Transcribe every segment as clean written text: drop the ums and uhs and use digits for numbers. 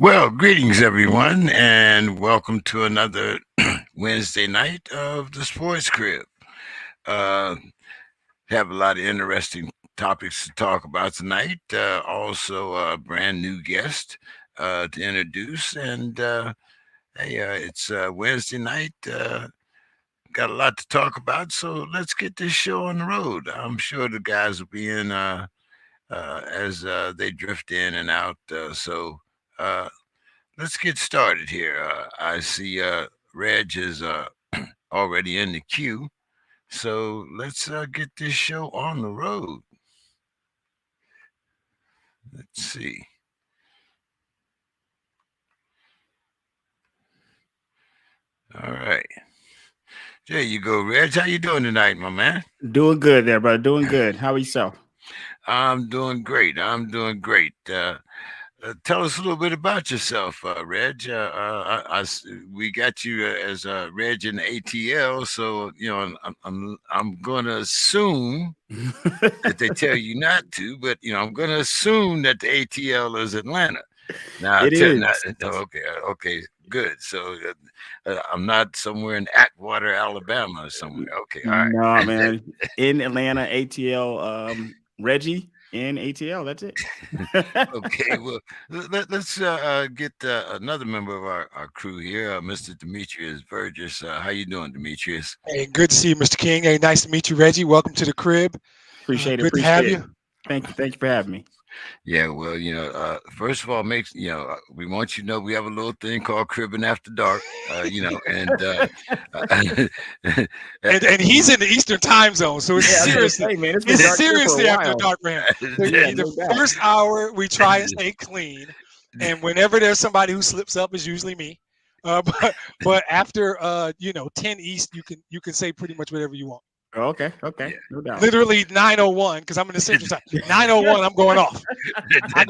Well, greetings everyone, and welcome to another Wednesday night of the Sports Crib. Uh, have a lot of interesting topics to talk about tonight. Also, a brand new guest to introduce, and hey, it's Wednesday night. Got a lot to talk about, so let's get this show on the road. I'm sure the guys will be in as they drift in and out. Uh, let's get started here. I see Reg is already in the queue. So let's get this show on the road. Let's see. All right. There you go, Reg. How you doing tonight, my man? Doing good there, brother. Doing good. How are yourself? I'm doing great. I'm doing great. Tell us a little bit about yourself, Reg. We got you as Reg in the ATL, so I'm going to assume that they tell you not to, but I'm going to assume that the ATL is Atlanta. Now, It is. Okay, good. So I'm not somewhere in Atwater, Alabama, or somewhere. Okay, all right. No, man. In Atlanta, ATL, Reggie in ATL. That's it. Okay, well, let's get another member of our crew here, Mr. Demetrius Burgess. How you doing, Demetrius? Hey, good to see you, Mr. King. Hey, nice to meet you, Reggie. Welcome to the crib. Appreciate it. Good to have you. Thank you. Thank you for having me. Yeah, well, first of all, we want you to know we have a little thing called Cribbing After Dark, and And he's in the Eastern time zone, so it's seriously, man, it's seriously after dark for him. Yeah, The first hour we try and stay clean, and whenever there's somebody who slips up, it's usually me. But after 10 East, you can say pretty much whatever you want. Okay, Yeah. no doubt. Literally 9:01 because I'm in the Central Time. 9:01, I'm going off. I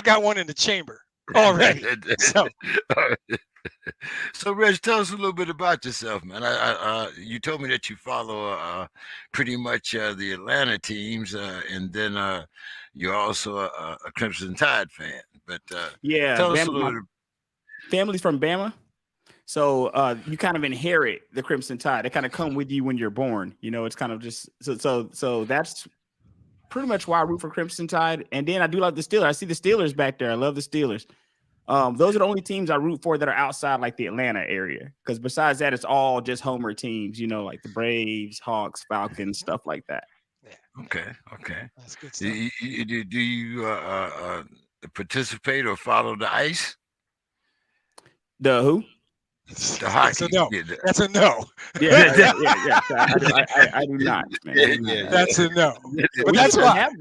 got one in the chamber already. So, Reg, tell us a little bit about yourself, man. You told me that you follow pretty much the Atlanta teams, and then you're also a Crimson Tide fan. But Yeah, tell us a Bama, little my bit. family's from Bama. So you kind of inherit the Crimson Tide. They kind of come with you when you're born. It's kind of just so that's pretty much why I root for Crimson Tide. And then I do love the Steelers. I see the Steelers back there. I love the Steelers. Those are the only teams I root for that are outside like the Atlanta area. Because besides that, it's all just homer teams, like the Braves, Hawks, Falcons, stuff like that. Yeah. Okay. That's good stuff. Do you participate or follow the ice? The who? The hockey. That's a no. Yeah. I do not, man. That's a no. But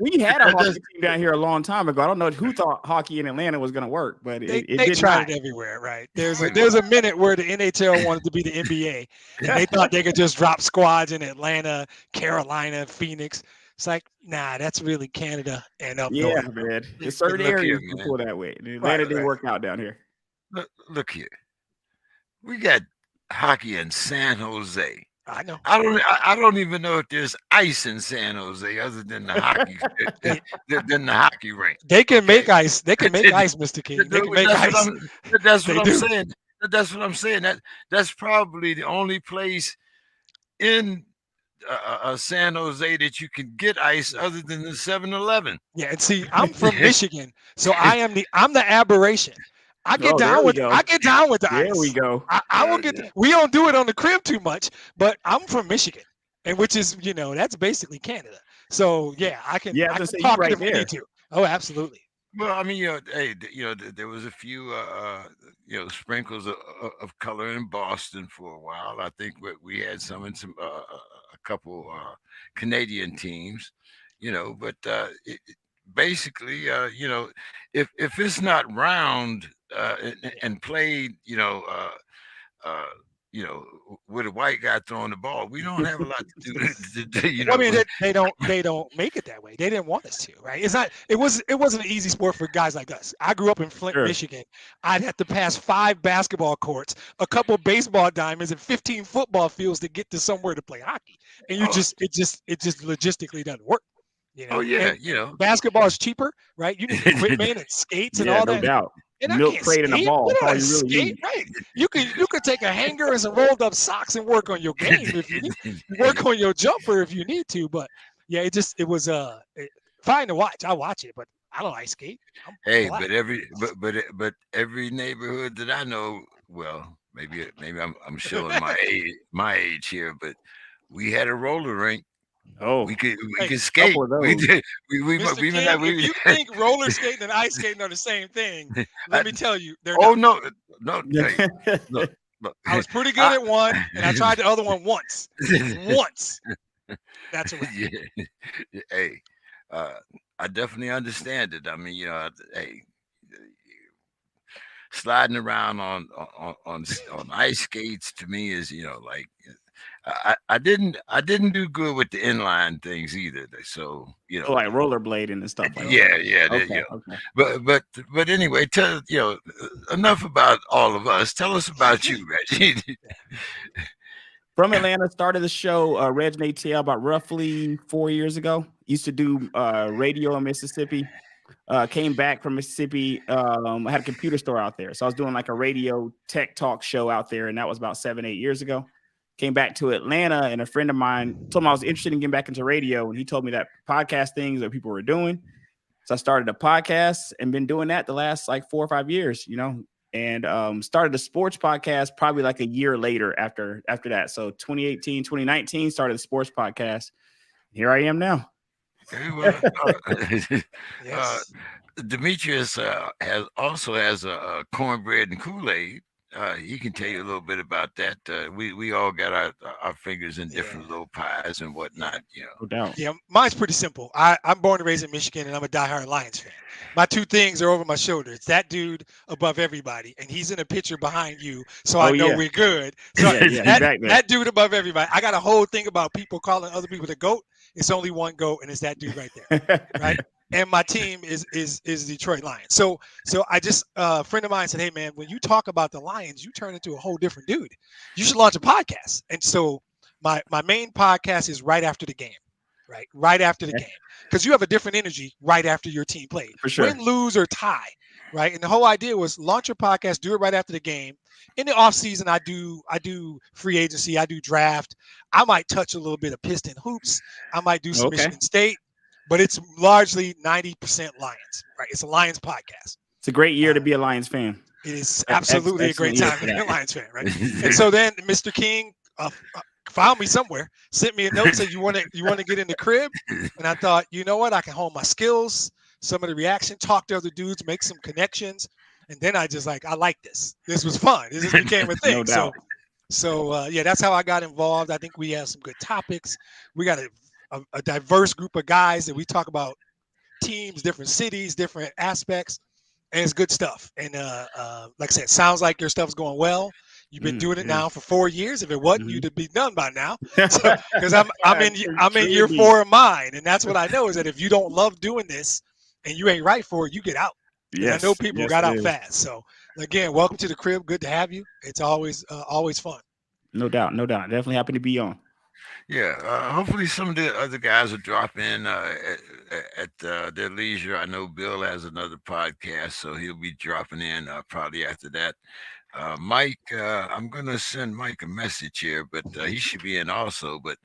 we had a hockey team down here a long time ago. I don't know who thought hockey in Atlanta was going to work, but they did tried not. it everywhere, right? There's a minute where the NHL wanted to be the NBA, and they thought they could just drop squads in Atlanta, Carolina, Phoenix. It's like, nah, that's really Canada and up north. Yeah, man. The certain areas you pull that way. Atlanta didn't work out down here. Look here. We got hockey in San Jose. I know. I don't even know if there's ice in San Jose other than the hockey than the hockey rink. They can make ice. They can make ice, Mr. King. They can make ice. That's what I'm saying. That's what I'm saying. That's probably the only place in San Jose that you can get ice other than the 7-Eleven. Yeah, and see, I'm from Michigan, so I'm the aberration. I get down with the ice. There we go. I will get. We don't do it on the crib too much, but I'm from Michigan, and which is that's basically Canada. So yeah, I can. Yeah, I can say talk right if we there. need to. Oh, absolutely. Well, I mean, there was a few, sprinkles of color in Boston for a while. I think we had some in a couple Canadian teams, but basically, if it's not round and played, with a white guy throwing the ball, we don't have a lot to do. Well, I mean, they don't make it that way. They didn't want us to, right? It wasn't an easy sport for guys like us. I grew up in Flint, Michigan. I'd have to pass 5 basketball courts, a couple baseball diamonds, and 15 football fields to get to somewhere to play hockey. And it just logistically doesn't work. Oh yeah, basketball is cheaper, right? You need equipment and skates and all that. No doubt. And I milk can't crate and a skate. ball. What That's do all I you really skate? need. Right. You could take a hanger and some rolled up socks and work on your game if you need. Work on your jumper if you need to. But yeah, it was fine to watch. I watch it, but I don't ice skate. I'm Hey, black. but every neighborhood that I know, well, maybe I'm showing my age here, but we had a roller rink. Oh, We could Hey, skate. couple of We those. did. Mr. We even King, had if you think roller skating and ice skating are the same thing, let me tell you, they're oh not. no. Hey, look. I was pretty good at one, and I tried the other one once. Once. That's a wrap. Yeah. Hey, I definitely understand it. I mean, hey, sliding around on ice skates to me is, like I didn't do good with the inline things either. So, So like rollerblading and stuff like yeah, that. yeah, Okay. Okay. but anyway, tell enough about all of us. Tell us about you, Reggie. From Atlanta, started the show, Reg and ATL, about roughly 4 years ago. Used to do radio in Mississippi. Came back from Mississippi. I had a computer store out there. So I was doing like a radio tech talk show out there. And that was about 7-8 years ago. Came back to Atlanta, and a friend of mine told me I was interested in getting back into radio. And he told me that podcast things that people were doing. So I started a podcast and been doing that the last like 4 or 5 years, and started a sports podcast probably like a year later after that. So 2018, 2019 started the sports podcast. Here I am now. Very well. Yes. Demetrius has a cornbread and Kool-Aid. He can tell you a little bit about that. We all got our fingers in different little pies and whatnot. No doubt. Yeah, mine's pretty simple. I'm born and raised in Michigan, and I'm a diehard Lions fan. My two things are over my shoulder. It's that dude above everybody, and he's in a picture behind you, so I know we're good. So that dude above everybody. I got a whole thing about people calling other people the GOAT. It's only one GOAT, and it's that dude right there, right? And my team is Detroit Lions. So I just a friend of mine said, hey man, when you talk about the Lions, you turn into a whole different dude. You should launch a podcast. And so my main podcast is right after the game, right? Right after the game, because you have a different energy right after your team played, for sure. Win, lose, or tie, right? And the whole idea was launch your podcast, do it right after the game. In the off season, I do free agency, I do draft. I might touch a little bit of Piston hoops. I might do some Michigan State. But it's largely 90% Lions, right? It's a Lions podcast. It's a great year to be a Lions fan. It is absolutely a great time to be a Lions fan, right? And so then Mr. King found me somewhere, sent me a note, said, you want to get in the crib? And I thought, you know what? I can hone my skills, some of the reaction, talk to other dudes, make some connections. And then I like this. This was fun. This became a thing. No doubt. So yeah, that's how I got involved. I think we have some good topics. We got a diverse group of guys that we talk about teams, different cities, different aspects, and it's good stuff. And like I said, sounds like your stuff's going well. You've been doing it now for 4 years. If it wasn't, you'd be done by now. Because I'm in year 4 of mine, and that's what I know is that if you don't love doing this and you ain't right for it, you get out. Yes, I know people got out fast. So again, welcome to the crib. Good to have you. It's always fun. No doubt. Definitely happy to be on. Yeah, hopefully some of the other guys will drop in at their leisure. I know Bill has another podcast, so he'll be dropping in probably after that. Mike, I'm going to send Mike a message here, but he should be in also. But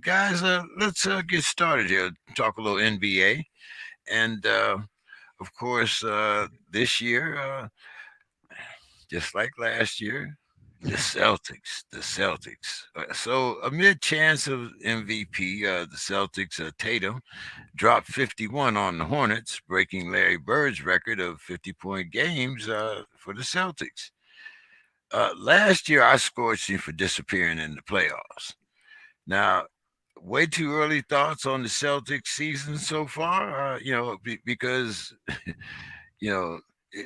guys, let's get started here. Talk a little NBA. And, of course, this year, just like last year, the Celtics. So amid chance of MVP, the Celtics, Tatum, dropped 51 on the Hornets, breaking Larry Bird's record of 50-point games for the Celtics. Last year, I scorched him for disappearing in the playoffs. Now, way too early thoughts on the Celtics season so far, because,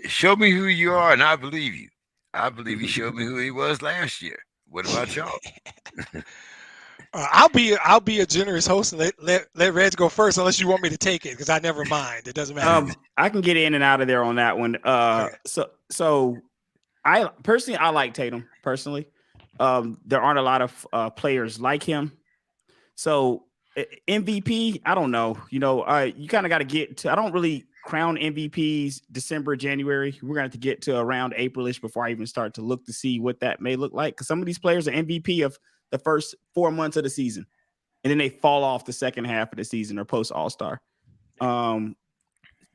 show me who you are and I believe you. I believe he showed me who he was last year. What about y'all? I'll be a generous host and let Reg go first, unless you want me to take it, because I never mind. It doesn't matter. I can get in and out of there on that one. Okay. So I personally like Tatum. Personally, there aren't a lot of players like him. So MVP, I don't know. You kind of got to get to. I don't really crown MVPs December, January. We're going to have to get to around April-ish before I even start to look to see what that may look like. Because some of these players are MVP of the first 4 months of the season, and then they fall off the second half of the season or post All-Star.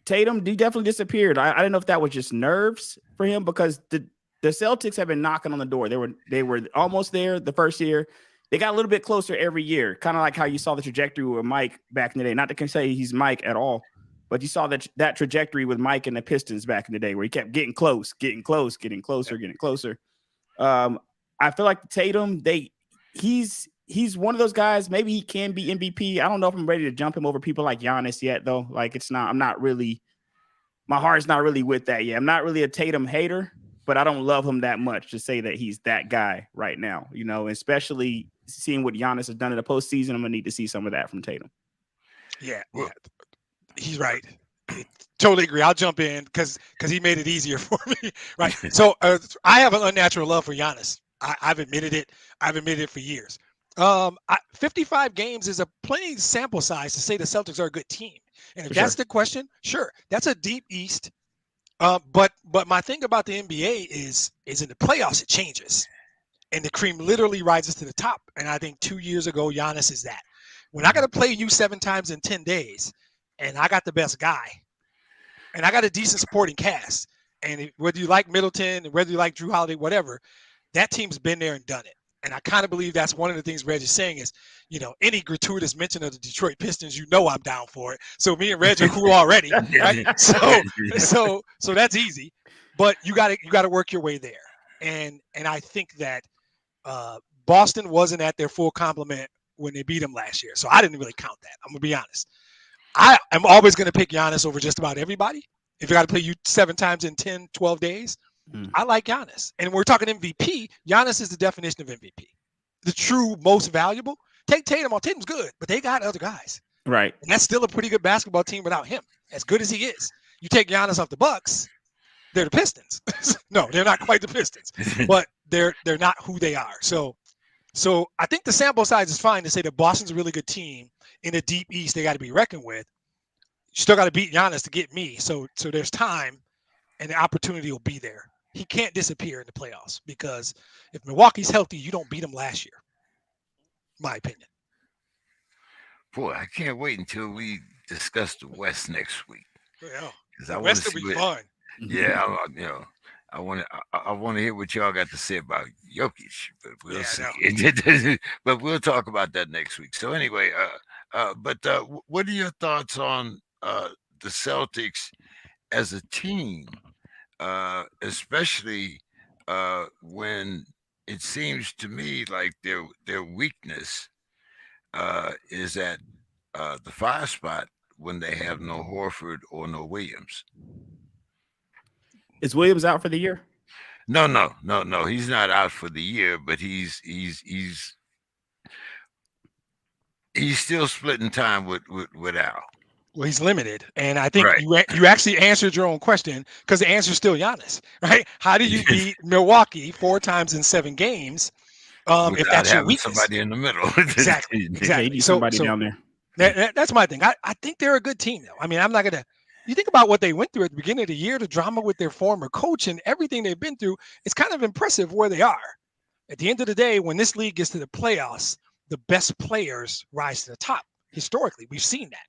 Tatum, he definitely disappeared. I don't know if that was just nerves for him, because the Celtics have been knocking on the door. They were almost there the first year. They got a little bit closer every year, kind of like how you saw the trajectory with Mike back in the day. Not to say he's Mike at all, but you saw that trajectory with Mike and the Pistons back in the day, where he kept getting close, getting closer. I feel like Tatum, he's one of those guys. Maybe he can be MVP. I don't know if I'm ready to jump him over people like Giannis yet, though. Like, I'm not really, my heart's not really with that yet. I'm not really a Tatum hater, but I don't love him that much to say that he's that guy right now, especially seeing what Giannis has done in the postseason. I'm going to need to see some of that from Tatum. Yeah. He's right. Totally agree. I'll jump in because he made it easier for me. Right. So I have an unnatural love for Giannis. I've admitted it. I've admitted it for years. 55 games is a plenty sample size to say the Celtics are a good team. And if that's the question, sure, that's a deep East. But my thing about the NBA is in the playoffs, it changes. And the cream literally rises to the top. And I think 2 years ago, Giannis is that. When I got to play you 7 times in 10 days, and I got the best guy, and I got a decent supporting cast, and whether you like Middleton, and whether you like Drew Holiday, whatever, that team's been there and done it. And I kind of believe that's one of the things Reggie's saying is, any gratuitous mention of the Detroit Pistons, I'm down for it. So me and Reggie are cool already, right? So that's easy. But you got to work your way there. And I think that Boston wasn't at their full complement when they beat them last year. So I didn't really count that. I'm going to be honest. I am always going to pick Giannis over just about everybody. If you got to play you 7 times in 10, 12 days, I like Giannis. And we're talking MVP. Giannis is the definition of MVP. The true most valuable. Take Tatum on. Tatum's good, but they got other guys. Right. And that's still a pretty good basketball team without him, as good as he is. You take Giannis off the Bucks, they're the Pistons. No, they're not quite the Pistons, but they're not who they are. So I think the sample size is fine to say that Boston's a really good team. In the deep East, they got to be reckoned with. You still got to beat Giannis to get me. So there's time, and the opportunity will be there. He can't disappear in the playoffs, because if Milwaukee's healthy, you don't beat them last year. My opinion. Boy, I can't wait until we discuss the West next week. Yeah, the West will be fun. Yeah, I want to hear what y'all got to say about Jokic, but we'll see. But we'll talk about that next week. So anyway, what are your thoughts on the Celtics as a team, especially when it seems to me like their weakness is at the 5 spot when they have no Horford or no Williams? Is Williams out for the year? No. He's not out for the year, but he's still splitting time with Al. Well, he's limited, and I think you actually answered your own question, because the answer is still Giannis, right? How do you beat Milwaukee 4 times in 7 games if that's your weakness? Somebody in the middle. Exactly. You need somebody down there. That's my thing. I think they're a good team, though. I mean, I'm not gonna. You think about what they went through at the beginning of the year, the drama with their former coach and everything they've been through. It's kind of impressive where they are. At the end of the day, when this league gets to the playoffs, the best players rise to the top. Historically, we've seen that.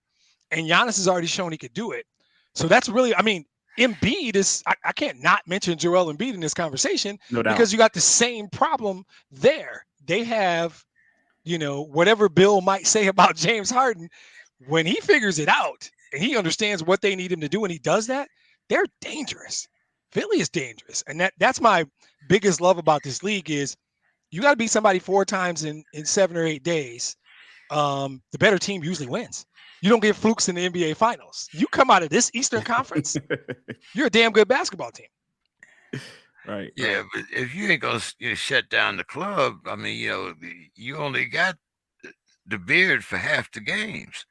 And Giannis has already shown he could do it. So that's really, Embiid is, I can't not mention Joel Embiid in this conversation, no doubt, because you got the same problem there. They have, whatever Bill might say about James Harden, when he figures it out and he understands what they need him to do and he does that, they're dangerous. Philly is dangerous. And that's my biggest love about this league is you got to beat somebody 4 times in 7 or 8 days. The better team usually wins. You don't get flukes in the NBA Finals. You come out of this Eastern Conference, you're a damn good basketball team. Right. Yeah, but if you ain't gonna shut down the club, you only got the beard for half the games.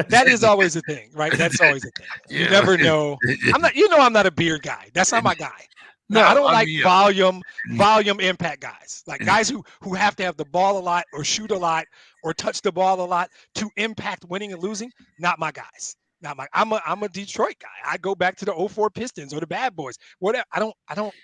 that is always a thing, right? That's always a thing. You never know. I'm not a beard guy. That's not my guy. No, I don't like volume impact guys. Like guys who have to have the ball a lot or shoot a lot or touch the ball a lot to impact winning and losing. Not my guys. Now, I'm a Detroit guy. I go back to the 04 Pistons or the Bad Boys. Whatever. I don't.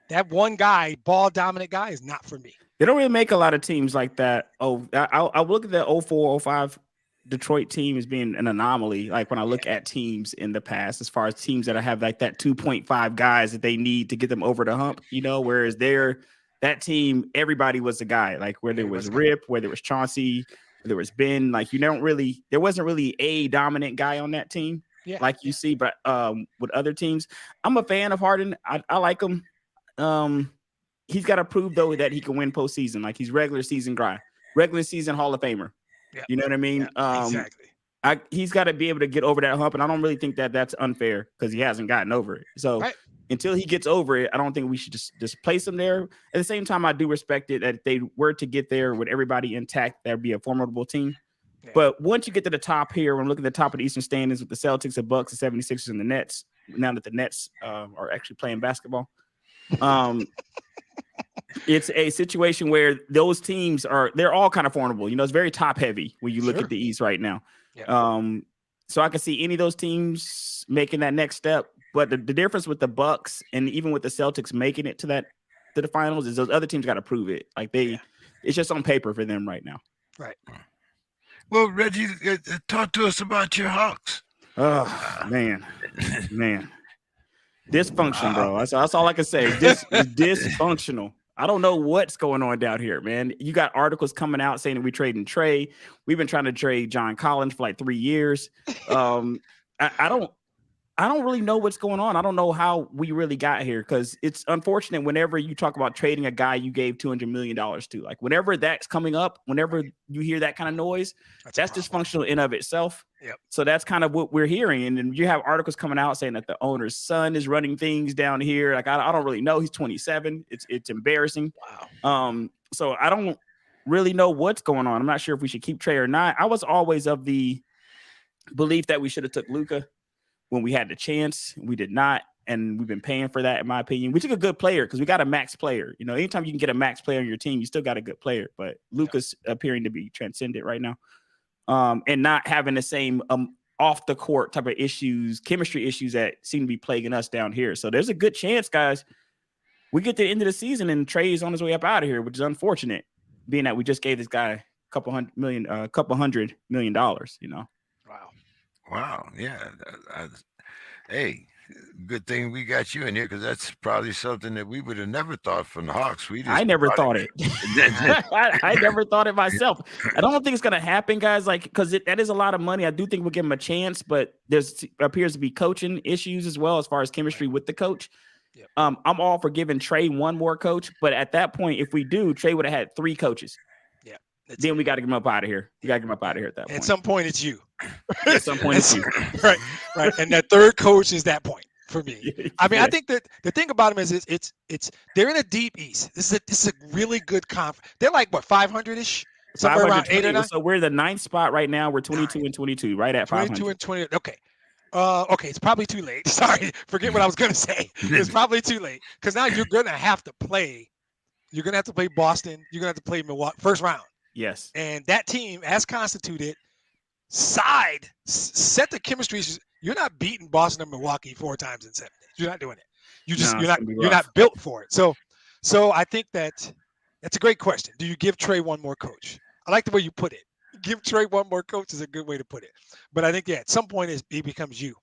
That one guy, ball dominant guy, is not for me. They don't really make a lot of teams like that. Oh, I look at the 04, 05 Detroit team as being an anomaly. Like when I look at teams in the past, as far as teams that have like that 2.5 guys that they need to get them over the hump, whereas that team, everybody was the guy. Like whether it was Rip, whether it was Chauncey, whether it was Ben, like there wasn't really a dominant guy on that team like you see. But with other teams, I'm a fan of Harden. I like him. He's got to prove though that he can win postseason. Like he's regular season Hall of Famer. Yeah. You know what I mean? Yeah, exactly. He's got to be able to get over that hump, and I don't really think that that's unfair because he hasn't gotten over it. So until he gets over it, I don't think we should just place him there. At the same time, I do respect it that if they were to get there with everybody intact, that'd be a formidable team. Yeah. But once you get to the top here, when I'm looking at the top of the Eastern standings with the Celtics, the Bucks, the 76ers, and the Nets, now that the Nets are actually playing basketball, it's a situation where those teams they're all kind of formidable. It's very top heavy when you look at the East right now. Yeah. So I can see any of those teams making that next step. But the difference with the Bucks and even with the Celtics making it to the finals is those other teams got to prove it. Like it's just on paper for them right now. Right. Well, Reggie, talk to us about your Hawks. Oh man. Dysfunction, bro. That's all I can say. This is dysfunctional. I don't know what's going on down here, man. You got articles coming out saying that we're trading Trey. We've been trying to trade John Collins for like 3 years. I don't really know what's going on. I don't know how we really got here because it's unfortunate whenever you talk about trading a guy you gave $200 million to. Like whenever that's coming up, whenever you hear that kind of noise, that's dysfunctional in of itself. Yep. So that's kind of what we're hearing. And then you have articles coming out saying that the owner's son is running things down here. Like I don't really know. He's 27. It's embarrassing. Wow. So I don't really know what's going on. I'm not sure if we should keep Trey or not. I was always of the belief that we should have took Luka when we had the chance. We did not, and we've been paying for that, in my opinion. We took a good player because we got a max player. Anytime you can get a max player on your team, you still got a good player. But Luka's appearing to be transcendent right now, and not having the same off the court type of issues, chemistry issues that seem to be plaguing us down here. So there's a good chance, guys, we get to the end of the season and Trey's on his way up out of here, which is unfortunate, being that we just gave this guy a couple $100 million. Wow. Yeah. Hey, good thing we got you in here because that's probably something that we would have never thought from the Hawks. I never thought it. I never thought it myself. I don't think it's going to happen, guys, because that is a lot of money. I do think we'll give him a chance, but there's appears to be coaching issues as well as far as chemistry with the coach. Yep. I'm all for giving Trey one more coach, but at that point, if we do, Trey would have had 3 coaches. Yeah. Then we got to get him up out of here. We got to get him up out of here at that point. At some point, it's you. At some point, it's you. Right. And that third coach is that point for me. I mean, I think that the thing about them is it's they're in a deep East. This is a really good conference. They're like what 500-ish, somewhere around 8 or 9. So we're the 9th spot right now. We're 22 and 22, right at 500. 22 and 20. Okay. Okay, it's probably too late. Sorry, forget what I was gonna say. It's probably too late because now you're gonna have to play. You're gonna have to play Boston. You're gonna have to play Milwaukee first round. Yes. And that team, as constituted, set the chemistry. You're not beating Boston or Milwaukee 4 times in 7 days. You're not doing it. You're not built for it. So I think that's a great question. Do you give Trey one more coach? I like the way you put it. Give Trey one more coach is a good way to put it. But I think at some point he becomes you.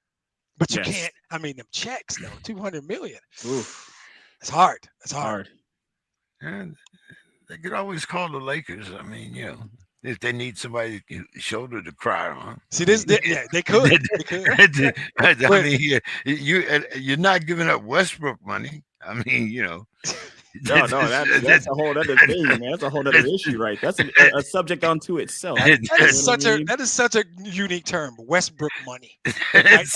But you can't. I mean, them checks though, $200 million. Oof. It's hard. It's hard. And they could always call the Lakers. I mean, if they need somebody shoulder to cry on. See this? They could. I mean, you're not giving up Westbrook money. I mean, No, that's a whole other thing, man. That's a whole other issue, right? That's a subject unto itself. That is such a unique term, Westbrook money. Right?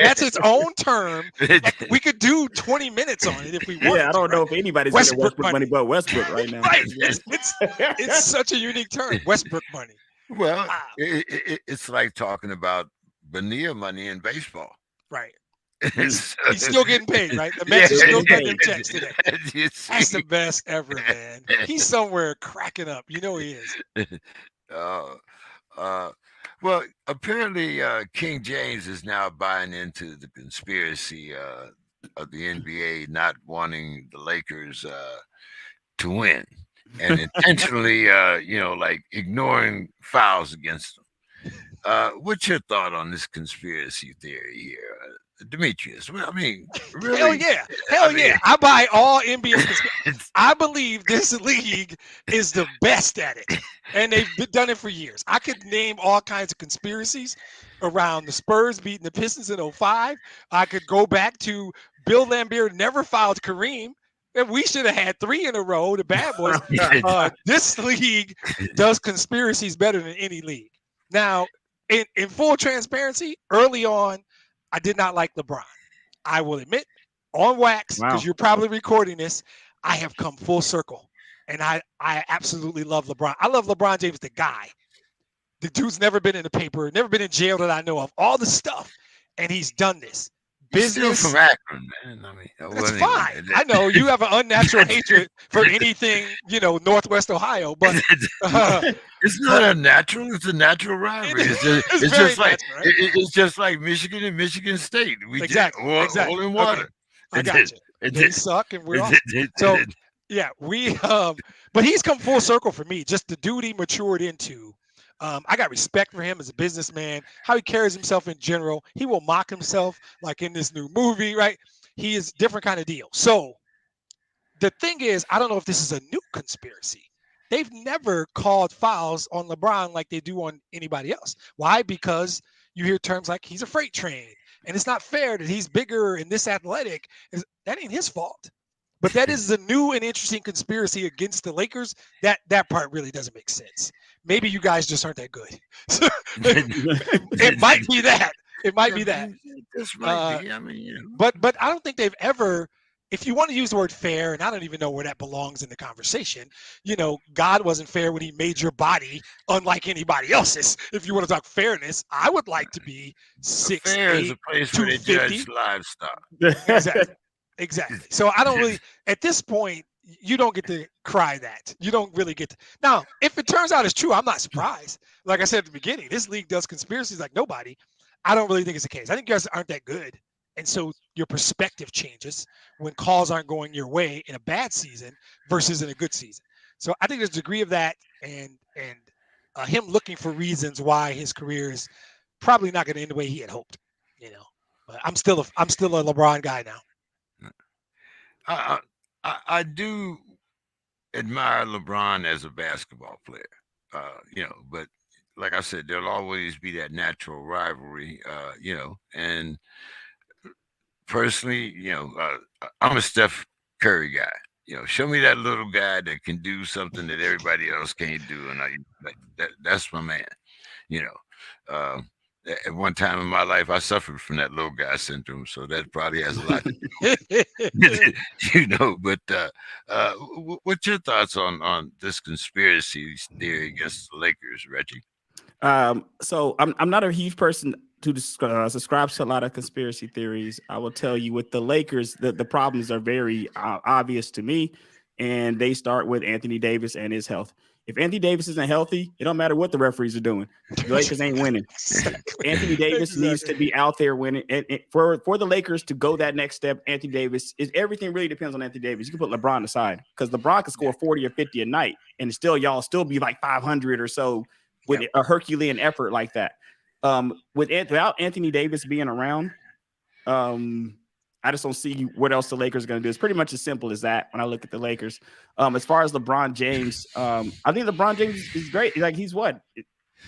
That's its own term. Like, we could do 20 minutes on it if we wanted. Yeah, I don't know if anybody's getting Westbrook money but Westbrook right now. Right. It's such a unique term, Westbrook money. Well, it's like talking about Bonilla money in baseball. Right. He's still getting paid, right? The Mets are still getting them checks today. That's the best ever, man. He's somewhere cracking up. You know he is. Well, apparently, King James is now buying into the conspiracy of the NBA not wanting the Lakers to win, and intentionally, like ignoring fouls against them. What's your thought on this conspiracy theory here, Demetrius? Well, I mean, really? Hell yeah. Hell yeah. I buy all NBA conspiracy. I believe this league is the best at it. And they've done it for years. I could name all kinds of conspiracies around the Spurs beating the Pistons in 05. I could go back to Bill Laimbeer never fouled Kareem. And we should have had 3 in a row, the bad boys. This league does conspiracies better than any league. Now, in full transparency, early on, I did not like LeBron. I will admit, on wax, because you're probably recording this, I have come full circle. And I absolutely love LeBron. I love LeBron James, the guy. The dude's never been in the paper, never been in jail that I know of, all the stuff. And he's done this. Business. Still from Akron, man. I mean, that's fine. I know you have an unnatural hatred for anything, Northwest Ohio, but it's not unnatural. It's a natural rivalry. It's just like Michigan and Michigan State. We exactly. Oil and water. Okay. I got you. They suck, and we're off. So yeah, but he's come full circle for me. Just the dude he matured into. I got respect for him as a businessman, how he carries himself in general. He will mock himself like in this new movie, right? He is different kind of deal. So the thing is, I don't know if this is a new conspiracy. They've never called fouls on LeBron like they do on anybody else. Why? Because you hear terms like he's a freight train, and it's not fair that he's bigger and this athletic. That ain't his fault. But that is the new and interesting conspiracy against the Lakers. That part really doesn't make sense. Maybe you guys just aren't that good. It might be that. It might be that. This might be. I mean, But I don't think they've ever. If you want to use the word fair, and I don't even know where that belongs in the conversation, God wasn't fair when he made your body unlike anybody else's. If you want to talk fairness, I would like to be 6'8", fair is a place where they judge livestock. Exactly. So I don't really, at this point, you don't get to cry that. You don't really get to. Now, if it turns out it's true, I'm not surprised. Like I said at the beginning, this league does conspiracies like nobody. I don't really think it's the case. I think you guys aren't that good. And so your perspective changes when calls aren't going your way in a bad season versus in a good season. So I think there's a degree of that and him looking for reasons why his career is probably not going to end the way he had hoped, But I'm still a LeBron guy now. I do admire LeBron as a basketball player, but like I said, there'll always be that natural rivalry, and personally, I'm a Steph Curry guy. Show me that little guy that can do something that everybody else can't do, and that's my man. At one time in my life, I suffered from that little guy syndrome, so that probably has a lot to do with it, But what's your thoughts on this conspiracy theory against the Lakers, Reggie? So I'm not a huge person to subscribe to a lot of conspiracy theories. I will tell you, with the Lakers, the problems are very obvious to me, and they start with Anthony Davis and his health. If Anthony Davis isn't healthy, it don't matter what the referees are doing. The Lakers ain't winning. Anthony Davis needs to be out there winning. And for the Lakers to go that next step, Anthony Davis everything really depends on Anthony Davis. You can put LeBron aside because LeBron can score 40 or 50 a night, and y'all still be like 500 or so with a Herculean effort like that. Without Anthony Davis being around, I just don't see what else the Lakers are going to do. It's pretty much as simple as that when I look at the Lakers. As far as LeBron James, I think LeBron James is great. Like, he's what?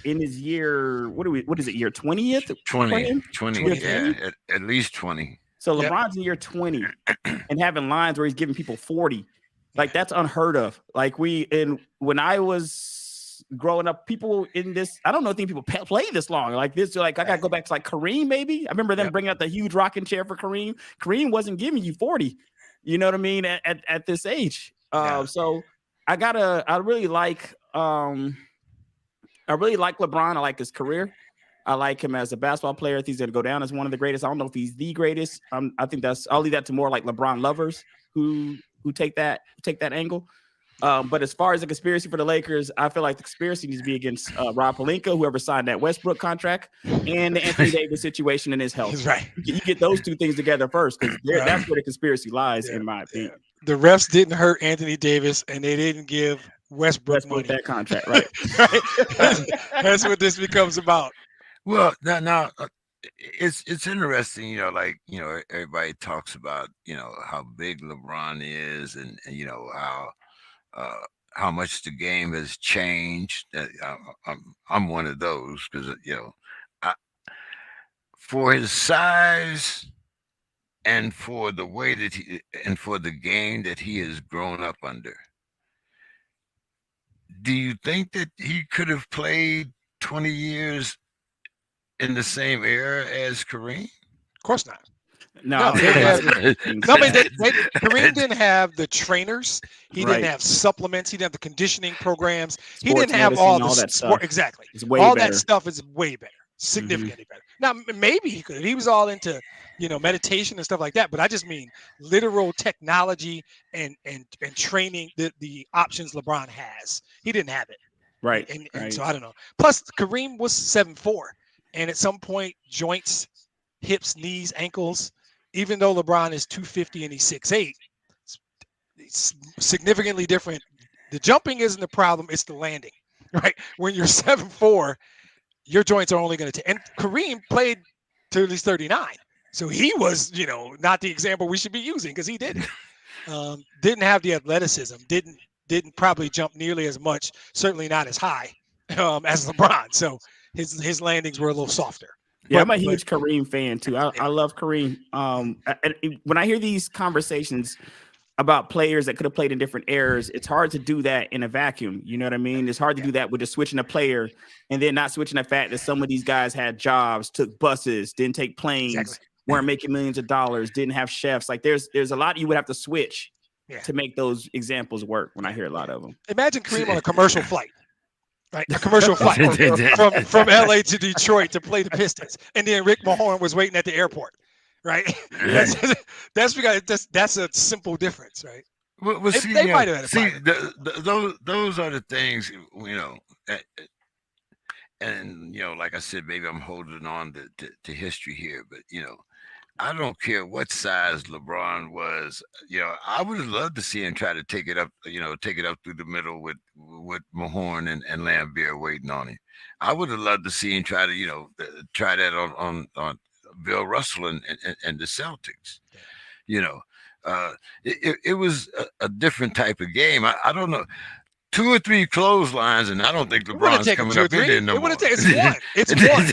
In his year, what is it, year 20th? 20, yeah, at least 20. So LeBron's in year 20 and having lines where he's giving people 40. Like, that's unheard of. Like, when I was growing up, people in this, I don't think people play this long like this. Like, I gotta go back to like Kareem. Maybe I remember them bringing out the huge rocking chair for Kareem. Kareem wasn't giving you 40, you know what I mean, at this age. So I really like LeBron. I like his career. I like him as a basketball player. I think he's going to go down as one of the greatest. I don't know if he's the greatest. I think I'll leave that to more like LeBron lovers who take that angle. But as far as the conspiracy for the Lakers, I feel like the conspiracy needs to be against Rob Pelinka, whoever signed that Westbrook contract, and the Anthony Davis situation and his health. He's right. You get those two things together first, because that's where the conspiracy lies, in my opinion. The refs didn't hurt Anthony Davis, and they didn't give Westbrook money. That contract, right? That's what this becomes about. Well, now it's interesting, you know, like, you know, everybody talks about, you know, how big LeBron is, and you know how much the game has changed. I'm one of those, because you know, for his size and for the way that and for the game that he has grown up under. Do you think that he could have played 20 years in the same era as Kareem? Of course not. No, Kareem didn't have the trainers. He didn't have supplements. He didn't have the conditioning programs. He didn't have all that sport. Exactly. All that stuff is way better, significantly better. Now, maybe he could. He was all into, you know, meditation and stuff like that. But I just mean literal technology and training, the options LeBron has. He didn't have it. Right. And so I don't know. Plus, Kareem was 7'4", and at some point, joints, hips, knees, ankles. Even though LeBron is 250 and he's 6'8", it's significantly different. The jumping isn't the problem; it's the landing, right? When you're 7'4", your joints are only going to. And Kareem played till he's 39, so he was, you know, not the example we should be using, because he didn't. Didn't have the athleticism. Didn't probably jump nearly as much. Certainly not as high as LeBron. So his landings were a little softer. Yeah, I'm a huge Kareem fan too. I love Kareem. And when I hear these conversations about players that could have played in different eras, it's hard to do that in a vacuum. You know what I mean? It's hard to do that with just switching a player and then not switching the fact that some of these guys had jobs, took buses, didn't take planes, weren't making millions of dollars, didn't have chefs. Like there's a lot you would have to switch to make those examples work. When I hear a lot of them, imagine Kareem on a commercial flight. Right, a commercial flight from LA to Detroit to play the Pistons, and then Rick Mahorn was waiting at the airport. Right, that's a simple difference, right? Well, they might have had those are the things, you know, and you know, like I said, maybe I'm holding on to history here, but you know, I don't care what size LeBron was. You know, I would have loved to see him try to take it up through the middle with Mahorn and Lambeer waiting on him. I would have loved to see him try to, you know, try that on Bill Russell and the Celtics. You know, it was a different type of game. I don't know. 2 or 3 clotheslines, and I don't think LeBron's coming up in there no more. It's one. It's one.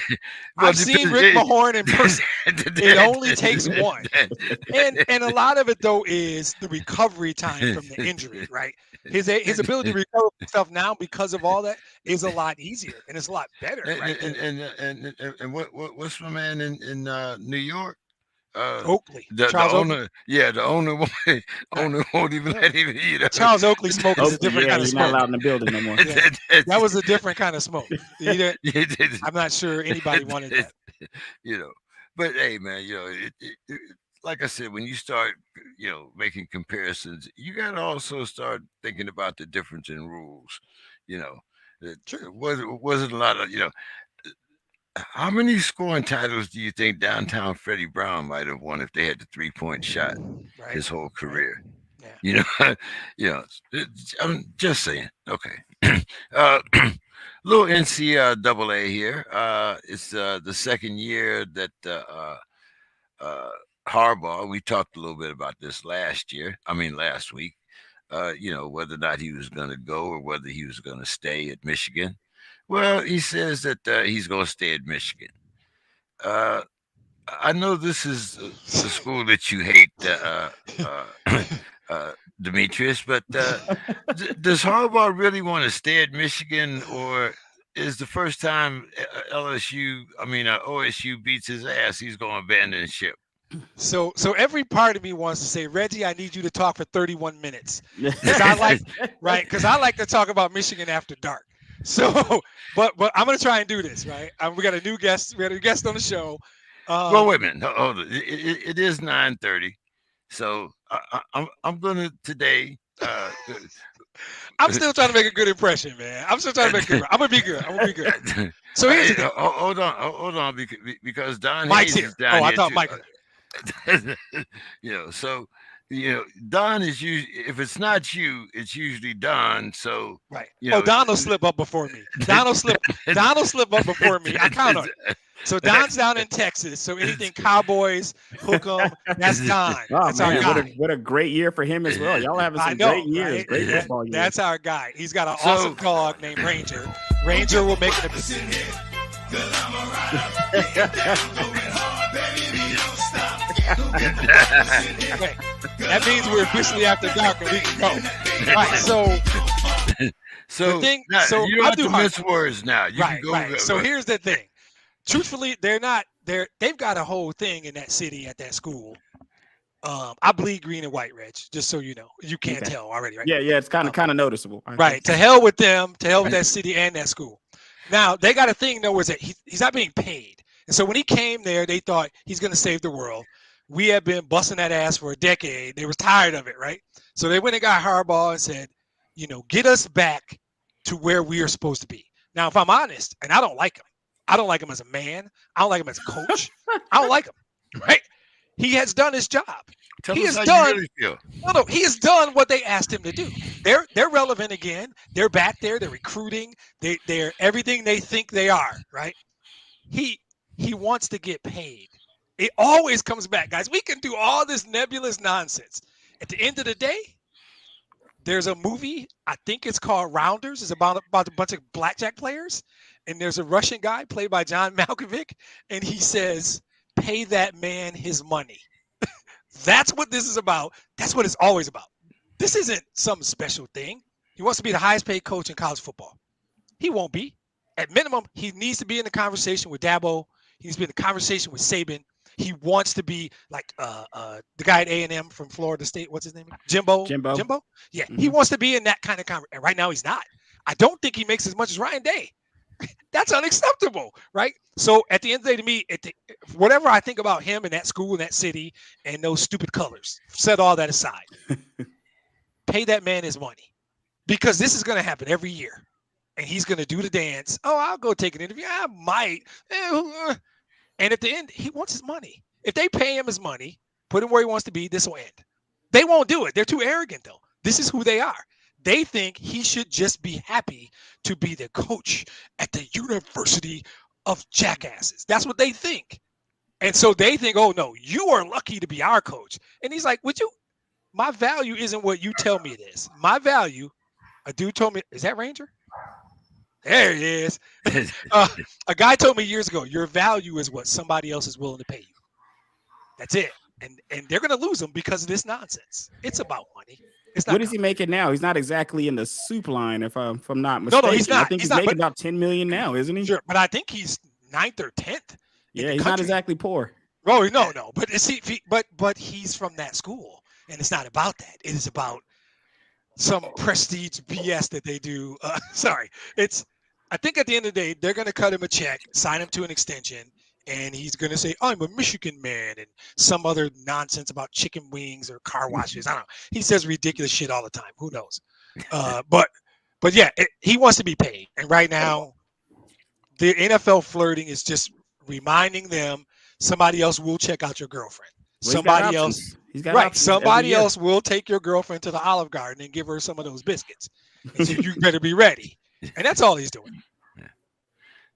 I've seen Rick Mahorn in person. It only takes one. And a lot of it, though, is the recovery time from the injury, right? His ability to recover stuff now because of all that is a lot easier, and it's a lot better. Right? And what's my man in New York? Oakley. The owner, the owner won't even let him eat. Charles Oakley smoke is a different kind of smoke. Not allowed in the building no more. That was a different kind of smoke. I'm not sure anybody wanted that. You know, but hey, man, you know, it, like I said, when you start, you know, making comparisons, you got to also start thinking about the difference in rules. You know, it wasn't a lot of, you know. How many scoring titles do you think downtown Freddie Brown might have won if they had the 3-point shot his whole career? Yeah. You know, I'm just saying. Okay. Little NCAA here. It's the second year that Harbaugh, we talked a little bit about this last week, you know, whether or not he was going to go or whether he was going to stay at Michigan. Well, he says that he's going to stay at Michigan. I know this is the school that you hate, Demetrius, but does Harbaugh really want to stay at Michigan, or is the first time OSU beats his ass, he's going to abandon ship? So every part of me wants to say, Reggie, I need you to talk for 31 minutes. Because I like to talk about Michigan after dark. So, but I'm going to try and do this, right? We got a new guest. We got a guest on the show. Well, wait a minute. Hold on. It is 9:30. So I'm going to today I'm still trying to make a good impression, man. I'm still trying to make a good. I'm gonna be good. I'm gonna be good. So here's the thing. Hold on, because Don Mike's Hayes here. is down I here thought too. Mike. So Don is usually, if it's not you, it's usually Don. So Right. you Don will slip up before me. Don will slip up before me. I count on it. So Don's down in Texas. So anything Cowboys, hook 'em, that's Don. Oh, that's man, our guy. what a great year for him as well. Y'all having some great years, right? great football years. That's our guy. He's got an awesome dog named Ranger. Ranger will make it Okay. That means we're officially after dark and we can go. Right. So you don't have to miss words now. You right. can go. Right. So here's the thing. Truthfully, they've got a whole thing in that city at that school. I bleed green and white, Reg, just so you know. You can't tell already, right? Yeah, it's kind of noticeable. Right. To hell with them, to hell with that city and that school. Now, they got a thing though, is that he's not being paid. And so when he came there, they thought he's going to save the world. We have been busting that ass for a decade. They was tired of it, right? So they went and got Harbaugh and said, get us back to where we are supposed to be. Now, if I'm honest, and I don't like him. I don't like him as a man. I don't like him as a coach. I don't like him, right? He has done his job. He has done what they asked him to do. They're relevant again. They're back there. They're recruiting. They're everything they think they are, right? He wants to get paid. It always comes back, guys. We can do all this nebulous nonsense. At the end of the day, there's a movie, I think it's called Rounders. It's about a bunch of blackjack players. And there's a Russian guy played by John Malkovich. And he says, pay that man his money. That's what this is about. That's what it's always about. This isn't some special thing. He wants to be the highest paid coach in college football. He won't be. At minimum, he needs to be in the conversation with Dabo. He needs to be in the conversation with Saban. He wants to be like the guy at A&M from Florida State. What's his name? Jimbo? Yeah, He wants to be in that kind of conversation. And right now he's not. I don't think he makes as much as Ryan Day. That's unacceptable, right? So at the end of the day, to me, whatever I think about him and that school and that city and those stupid colors, set all that aside. Pay that man his money, because this is going to happen every year. And he's going to do the dance. Oh, I'll go take an interview. I might. And at the end, he wants his money. If they pay him his money, put him where he wants to be, this will end. They won't do it. They're too arrogant, though. This is who they are. They think he should just be happy to be the coach at the University of Jackasses. That's what they think. And so they think, oh, no, you are lucky to be our coach. And he's like, my value isn't what you tell me it is. My value, a dude told me, is that Ranger? There he is. A guy told me years ago, your value is what somebody else is willing to pay you. That's it. And they're going to lose him because of this nonsense. It's about money. What is he making now? He's not exactly in the soup line, if I'm not mistaken. No, he's not. I think he's making about $10 million now, isn't he? Sure, but I think he's 9th or 10th. Yeah, he's not exactly poor. Oh, no. But but he's from that school, and it's not about that. It is about some prestige BS that they do. I think at the end of the day, they're going to cut him a check, sign him to an extension, and he's going to say, I'm a Michigan man, and some other nonsense about chicken wings or car washes. I don't know. He says ridiculous shit all the time. Who knows? But yeah, he wants to be paid. And right now, the NFL flirting is just reminding them somebody else will check out your girlfriend. Well, somebody else. He's got right. Somebody else will take your girlfriend to the Olive Garden and give her some of those biscuits. And so you better be ready. And that's all he's doing.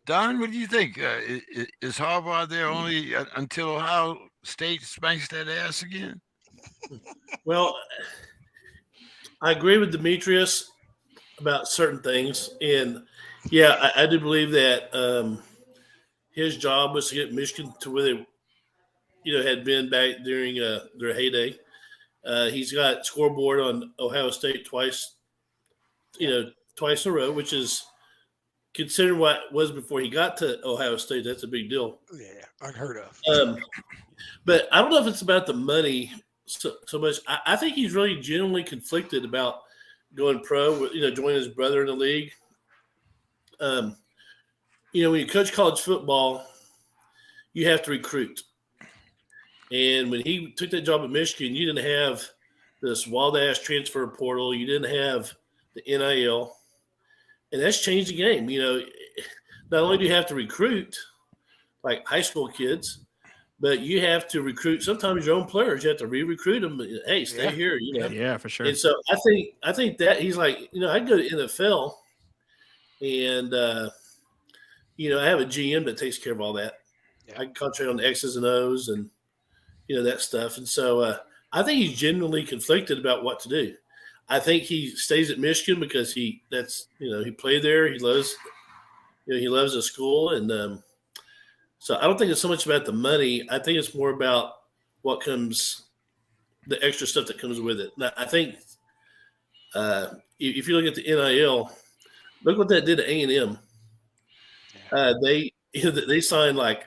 Don, what do you think? Is Harbaugh there only until Ohio State spanks that ass again? Well, I agree with Demetrius about certain things. And, yeah, I do believe that his job was to get Michigan to where they, had been back during their heyday. He's got scoreboard on Ohio State twice in a row, which is – considering what it was before he got to Ohio State, that's a big deal. Yeah, unheard of. But I don't know if it's about the money so much. I think he's really genuinely conflicted about going pro, joining his brother in the league. When you coach college football, you have to recruit. And when he took that job at Michigan, you didn't have this wild-ass transfer portal. You didn't have the NIL, and that's changed the game. Not only do you have to recruit like high school kids, but you have to recruit sometimes your own players. You have to re-recruit them. Hey, stay here. Yeah, for sure. And so I think that he's like, I'd go to NFL, and I have a GM that takes care of all that. Yeah. I can concentrate on the X's and O's and that stuff. And so I think he's genuinely conflicted about what to do. I think he stays at Michigan because he played there. He loves the school, and so I don't think it's so much about the money. I think it's more about what comes, the extra stuff that comes with it. Now, I think if you look at the NIL, look what that did to A&M. They signed like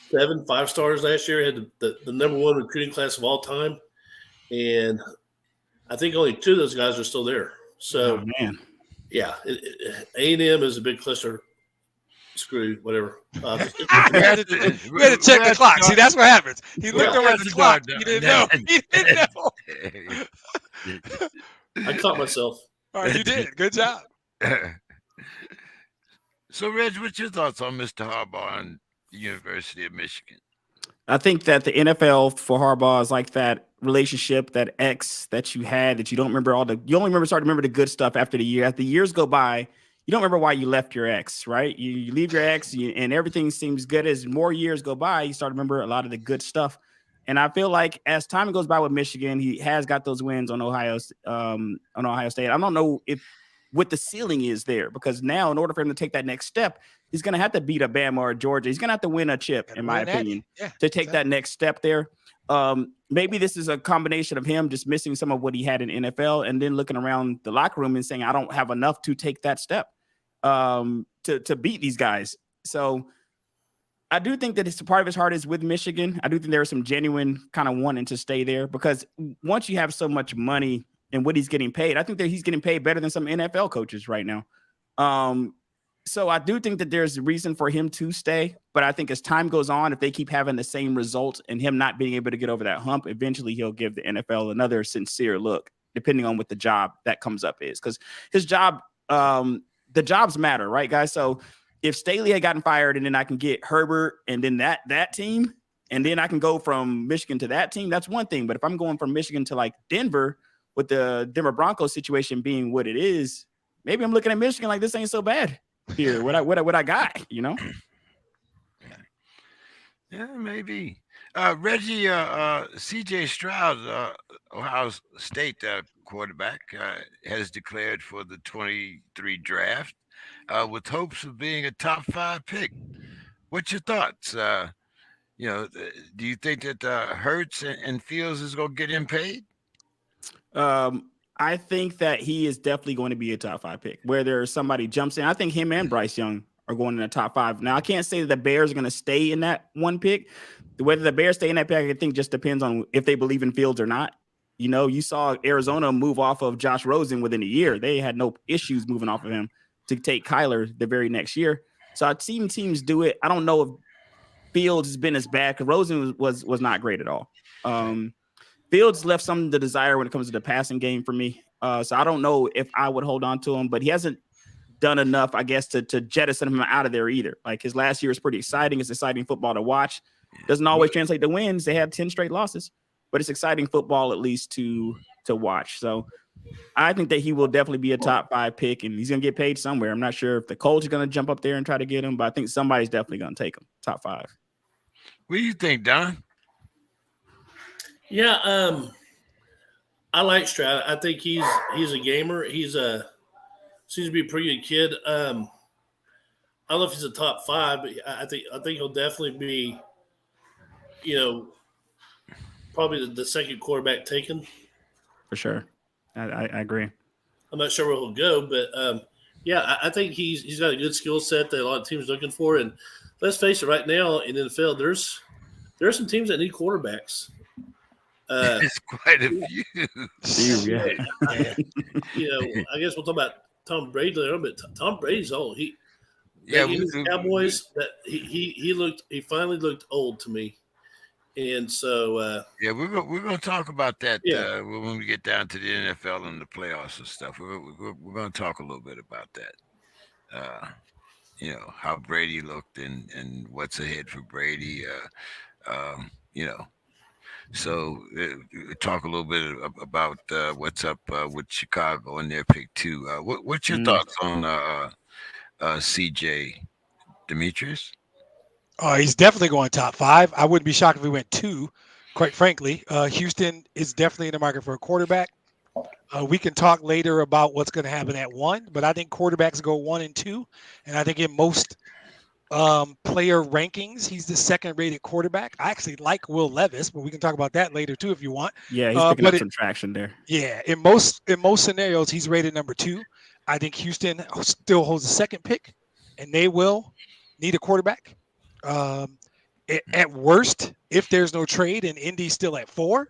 7 5-stars last year. Had the number 1 recruiting class of all time, and I think only 2 of those guys are still there. So, yeah, A&M is a big cluster. Screw whatever. We had to check the clock. See, that's what happens. He looked over at the clock. He didn't know. He didn't know. I caught myself. All right, you did. Good job. So, Reg, what's your thoughts on Mr. Harbaugh and the University of Michigan? I think that the NFL for Harbaugh is like that relationship, that ex that you had that you don't remember you only start to remember the good stuff after the year. As the years go by, you don't remember why you left your ex, right? You leave your ex and everything seems good. As more years go by, you start to remember a lot of the good stuff. And I feel like as time goes by with Michigan, he has got those wins on Ohio State. I don't know what the ceiling is there, because now in order for him to take that next step, he's going to have to beat a Bama or Georgia. He's going to have to win a chip, in my opinion, to take that next step there. Maybe this is a combination of him just missing some of what he had in NFL and then looking around the locker room and saying, I don't have enough to take that step to beat these guys. So I do think that it's part of his heart is with Michigan. I do think there is some genuine kind of wanting to stay there, because once you have so much money and what he's getting paid, I think that he's getting paid better than some NFL coaches right now. So I do think that there's a reason for him to stay, but I think as time goes on, if they keep having the same results and him not being able to get over that hump, eventually he'll give the NFL another sincere look, depending on what the job that comes up is. Because his job, the jobs matter, right, guys? So if Staley had gotten fired and then I can get Herbert and then that team, and then I can go from Michigan to that team, that's one thing. But if I'm going from Michigan to like Denver, with the Denver Broncos situation being what it is, maybe I'm looking at Michigan like this ain't so bad here. What I got, Yeah, maybe. Reggie, CJ Stroud, Ohio State quarterback, has declared for the 23 draft with hopes of being a top 5 pick. What's your thoughts? Do you think that Hurts and Fields is going to get him paid? I think that he is definitely going to be a top 5 pick. Whether somebody jumps in, I think him and Bryce Young are going in the top 5. Now, I can't say that the Bears are going to stay in that 1 pick. Whether the Bears stay in that pick, I think just depends on if they believe in Fields or not. You saw Arizona move off of Josh Rosen within a year. They had no issues moving off of him to take Kyler the very next year. So I've seen teams do it. I don't know if Fields has been as bad, because Rosen was not great at all. Fields left something to desire when it comes to the passing game for me. So I don't know if I would hold on to him, but he hasn't done enough, I guess, to jettison him out of there either. Like, his last year is pretty exciting. It's exciting football to watch. Doesn't always translate to wins. They had 10 straight losses, but it's exciting football at least to watch. So I think that he will definitely be a top 5 pick, and he's going to get paid somewhere. I'm not sure if the Colts are going to jump up there and try to get him, but I think somebody's definitely going to take him top 5. What do you think, Don? Yeah, I like Stroud. I think he's a gamer. He's seems to be a pretty good kid. I don't know if he's a top 5, but I think he'll definitely be, probably the second quarterback taken. For sure, I agree. I'm not sure where he'll go, but I think he's got a good skill set that a lot of teams are looking for. And let's face it, right now in the NFL, there are some teams that need quarterbacks. It's quite a few. I guess we'll talk about Tom Brady later, but Tom Brady's old. Cowboys, that he finally looked old to me, And so, yeah, we're gonna talk about that Yeah. when we get down to the NFL and the playoffs and stuff. We're gonna talk a little bit about that. How Brady looked and what's ahead for Brady. So talk a little bit about what's up with Chicago and their pick two. What's your thoughts on CJ Demetrius? He's definitely going top 5. I wouldn't be shocked if he went 2, quite frankly. Houston is definitely in the market for a quarterback. We can talk later about what's going to happen at 1, but I think quarterbacks go 1 and 2. And I think in most player rankings, he's the second-rated quarterback. I actually like Will Levis, but we can talk about that later too if you want. Yeah, he's picking up some traction there. Yeah, in most scenarios, he's rated number 2. I think Houston still holds the second pick, and they will need a quarterback. At worst, if there's no trade and Indy's still at 4,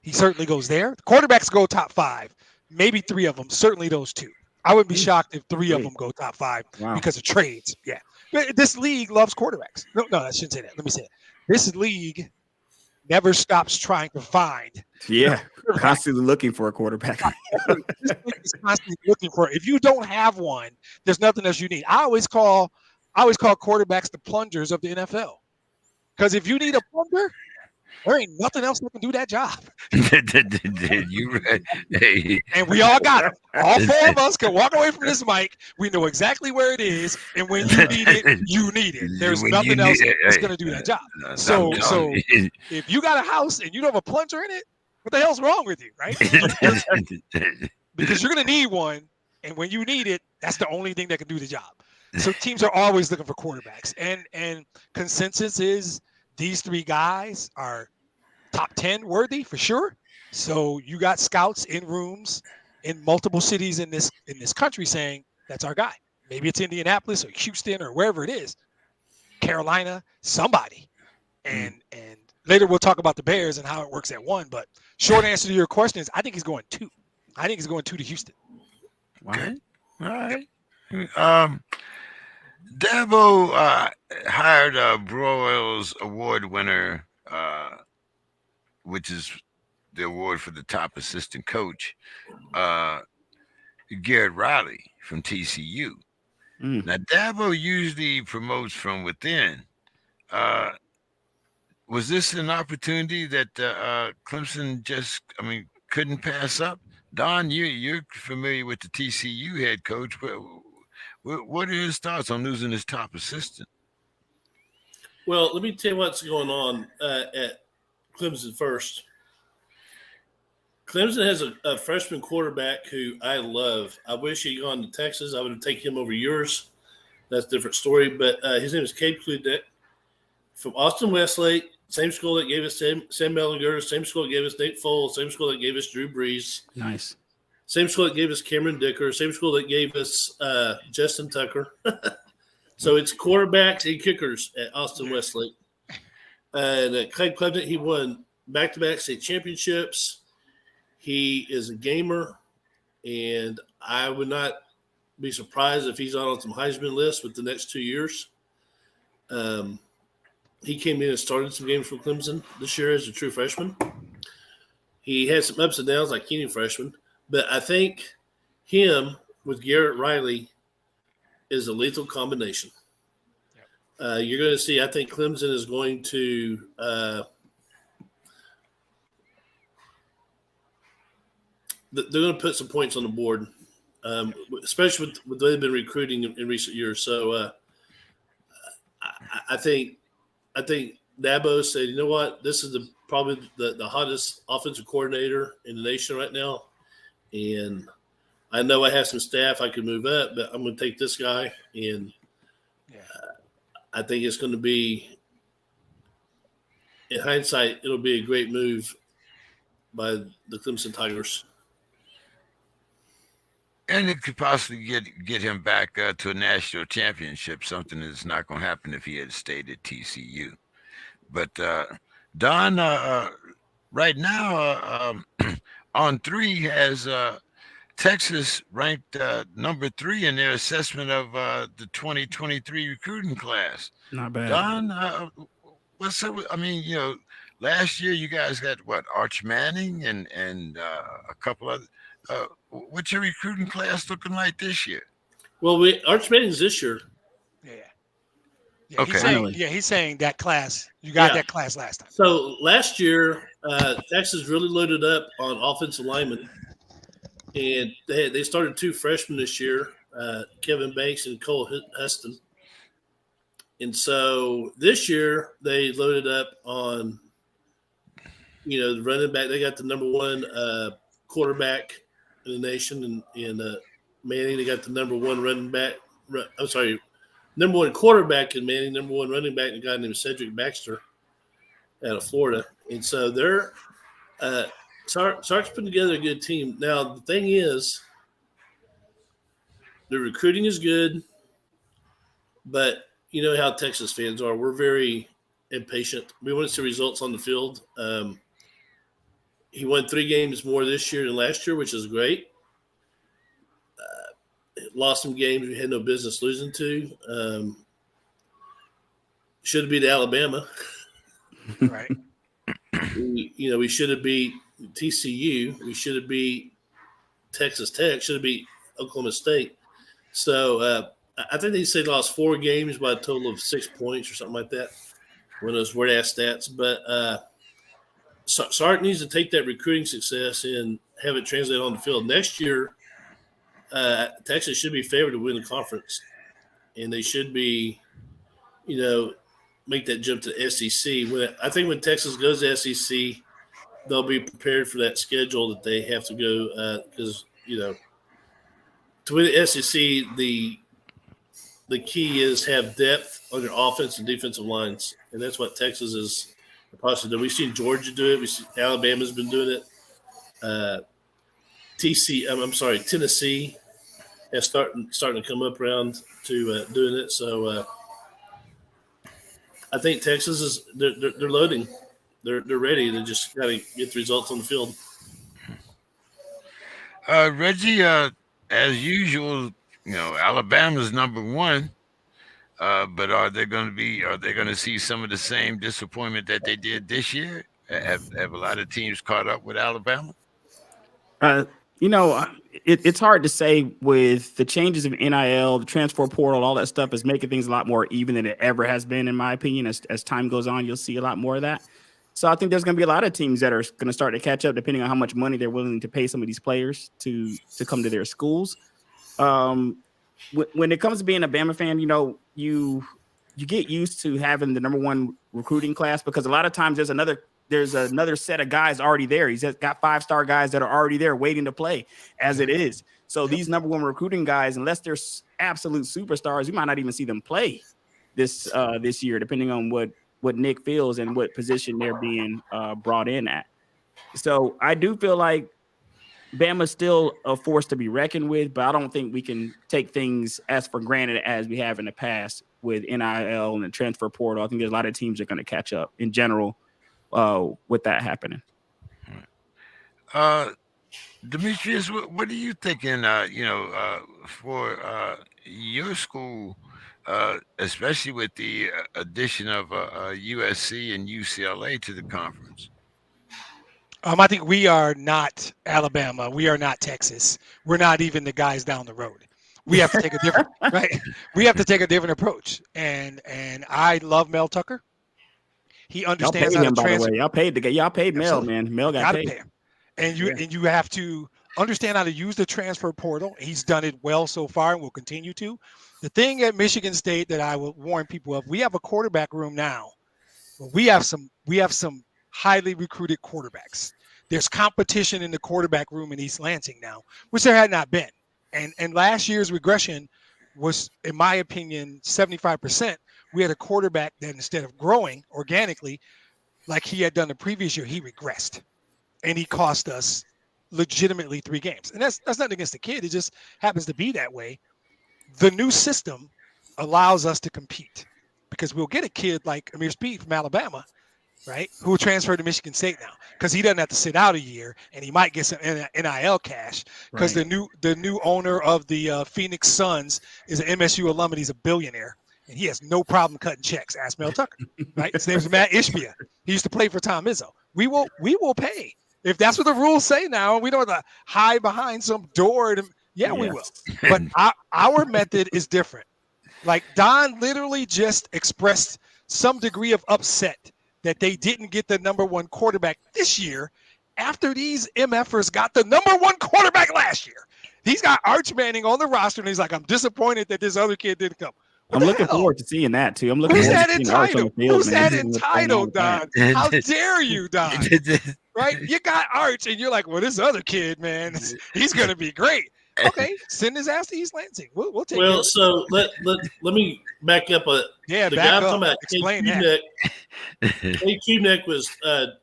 he certainly goes there. Quarterbacks go top 5, maybe 3 of them, certainly those 2. I wouldn't be shocked if 3 of them go top 5 because of trades. Yeah. But this league loves quarterbacks. No, I shouldn't say that. Let me say it. This league never stops trying to find. Yeah, constantly looking for a quarterback. This league is constantly looking for it. If you don't have one, there's nothing else you need. I always call quarterbacks the plungers of the NFL. Because if you need a plunger, there ain't nothing else that can do that job. And we all got it. All 4 of us can walk away from this mic. We know exactly where it is. And when you need it, you need it. There's nothing else that's going to do that job. So if you got a house and you don't have a plunger in it, what the hell's wrong with you, right? Because you're going to need one. And when you need it, that's the only thing that can do the job. So teams are always looking for quarterbacks. And consensus is these 3 guys are top 10 worthy for sure. So you got scouts in rooms in multiple cities in this country saying that's our guy. Maybe it's Indianapolis or Houston or wherever it is, Carolina, somebody. And later we'll talk about the Bears and how it works at 1. But short answer to your question is I think he's going 2. I think he's going 2 to Houston. Okay. All right. Dabo hired Broyles Award winner, which is the award for the top assistant coach, Garrett Riley from TCU. Now, Dabo usually promotes from within. Was this an opportunity that Clemson couldn't pass up? Don, you're familiar with the TCU head coach. What are his thoughts on losing his top assistant? Well, let me tell you what's going on at Clemson first. Clemson has a freshman quarterback who I love. I wish he'd gone to Texas. I would have taken him over yours. That's a different story. But his name is Cape Cloudette from Austin Westlake, same school that gave us Sam Mellinger, same school that gave us Nate Foles, same school that gave us Drew Brees. Nice. Same school that gave us Cameron Dicker, same school that gave us Justin Tucker. So it's quarterbacks and kickers at Austin Westlake. And Clay Clemson, he won back-to-back state championships. He is a gamer, and I would not be surprised if he's on some Heisman lists with the next 2 years. He came in and started some games for Clemson this year as a true freshman. He had some ups and downs like any freshman. But I think him with Garrett Riley is a lethal combination. Yep. You're going to see, I think Clemson is going to they're going to put some points on the board, especially with the way they've been recruiting in recent years. So I think Dabo said, you know what, this is probably the hottest offensive coordinator in the nation right now. And I know I have some staff I could move up, but I'm going to take this guy. And I think it's going to be, in hindsight, it'll be a great move by the Clemson Tigers. And it could possibly get him back to a national championship, something that's not going to happen if he had stayed at TCU. But, Don, right now, on 3 has Texas ranked number 3 in their assessment of the 2023 recruiting class. Not bad. Don, what's up? I mean, last year you guys got what, Arch Manning and a couple other. What's your recruiting class looking like this year? Well, Arch Manning's this year. Yeah, Okay. he's saying that class. You got that class last time. So last year, Texas really loaded up on offensive linemen, and they started 2 freshmen this year, Kevin Banks and Cole Heston. And so this year they loaded up on, the running back. They got the number 1 quarterback in the nation, and Manning. They got the number 1 running back. Number 1 quarterback in Manning, number 1 running back, a guy named Cedric Baxter out of Florida. And so they're Sark's putting together a good team. Now the thing is, the recruiting is good, but you know how Texas fans are. We're very impatient. We want to see results on the field. He won 3 games more this year than last year, which is great. Lost some games we had no business losing to. Should have beat Alabama. Right. We should have beat TCU. We should have beat Texas Tech. Should have beat Oklahoma State. So I think they said lost 4 games by a total of 6 points or something like that when those word ass stats. But Sark needs to take that recruiting success and have it translate on the field. Next year, Texas should be favored to win the conference, and they should be, make that jump to the SEC. I think when Texas goes to SEC, they'll be prepared for that schedule that they have to go because, to win the SEC, the key is have depth on your offense and defensive lines, and that's what Texas is possibly doing. We've seen Georgia do it. We see Alabama's been doing it. Tennessee is starting to come up around to doing it. So I think Texas is they're loading. They're ready. They just got to get the results on the field. Reggie, as usual, Alabama's number 1. But are they going to see some of the same disappointment that they did this year? Have a lot of teams caught up with Alabama? It's hard to say with the changes of NIL, the transfer portal, all that stuff is making things a lot more even than it ever has been, in my opinion. As time goes on, you'll see a lot more of that. So I think there's going to be a lot of teams that are going to start to catch up, depending on how much money they're willing to pay some of these players to come to their schools. When it comes to being a Bama fan, you get used to having the number 1 recruiting class, because a lot of times there's another set of guys already there. He's got 5-star guys that are already there waiting to play as it is. So these number 1 recruiting guys, unless they're absolute superstars, you might not even see them play this year, depending on what Nick feels and what position they're being brought in at. So I do feel like Bama's still a force to be reckoned with, but I don't think we can take things as for granted as we have in the past with NIL and the transfer portal. I think there's a lot of teams that are going to catch up in general with that happening. Demetrius, what are you thinking, for your school, especially with the addition of USC and UCLA to the conference? I think we are not Alabama. We are not Texas. We're not even the guys down the road. We have to take a different right. We have to take a different approach. And I love Mel Tucker. He understands how to transfer. Y'all paid Mel, man. Mel got paid. Pay him. And you have to understand how to use the transfer portal. He's done it well so far and will continue to. The thing at Michigan State that I will warn people of, we have a quarterback room now. We have some highly recruited quarterbacks. There's competition in the quarterback room in East Lansing now, which there had not been. And last year's regression was, in my opinion, 75%. We had a quarterback that instead of growing organically, like he had done the previous year, he regressed. And he cost us legitimately 3 games. And that's nothing against the kid. It just happens to be that way. The new system allows us to compete because we'll get a kid like Amir Speed from Alabama, right, who will transfer to Michigan State now because he doesn't have to sit out a year and he might get some NIL cash because the new owner of the Phoenix Suns is an MSU alum and he's a billionaire and he has no problem cutting checks. Ask Mel Tucker, right? His name's Matt Ishbia. He used to play for Tom Izzo. We will pay. If that's what the rules say now, we don't have to hide behind some door. We will. But our method is different. Like Don literally just expressed some degree of upset that they didn't get the number one quarterback this year after these MFers got the number one quarterback last year. He's got Arch Manning on the roster, and he's like, I'm disappointed that this other kid didn't come. I'm looking forward to seeing that, too. I'm looking Who's forward that to seeing Arch on the field. Who's that entitled, Don? How dare you, Don? Right? You got Arch, and you're like, well, this other kid, man, he's going to be great. Okay, send his ass to East Lansing. We'll take it. Well, so let me back up. The back guy I'm up. talking about, Explain that. Kate Kubnek was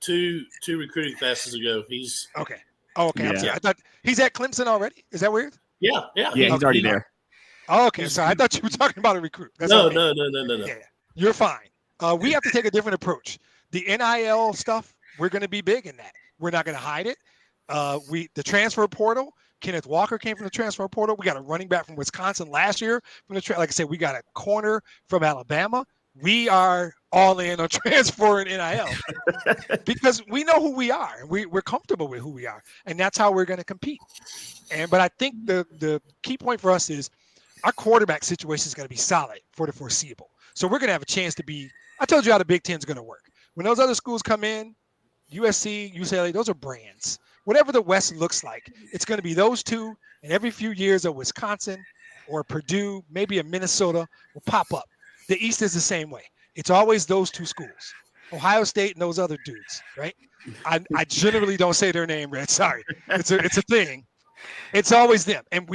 two recruiting classes ago. He's okay. Oh, okay. Yeah. I thought he's at Clemson already. Is that weird? Yeah. He's already there. Oh, okay. Sorry, I thought you were talking about a recruit. That's no. Yeah, you're fine. We have to take a different approach. The NIL stuff, we're going to be big in that. We're not going to hide it. The transfer portal. Kenneth Walker came from the transfer portal. We got a running back from Wisconsin last year. Like I said, we got a corner from Alabama. We are all in on transfer and NIL because we know who we are. We're comfortable with who we are, and that's how we're going to compete. But I think the key point for us is our quarterback situation is going to be solid for the foreseeable. So we're going to have a chance to be. I told you how the Big Ten is going to work. When those other schools come in, USC, UCLA, those are brands. Whatever the West looks like, it's going to be those two, and every few years a Wisconsin or Purdue, maybe a Minnesota will pop up. The East is the same way. It's always those two schools, Ohio State and those other dudes, right? I generally don't say their name, Red. Sorry. It's a thing. It's always them. And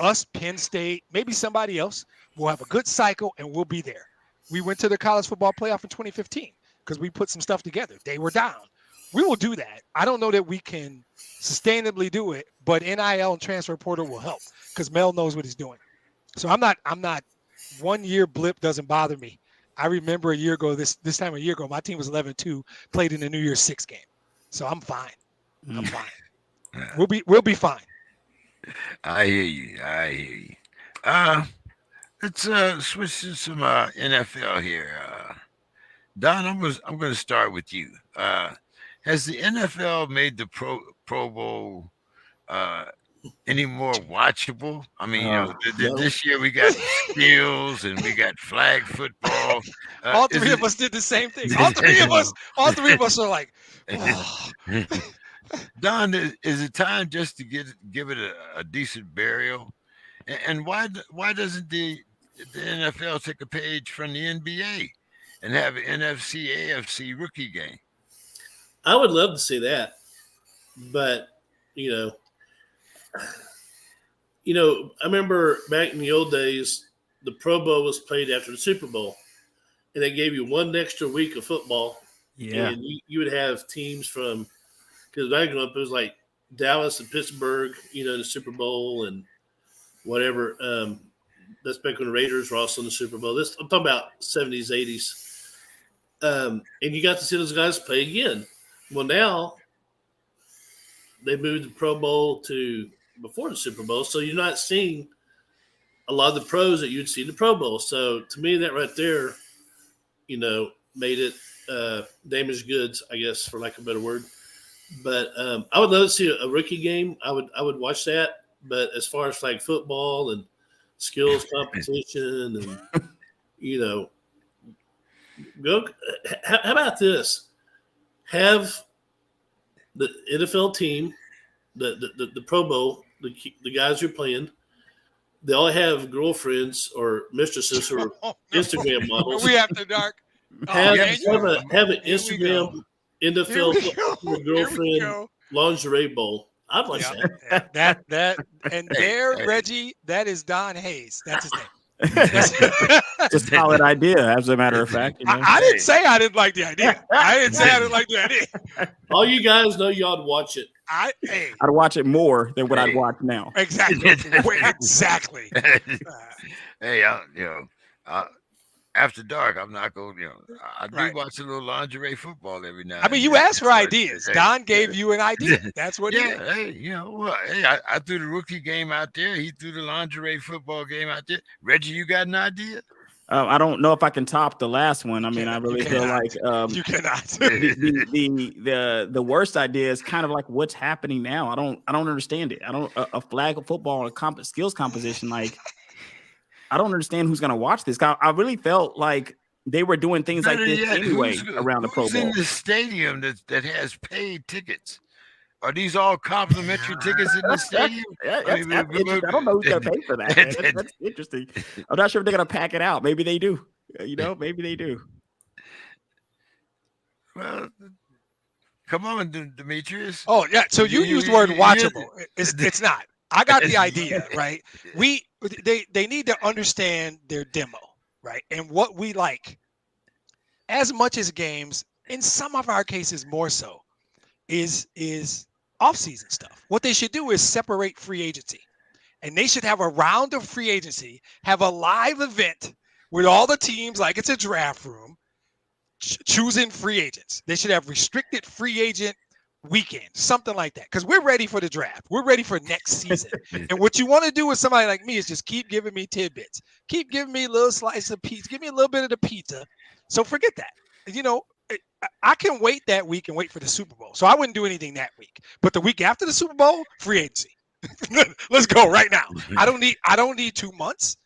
us, Penn State, maybe somebody else, will have a good cycle, and we'll be there. We went to the college football playoff in 2015 because we put some stuff together. They were down. We will do that. I don't know that we can sustainably do it, but NIL and transfer portal will help because Mel knows what he's doing. So I'm not 1 year blip doesn't bother me. I remember a year ago, this time a year ago, my team was 11-2, played in the New Year's 6 game. So I'm fine. I'm fine. We'll be fine. I hear you. Let's switch to some NFL here. Don, I'm going to start with you. Has the NFL made the Pro Bowl any more watchable? I mean, this year we got skills and we got flag football. All three of us did the same thing. All three of us are like, oh. Don, is it time just to give it a decent burial? And why doesn't the NFL take a page from the NBA and have an NFC AFC rookie game? I would love to see that, but I remember back in the old days, the Pro Bowl was played after the Super Bowl, and they gave you one extra week of football. Yeah, and you would have teams from, because when I grew up, it was like Dallas and Pittsburgh, the Super Bowl and whatever. That's back when the Raiders were also in the Super Bowl. I'm talking about 70s, 80s, and you got to see those guys play again. Well, now they moved the Pro Bowl to before the Super Bowl, so you're not seeing a lot of the pros that you'd see in the Pro Bowl. So to me, that right there, made it damaged goods, I guess, for lack of a better word. But I would love to see a rookie game. I would watch that. But as far as flag football and skills competition and go. How about this? Have the NFL team, the Pro Bowl, the guys you're playing, they all have girlfriends or mistresses or Instagram models. We after dark. Have an Instagram NFL girlfriend lingerie bowl. I'd like that. That and Reggie, that is Don Hayes. That's his name. It's a solid idea, as a matter of fact. I didn't say I didn't like the idea. I didn't say I didn't like the idea. All you guys know y'all watch it. I'd watch it more than what I'd watch now. Exactly. Exactly. Hey, after dark, I'm not going. I do watch a little lingerie football every now. I mean, you asked for ideas. Don gave you an idea. That's what. Yeah. Hey, I threw the rookie game out there. He threw the lingerie football game out there. Reggie, you got an idea? I don't know if I can top the last one. I mean, I really feel like you cannot. the worst idea is kind of like what's happening now. I don't understand it. I don't a flag of football and skills composition. Like, I don't understand who's going to watch this. I really felt like they were doing things like this anyway around the Pro Bowl. Who's in the stadium that has paid tickets? Are these all complimentary tickets in the stadium? I don't know who's going to pay for that. That's interesting. I'm not sure if they're going to pack it out. Maybe they do. Maybe they do. Well, come on, Demetrius. Oh yeah. So you used the word watchable. It's not. I got the idea, right? They need to understand their demo, right? And what we like, as much as games, in some of our cases more so, is off-season stuff. What they should do is separate free agency, and they should have a round of free agency, have a live event with all the teams, like it's a draft room, choosing free agents. They should have restricted free agent weekend, something like that, because we're ready for the draft. We're ready for next season. And what you want to do with somebody like me is just keep giving me tidbits, keep giving me a little slice of pizza, give me a little bit of the pizza. So forget that. I can wait that week and wait for the Super Bowl. So I wouldn't do anything that week. But the week after the Super Bowl, free agency. Let's go right now. I don't need 2 months.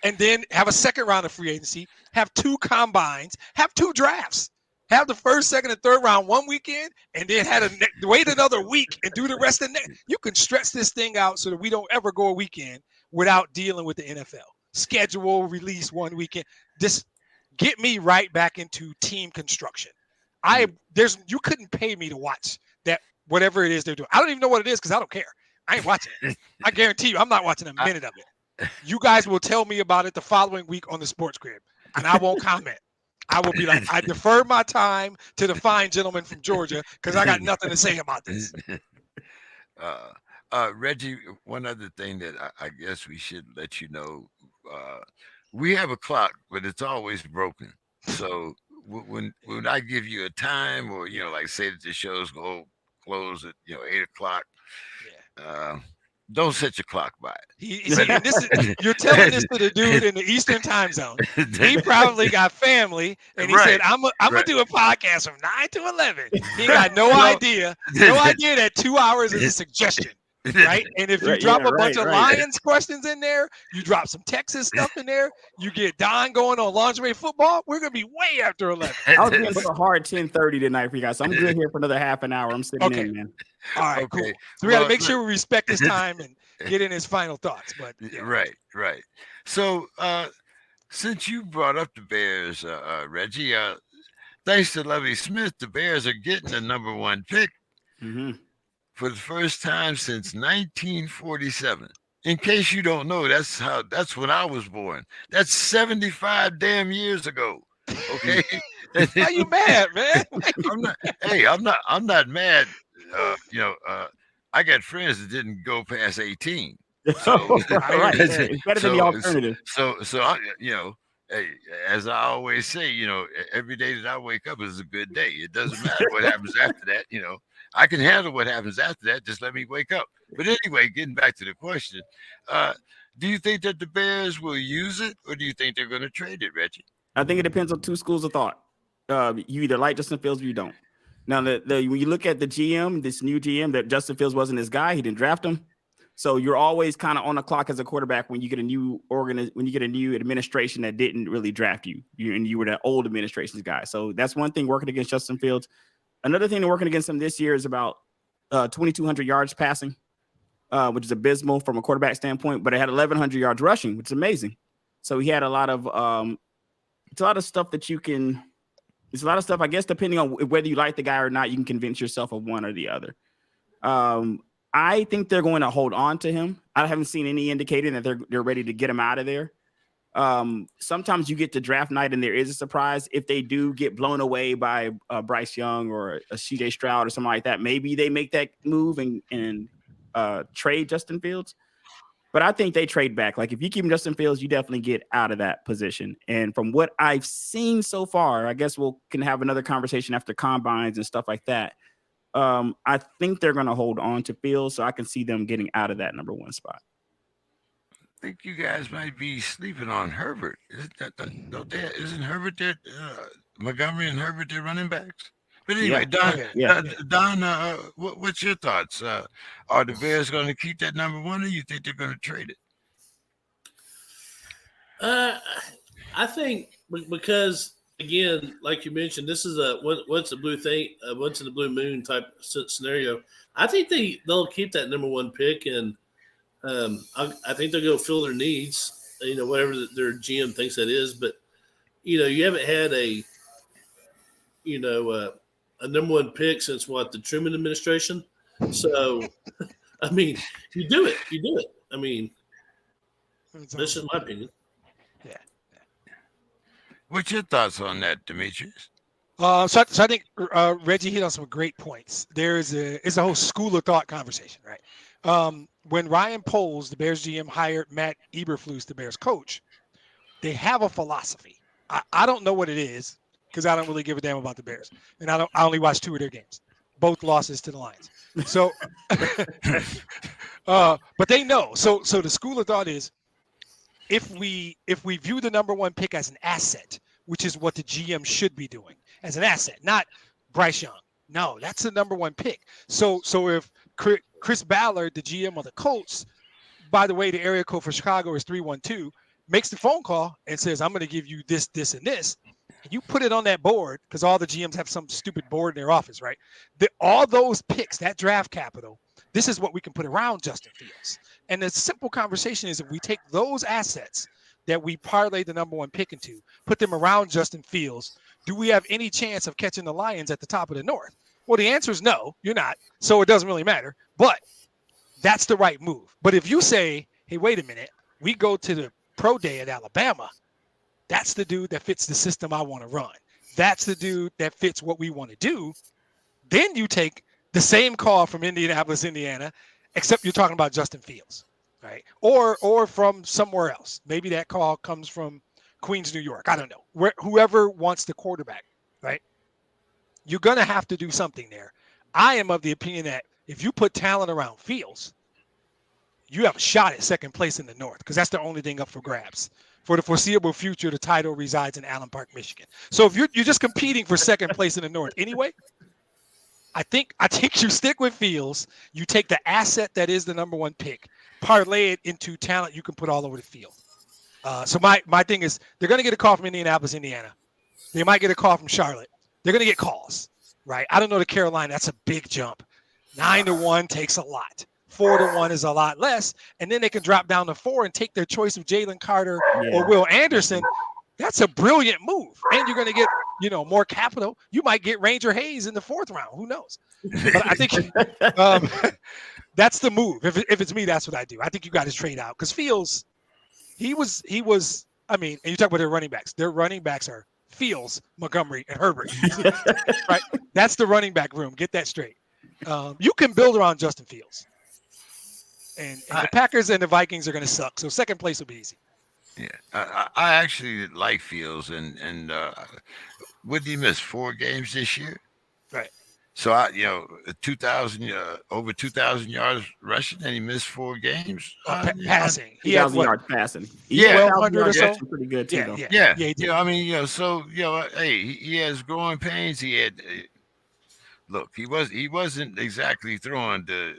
And then have a second round of free agency, have 2 combines, have 2 drafts. Have the first, second, and third round one weekend, and then wait another week and do the rest of the next. You can stretch this thing out so that we don't ever go a weekend without dealing with the NFL. Schedule, release one weekend. Just get me right back into team construction. You couldn't pay me to watch that, whatever it is they're doing. I don't even know what it is because I don't care. I ain't watching it. I guarantee you I'm not watching a minute of it. You guys will tell me about it the following week on the SportsKRIB, and I won't comment. I will be like, I defer my time to the fine gentleman from Georgia because I got nothing to say about this. Reggie, one other thing that I guess we should let you know, we have a clock, but it's always broken. So when I give you a time, or like say that the shows go close at 8 o'clock, don't set your clock by it. You're telling this to the dude in the Eastern time zone. He probably got family, and he said, I'm gonna do a podcast from 9 to 11. He got no idea that 2 hours is a suggestion. Right, and if you drop a bunch of Lions questions in there, you drop some Texas stuff in there, you get Don going on lingerie football, we're gonna be way after 11. I was getting a hard 10:30 tonight for you guys, so I'm good here for another half an hour. I'm sitting in, man. All right, cool. So we got to make sure we respect his time and get in his final thoughts. But right. So since you brought up the Bears, Reggie, thanks to Lovie Smith, the Bears are getting the number 1 pick. Mm-hmm. For the first time since 1947. In case you don't know, that's when I was born. That's 75 damn years ago. Okay. Why you mad, man? I'm not mad. I got friends that didn't go past 18. So, right. It's better than the alternative. So hey, as I always say, every day that I wake up is a good day. It doesn't matter what happens after that. I can handle what happens after that. Just let me wake up. But anyway, getting back to the question, do you think that the Bears will use it, or do you think they're going to trade it, Reggie? I think it depends on 2 schools of thought. You either like Justin Fields or you don't. Now, when you look at the GM, this new GM, that Justin Fields wasn't his guy. He didn't draft him. So you're always kind of on the clock as a quarterback when you get a new administration that didn't really draft you, and you were that old administration's guy. So that's one thing working against Justin Fields. Another thing working against him this year is about 2,200 yards passing, which is abysmal from a quarterback standpoint. But it had 1,100 yards rushing, which is amazing. So he had a lot of it's a lot of stuff that you can. It's a lot of stuff, I guess, depending on whether you like the guy or not. You can convince yourself of one or the other. I think they're going to hold on to him. I haven't seen any indicating that they're ready to get him out of there. Sometimes you get to draft night and there is a surprise. If they do get blown away by Bryce Young or a CJ Stroud or something like that, maybe they make that move and trade Justin Fields. But I think they trade back. Like if you keep Justin Fields, you definitely get out of that position. And from what I've seen so far, I guess can have another conversation after combines and stuff like that. I think they're going to hold on to Fields, so I can see them getting out of that number 1 spot. think you guys might be sleeping on Herbert. Isn't Herbert there? Montgomery and Herbert, their running backs. But anyway, Don, what's your thoughts? Are the Bears going to keep that number one, or you think they're going to trade it? I think because, again, like you mentioned, this is a once a blue thing, once in the blue moon type scenario. I think they'll keep that number one pick, and I think they'll go fill their needs. Whatever their GM thinks that is. But you haven't had a number one pick since the Truman administration. So, I mean, you do it. I mean, this is my opinion. Yeah. What's your thoughts on that, Demetrius? So I think Reggie hit on some great points. It's a whole school of thought conversation, right? When Ryan Poles, the Bears GM, hired Matt Eberflus, the Bears coach, they have a philosophy. I don't know what it is because I don't really give a damn about the Bears, and I only watch 2 of their games, both losses to the Lions. So, but they know. So the school of thought is, if we view the number one pick as an asset, which is what the GM should be doing, as an asset, not Bryce Young. No, that's the number one pick. So if Chris Ballard, the GM of the Colts, by the way, the area code for Chicago is 312, makes the phone call and says, I'm going to give you this, this, and this. And you put it on that board, because all the GMs have some stupid board in their office, right? All those picks, that draft capital, this is what we can put around Justin Fields. And the simple conversation is, if we take those assets that we parlay the number one pick into, put them around Justin Fields, do we have any chance of catching the Lions at the top of the North? Well, the answer is no, you're not. So it doesn't really matter. But that's the right move. But if you say, hey, wait a minute, we go to the pro day at Alabama, that's the dude that fits the system I want to run. That's the dude that fits what we want to do. Then you take the same call from Indianapolis, Indiana, except you're talking about Justin Fields, right? Or from somewhere else. Maybe that call comes from Queens, New York. I don't know. Whoever wants the quarterback, right? You're going to have to do something there. I am of the opinion that if you put talent around Fields, you have a shot at second place in the North, because that's the only thing up for grabs. For the foreseeable future, the title resides in Allen Park, Michigan. So if you're just competing for second place in the North anyway, I think you stick with Fields. You take the asset that is the number one pick, parlay it into talent you can put all over the field. So my thing is, they're going to get a call from Indianapolis, Indiana. They might get a call from Charlotte. They're going to get calls, right? I don't know to Carolina. That's a big jump. 9-1 takes a lot. 4-1 is a lot less. And then they can drop down to 4 and take their choice of Jalen Carter or Will Anderson. That's a brilliant move. And you're going to get, more capital. You might get Ranger Hayes in the 4th round. Who knows? But I think that's the move. If it's me, that's what I do. I think you got to trade out, because Fields, he was, I mean, and you talk about their running backs. Their running backs are Fields, Montgomery, and Herbert. Right? That's the running back room. Get that straight. You can build around Justin Fields. And the Packers and the Vikings are going to suck. So second place will be easy. Yeah, I actually like Fields, and would he miss 4 games this year? Right. So 2,000 over 2,000 yards rushing, and he missed 4 games passing. He had 1,000 yards passing. Yeah, 1,200 or so. Pretty good too. Yeah. Yeah. I mean, so hey, he has growing pains. He had look. He wasn't exactly throwing to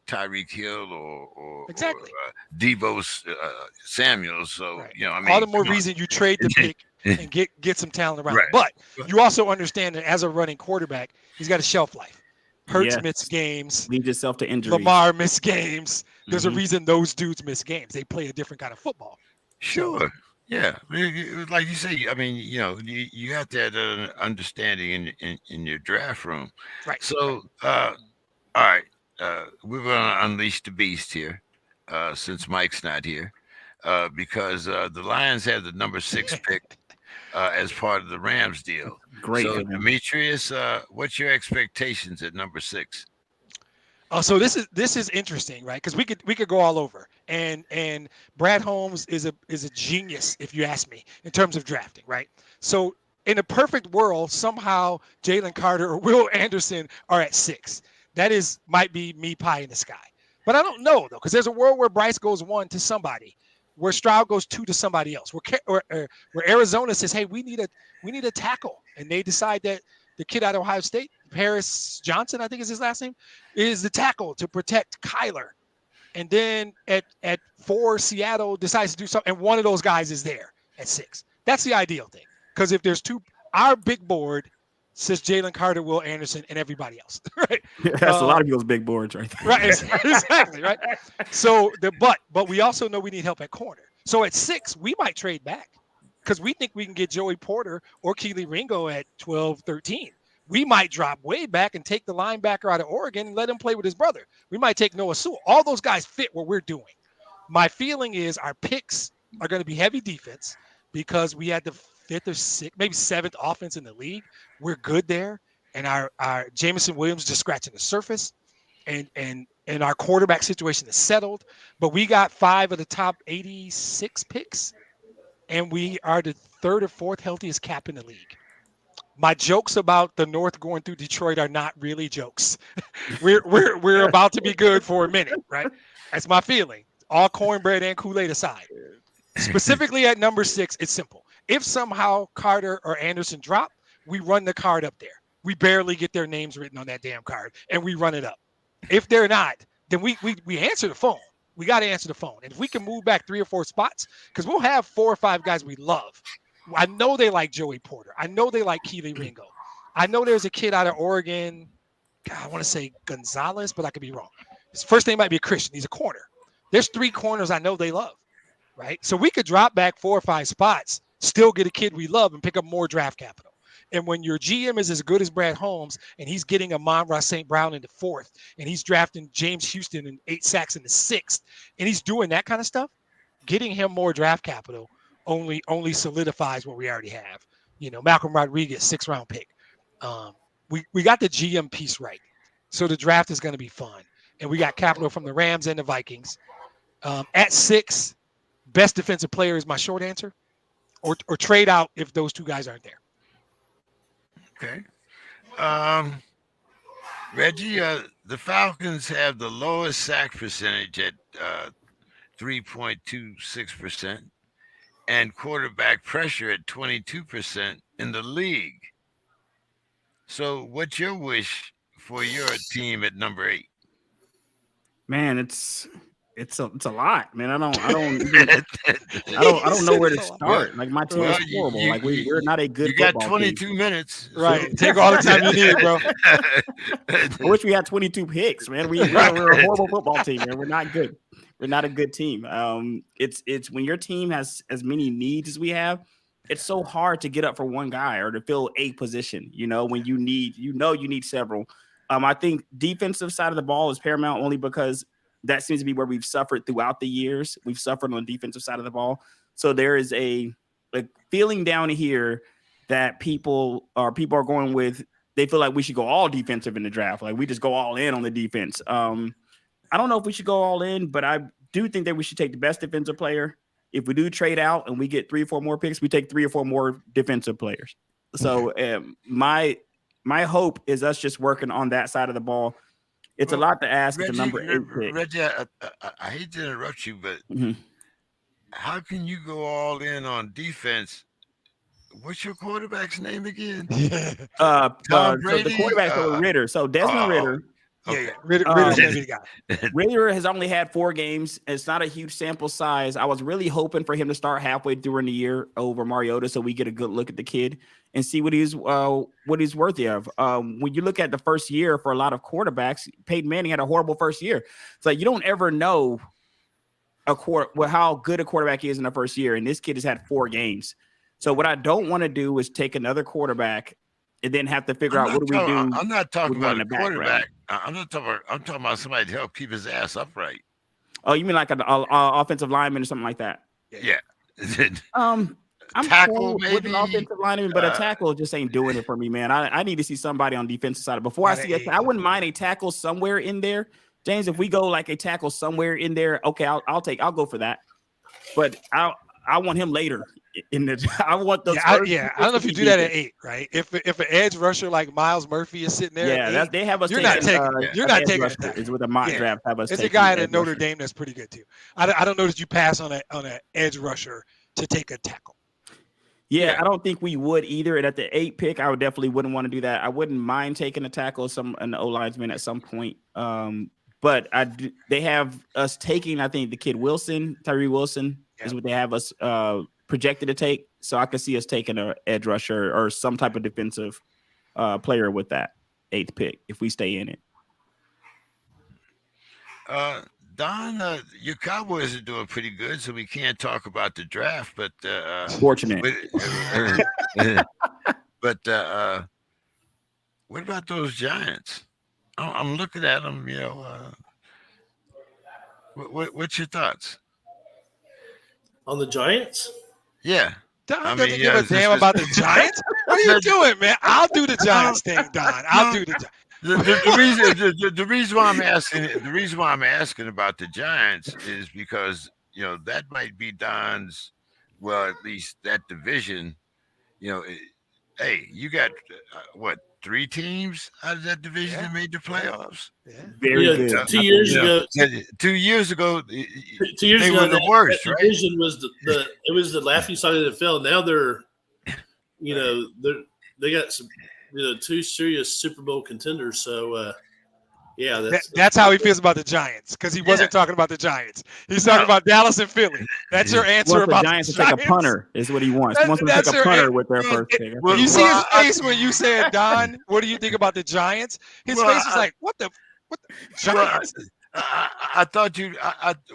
Tyreek Hill or exactly Deebo Samuel. So right. I mean, all the more reason you trade the pick and get some talent around. Right. But you also understand that as a running quarterback, he's got a shelf life. Hurts missed games. Lead yourself to injury. Lamar missed games. There's a reason those dudes miss games. They play a different kind of football. Sure. So, yeah. Like you say, I mean, you have to have that understanding in your draft room. Right. So, all right. We're going to unleash the beast here, since Mike's not here, because the Lions have the number 6 pick as part of the Rams deal. Great. So, Demetrius, what's your expectations at number 6? So this is interesting, right? Because we could go all over, and Brad Holmes is a genius, if you ask me, in terms of drafting, right? So in a perfect world, somehow Jalen Carter or Will Anderson are at 6. That might be me pie in the sky. But I don't know, though, because there's a world where Bryce goes 1 to somebody, where Stroud goes 2 to somebody else, where Arizona says, hey, we need a tackle. And they decide that the kid out of Ohio State, Paris Johnson, I think is his last name, is the tackle to protect Kyler. And then at 4, Seattle decides to do something, and one of those guys is there at 6. That's the ideal thing. Because if there's 2, our big board says Jalen Carter, Will Anderson, and everybody else. Right? That's a lot of people's big boards right there. Right, exactly, right? So but we also know we need help at corner. So at 6, we might trade back because we think we can get Joey Porter or Keely Ringo at 12, 13. We might drop way back and take the linebacker out of Oregon and let him play with his brother. We might take Noah Sewell. All those guys fit what we're doing. My feeling is our picks are going to be heavy defense because we had the 5th or 6th, maybe 7th offense in the league. We're good there. And our Jamison Williams just scratching the surface. And our quarterback situation is settled. But we got 5 of the top 86 picks. And we are the 3rd or 4th healthiest cap in the league. My jokes about the North going through Detroit are not really jokes. We're about to be good for a minute, right? That's my feeling. All cornbread and Kool-Aid aside. Specifically at number 6, it's simple. If somehow Carter or Anderson drop, we run the card up there. We barely get their names written on that damn card, and we run it up. If they're not, then we answer the phone. We got to answer the phone. And if we can move back 3 or 4 spots, because we'll have 4 or 5 guys we love. I know they like Joey Porter. I know they like Keely Ringo. I know there's a kid out of Oregon. God, I want to say Gonzalez, but I could be wrong. His first name might be a Christian. He's a corner. There's 3 corners I know they love, right? So we could drop back 4 or 5 spots, still get a kid we love, and pick up more draft capital. And when your GM is as good as Brad Holmes, and he's getting Amon-Ra St. Brown in the 4th, and he's drafting James Houston in 8 sacks in the 6th, and he's doing that kind of stuff, getting him more draft capital only solidifies what we already have. You know, Malcolm Rodriguez, 6th-round pick. We got the GM piece right. So the draft is going to be fun. And we got capital from the Rams and the Vikings. At 6, best defensive player is my short answer. Or trade out if those 2 guys aren't there. Okay. Reggie, the Falcons have the lowest sack percentage at 3.26%. and quarterback pressure at 22% in the league. So what's your wish for your team at number 8? Man, it's a lot, man. I don't know where to start. Like my team is horrible. Like we're not a good. You got 22 team. Minutes, right? Take all the time you need, bro. I wish we had 22 picks, man. We're a horrible football team, man. We're not good. We're not a good team. It's when your team has as many needs as we have, it's so hard to get up for one guy or to fill a position. You know, when you need several. I think defensive side of the ball is paramount only because that seems to be where we've suffered throughout the years. We've suffered on the defensive side of the ball. So there is a feeling down here that people are going with. They feel like we should go all defensive in the draft. Like we just go all in on the defense. I don't know if we should go all in, but I do think that we should take the best defensive player. If we do trade out and we get 3 or 4 more picks, we take 3 or 4 more defensive players. So my hope is us just working on that side of the ball. It's a lot to ask. Reggie, the number 8 pick. Reggie, I hate to interrupt you, but how can you go all in on defense? What's your quarterback's name again? Tom Brady? So the quarterback is Ritter. So Desmond Ritter. Okay. Yeah. Ritter's gonna be the guy. Ritter has only had 4 games. It's not a huge sample size. I was really hoping for him to start halfway during the year over Mariota, so we get a good look at the kid and see what he's worthy of. When you look at the first year for a lot of quarterbacks, Peyton Manning had a horrible first year. It's like you don't ever know how good a quarterback is in the first year, and this kid has had 4 games. So what I don't want to do is take another quarterback and then have to figure out what do we do. I'm not talking about a quarterback. I'm talking about somebody to help keep his ass upright. Oh, you mean like an offensive lineman or something like that? Yeah. I'm tackle cool maybe with an offensive lineman, but a tackle just ain't doing it for me, man. I need to see somebody on defensive side. Before I see I wouldn't mind a tackle somewhere in there, James. If we go like a tackle somewhere in there, okay, I'll go for that. But I want him later in the. I want those. I don't know if you do that at 8, right? If an edge rusher like Miles Murphy is sitting there, yeah, they have us. You're not taking a tackle. Is with a mock draft. Have us. It's a guy at Notre Dame that's pretty good too. I don't know that you pass on an edge rusher to take a tackle. Yeah, I don't think we would either. And at the 8 pick, I wouldn't want to do that. I wouldn't mind taking a tackle, an O lineman at some point. But they have us taking, I think, the kid Wilson, Tyree Wilson is what they have us projected to take. So I could see us taking an edge rusher or some type of defensive player with that 8th pick if we stay in it. Don, your Cowboys are doing pretty good, so we can't talk about the draft. But fortunate. But what about those Giants? I'm looking at them. What's your thoughts on the Giants? Yeah. Don doesn't give a damn about the Giants. What are you doing, man? I'll do the Giants thing, Don. I'll do the Giants. The reason why I'm asking about the Giants is because that might be Don's, well, at least that division. Hey, you got what, 3 teams out of that division that made the playoffs? Yeah. Very good. 2 years ago. 2 years ago, 2 years they ago, were the worst, that right? division was it was the laughing stock of the NFL. Now they're, they got some, 2 serious Super Bowl contenders. So, that's how he feels about the Giants, because he wasn't talking about the Giants. He's talking about Dallas and Philly. That's your answer about the Giants. To take a punter is what he wants. He wants to take a punter with their first pick. You see his face when you said, Don, what do you think about the Giants? His face is like, what the Giants? I thought you.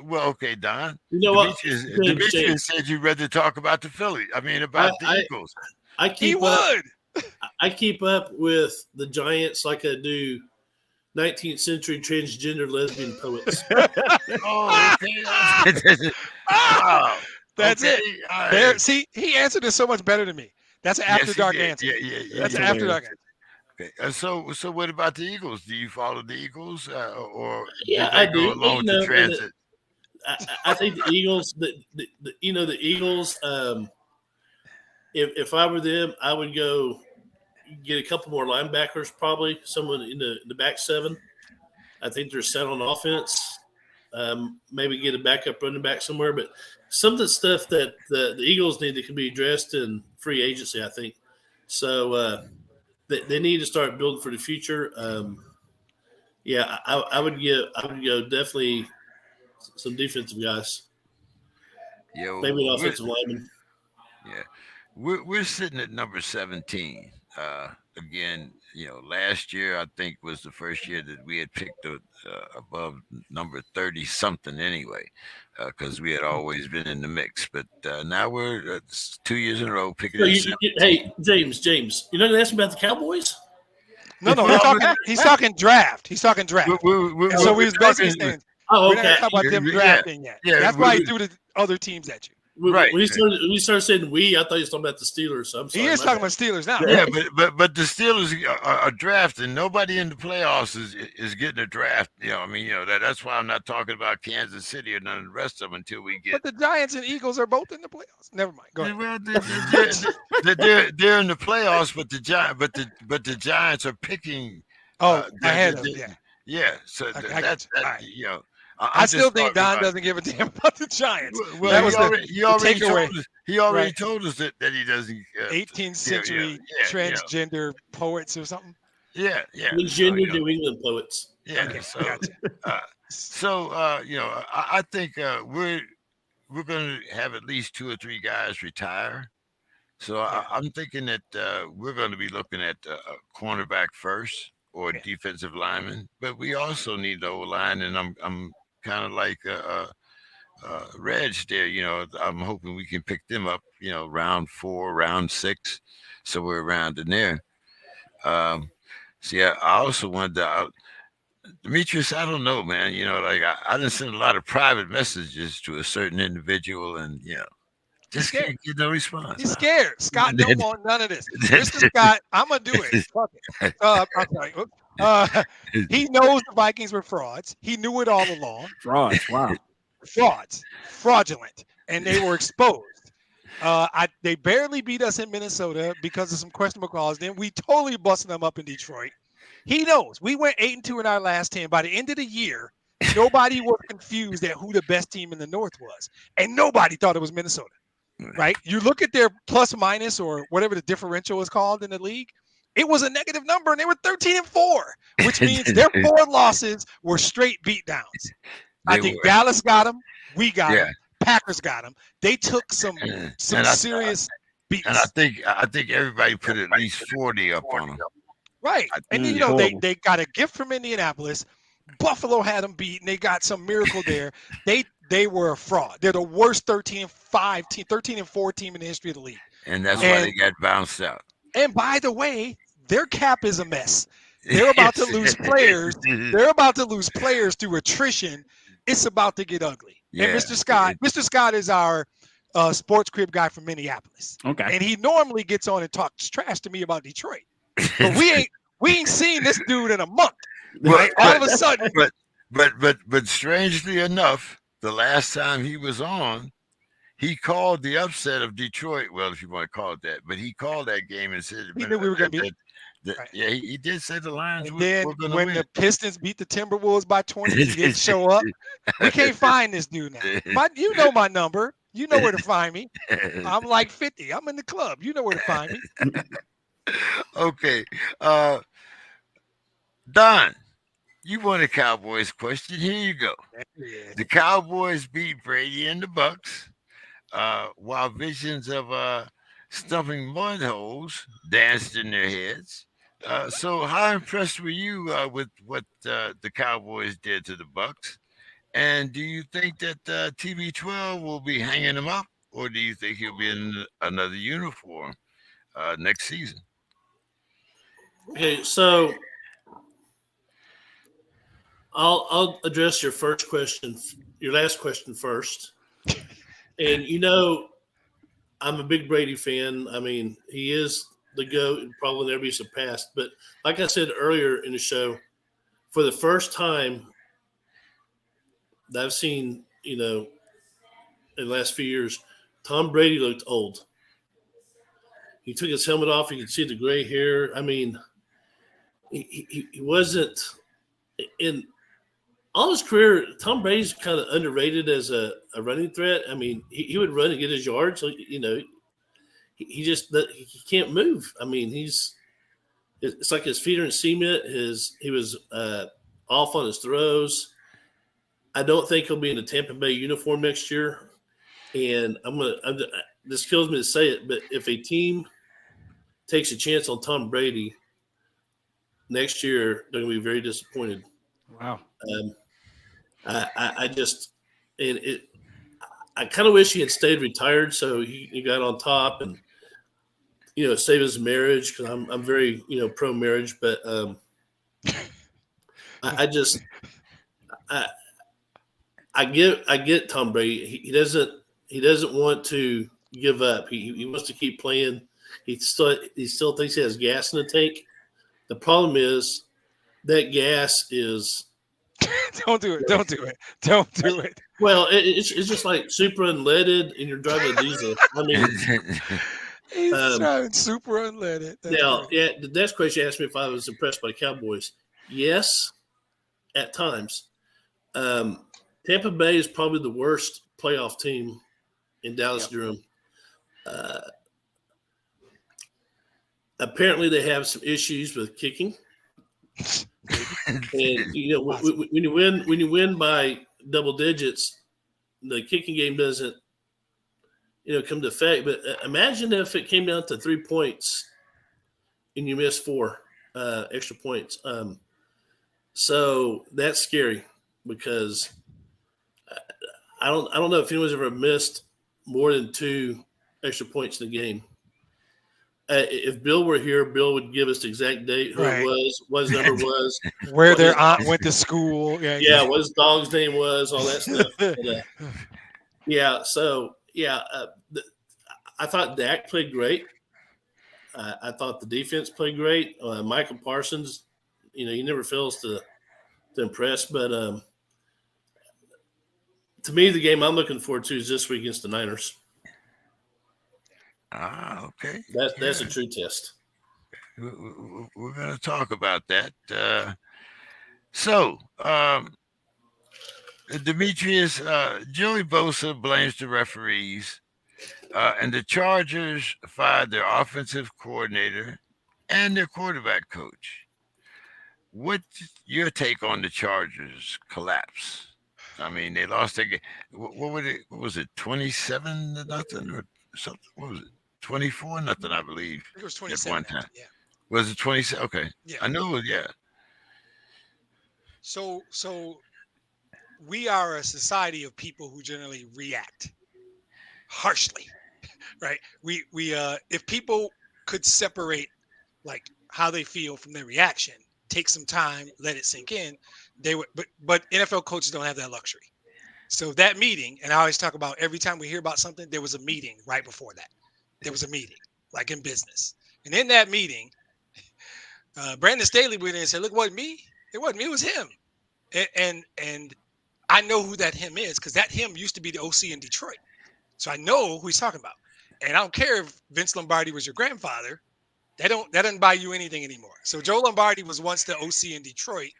Well, okay, Don. You know what? Demetrius said you'd rather talk about the Philly. About the Eagles. I keep up with the Giants like I do 19th century transgender lesbian poets. Wow. That's it. There, see, he answered this so much better than me. That's an after dark answer. Yeah. That's an after dark answer. Okay. So what about the Eagles? Do you follow the Eagles, or I do. Along with the transit? I think the Eagles. The Eagles. If I were them, I would go get a couple more linebackers, probably someone in the back 7. I think they're set on offense. Maybe get a backup running back somewhere, but some of the stuff that the Eagles need that can be addressed in free agency, I think. So they need to start building for the future. I would go definitely some defensive guys. Yeah, maybe an offensive lineman. Yeah, we're sitting at number 17. Again, last year I think was the first year that we had picked above number 30 something anyway, because we had always been in the mix. But now we're 2 years in a row picking. Hey, James, you're not going to ask me about the Cowboys? No, he's talking draft. He's talking draft. So we was basically saying, we're not going to talk about them drafting yet. Yeah, that's why he threw the other teams at you. Right. When he started saying I thought he was talking about the Steelers. So I'm sorry. He is talking about Steelers now. Yeah, but the Steelers are drafting. Nobody in the playoffs is getting a draft. That's why I'm not talking about Kansas City or none of the rest of them until we get. But the Giants and Eagles are both in the playoffs. Never mind. Go ahead. Well, they're in the playoffs, but the Giants are picking. Ahead of them. Yeah. So I still think Don doesn't give a damn about the Giants. Well, that was he already told us that he doesn't. 18th century transgender poets or something. Yeah. Transgender New England poets. Yeah. Okay, I think we're going to have at least 2 or 3 guys retire. So I'm thinking that we're going to be looking at a cornerback first or defensive lineman, but we also need the O-line, and I'm kind of like Reg there. I'm hoping we can pick them up, round 4, round 6, so we're around in there. I also wanted to, Demetrius, I don't know, man. I didn't send a lot of private messages to a certain individual, and just can't get no response. He's scared. Scott don't want none of this. Mr. Scott, I'm gonna do it. Fuck it. I'm sorry. He knows the Vikings were frauds. He knew it all along. Frauds. Wow. Frauds. Fraudulent. And they were exposed. They barely beat us in Minnesota because of some questionable calls. Then we totally busted them up in Detroit. He knows we went 8-2 in our last 10. By the end of the year, nobody was confused at who the best team in the North was, and nobody thought it was Minnesota. Right? You look at their plus minus or whatever the differential is called in the league. It was a negative number, and they were 13-4, which means their 4 losses were straight beatdowns. I think Dallas got them. We got them. Packers got them. They took some serious beats. And I think everybody put at least 40 up on them. Right. And they got a gift from Indianapolis. Buffalo had them beat, and they got some miracle there. They were a fraud. They're the worst 13-4 team in the history of the league. And that's why they got bounced out. And by the way, their cap is a mess. They're about to lose players. They're about to lose players through attrition. It's about to get ugly. Yeah. And Mr. Scott is our sports crib guy from Minneapolis. Okay. And he normally gets on and talks trash to me about Detroit. But we ain't seen this dude in a month. Right? All of a sudden. But strangely enough, the last time he was on, he called the upset of Detroit. Well, if you want to call it that, but he called that game and said he knew we were going to beat. Right. Yeah, he did say the Lions and were then going to when win. The Pistons beat the Timberwolves by 20, he didn't show up. We can't find this dude now. You know my number. You know where to find me. I'm like 50. I'm in the club. You know where to find me. Okay. Don, you won a Cowboys question. Here you go. Yeah. The Cowboys beat Brady and the Bucks, while visions of stumping mud holes danced in their heads. So how impressed were you with what the Cowboys did to the Bucks? And do you think that TB12 will be hanging him up, or do you think he'll be in another uniform next season? Okay, so I'll address your last question first. And I'm a big Brady fan. I mean, he is the GOAT and probably never be surpassed. But like I said earlier in the show, for the first time that I've seen, in the last few years, Tom Brady looked old. He took his helmet off. You could see the gray hair. I mean, he wasn't in all his career. Tom Brady's kind of underrated as a running threat. I mean, he would run and get his yards. So, he can't move. I mean, it's like his feet are in cement. He was off on his throws. I don't think he'll be in the Tampa Bay uniform next year. And this kills me to say it, but if a team takes a chance on Tom Brady next year, they're going to be very disappointed. Wow. I kind of wish he had stayed retired so he got on top and save his marriage, because I'm very pro marriage, but I get Tom Brady. He doesn't want to give up. He wants to keep playing. He still thinks he has gas in the tank. The problem is that gas is. Don't do it. Don't do it. Don't do it. Well, it's just like super unleaded, and you're driving a diesel. I mean, he's driving super unleaded. The next question you asked me if I was impressed by the Cowboys. Yes, at times. Tampa Bay is probably the worst playoff team in Dallas Durham. Apparently, they have some issues with kicking. And when you win by double digits, the kicking game doesn't come to effect. But imagine if it came down to 3 points and you missed 4 extra points. So that's scary, because I don't know if anyone's ever missed more than 2 extra points in the game. If Bill were here, Bill would give us the exact date, who it was, what his number was, where their aunt went to school. What his dog's name was, all that stuff. I thought Dak played great. I thought the defense played great. Michael Parsons, he never fails to impress. But to me, the game I'm looking forward to is this week against the Niners. Okay. That's a true test. We're going to talk about that. So, Demetrius, Joey Bosa blames the referees, and the Chargers fired their offensive coordinator and their quarterback coach. What's your take on the Chargers collapse? I mean, they lost their game. What was it? 27-0 or something? What was it? 24-0, I believe. I think it was At 27. one time. Yeah. Was it 27? Okay. Yeah. I know. Yeah. So we are a society of people who generally react harshly, right? We if people could separate like how they feel from their reaction, take some time, let it sink in, they would. But NFL coaches don't have that luxury. So that meeting, and I always talk about every time we hear about something, there was a meeting right before that. There was a meeting, like in business, and in that meeting, Brandon Staley went in and said, "Look, it wasn't me. It wasn't me. It was him." And I know who that him is because that him used to be the OC in Detroit. So I know who he's talking about. And I don't care if Vince Lombardi was your grandfather. That doesn't buy you anything anymore. So Joe Lombardi was once the OC in Detroit,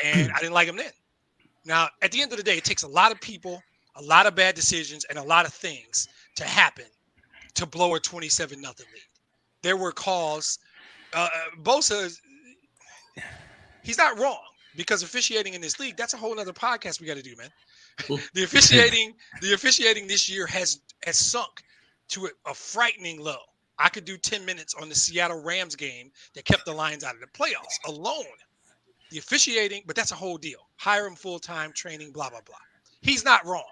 and I didn't like him then. Now, at the end of the day, it takes a lot of people, a lot of bad decisions, and a lot of things to happen to blow a 27-0 lead. There were calls. Bosa, he's not wrong. Because officiating in this league, that's a whole other podcast we got to do, man. The officiating this year has sunk to a frightening low. I could do 10 minutes on the Seattle Rams game that kept the Lions out of the playoffs alone. The officiating, but that's a whole deal. Hire him full-time, training, blah, blah, blah. He's not wrong.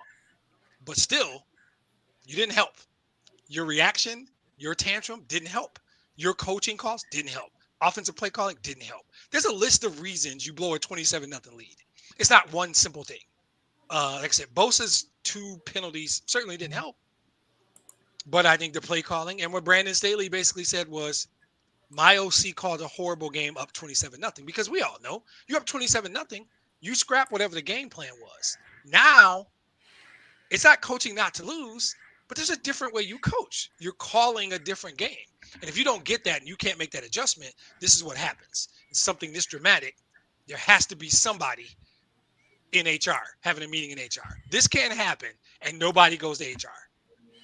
But still, you didn't help. Your reaction, your tantrum didn't help. Your coaching calls didn't help. Offensive play calling didn't help. There's a list of reasons you blow a 27-0 lead. It's not one simple thing. Like I said, Bosa's 2 penalties certainly didn't help. But I think the play calling and what Brandon Staley basically said was, my OC called a horrible game up 27-0 because we all know you're up 27-0. You scrap whatever the game plan was. Now, it's not coaching not to lose, but there's a different way you coach. You're calling a different game. And if you don't get that and you can't make that adjustment, this is what happens. It's something this dramatic. There has to be somebody in HR having a meeting in HR. This can't happen and nobody goes to HR.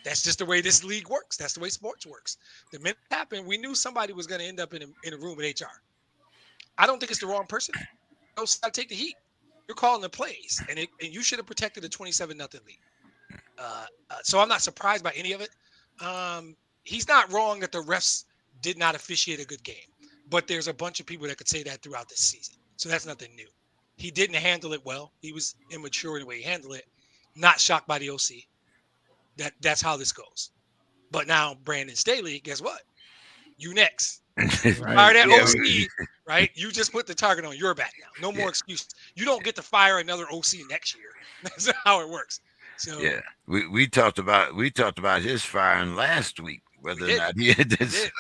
That's just the way this league works. That's the way sports works. The minute it happened, we knew somebody was going to end up in a room with HR. I don't think it's the wrong person. Go take the heat. You're calling the plays, and you should have protected a 27-0 lead. So I'm not surprised by any of it. He's not wrong that the refs did not officiate a good game, but there's a bunch of people that could say that throughout this season. So that's nothing new. He didn't handle it well. He was immature in the way he handled it. Not shocked by the OC. That's how this goes. But now Brandon Staley, guess what? You next. Fire that OC, right? You just put the target on your back now. No more excuses. You don't get to fire another OC next year. That's how it works. So yeah, we talked about his firing last week, whether or not he had this.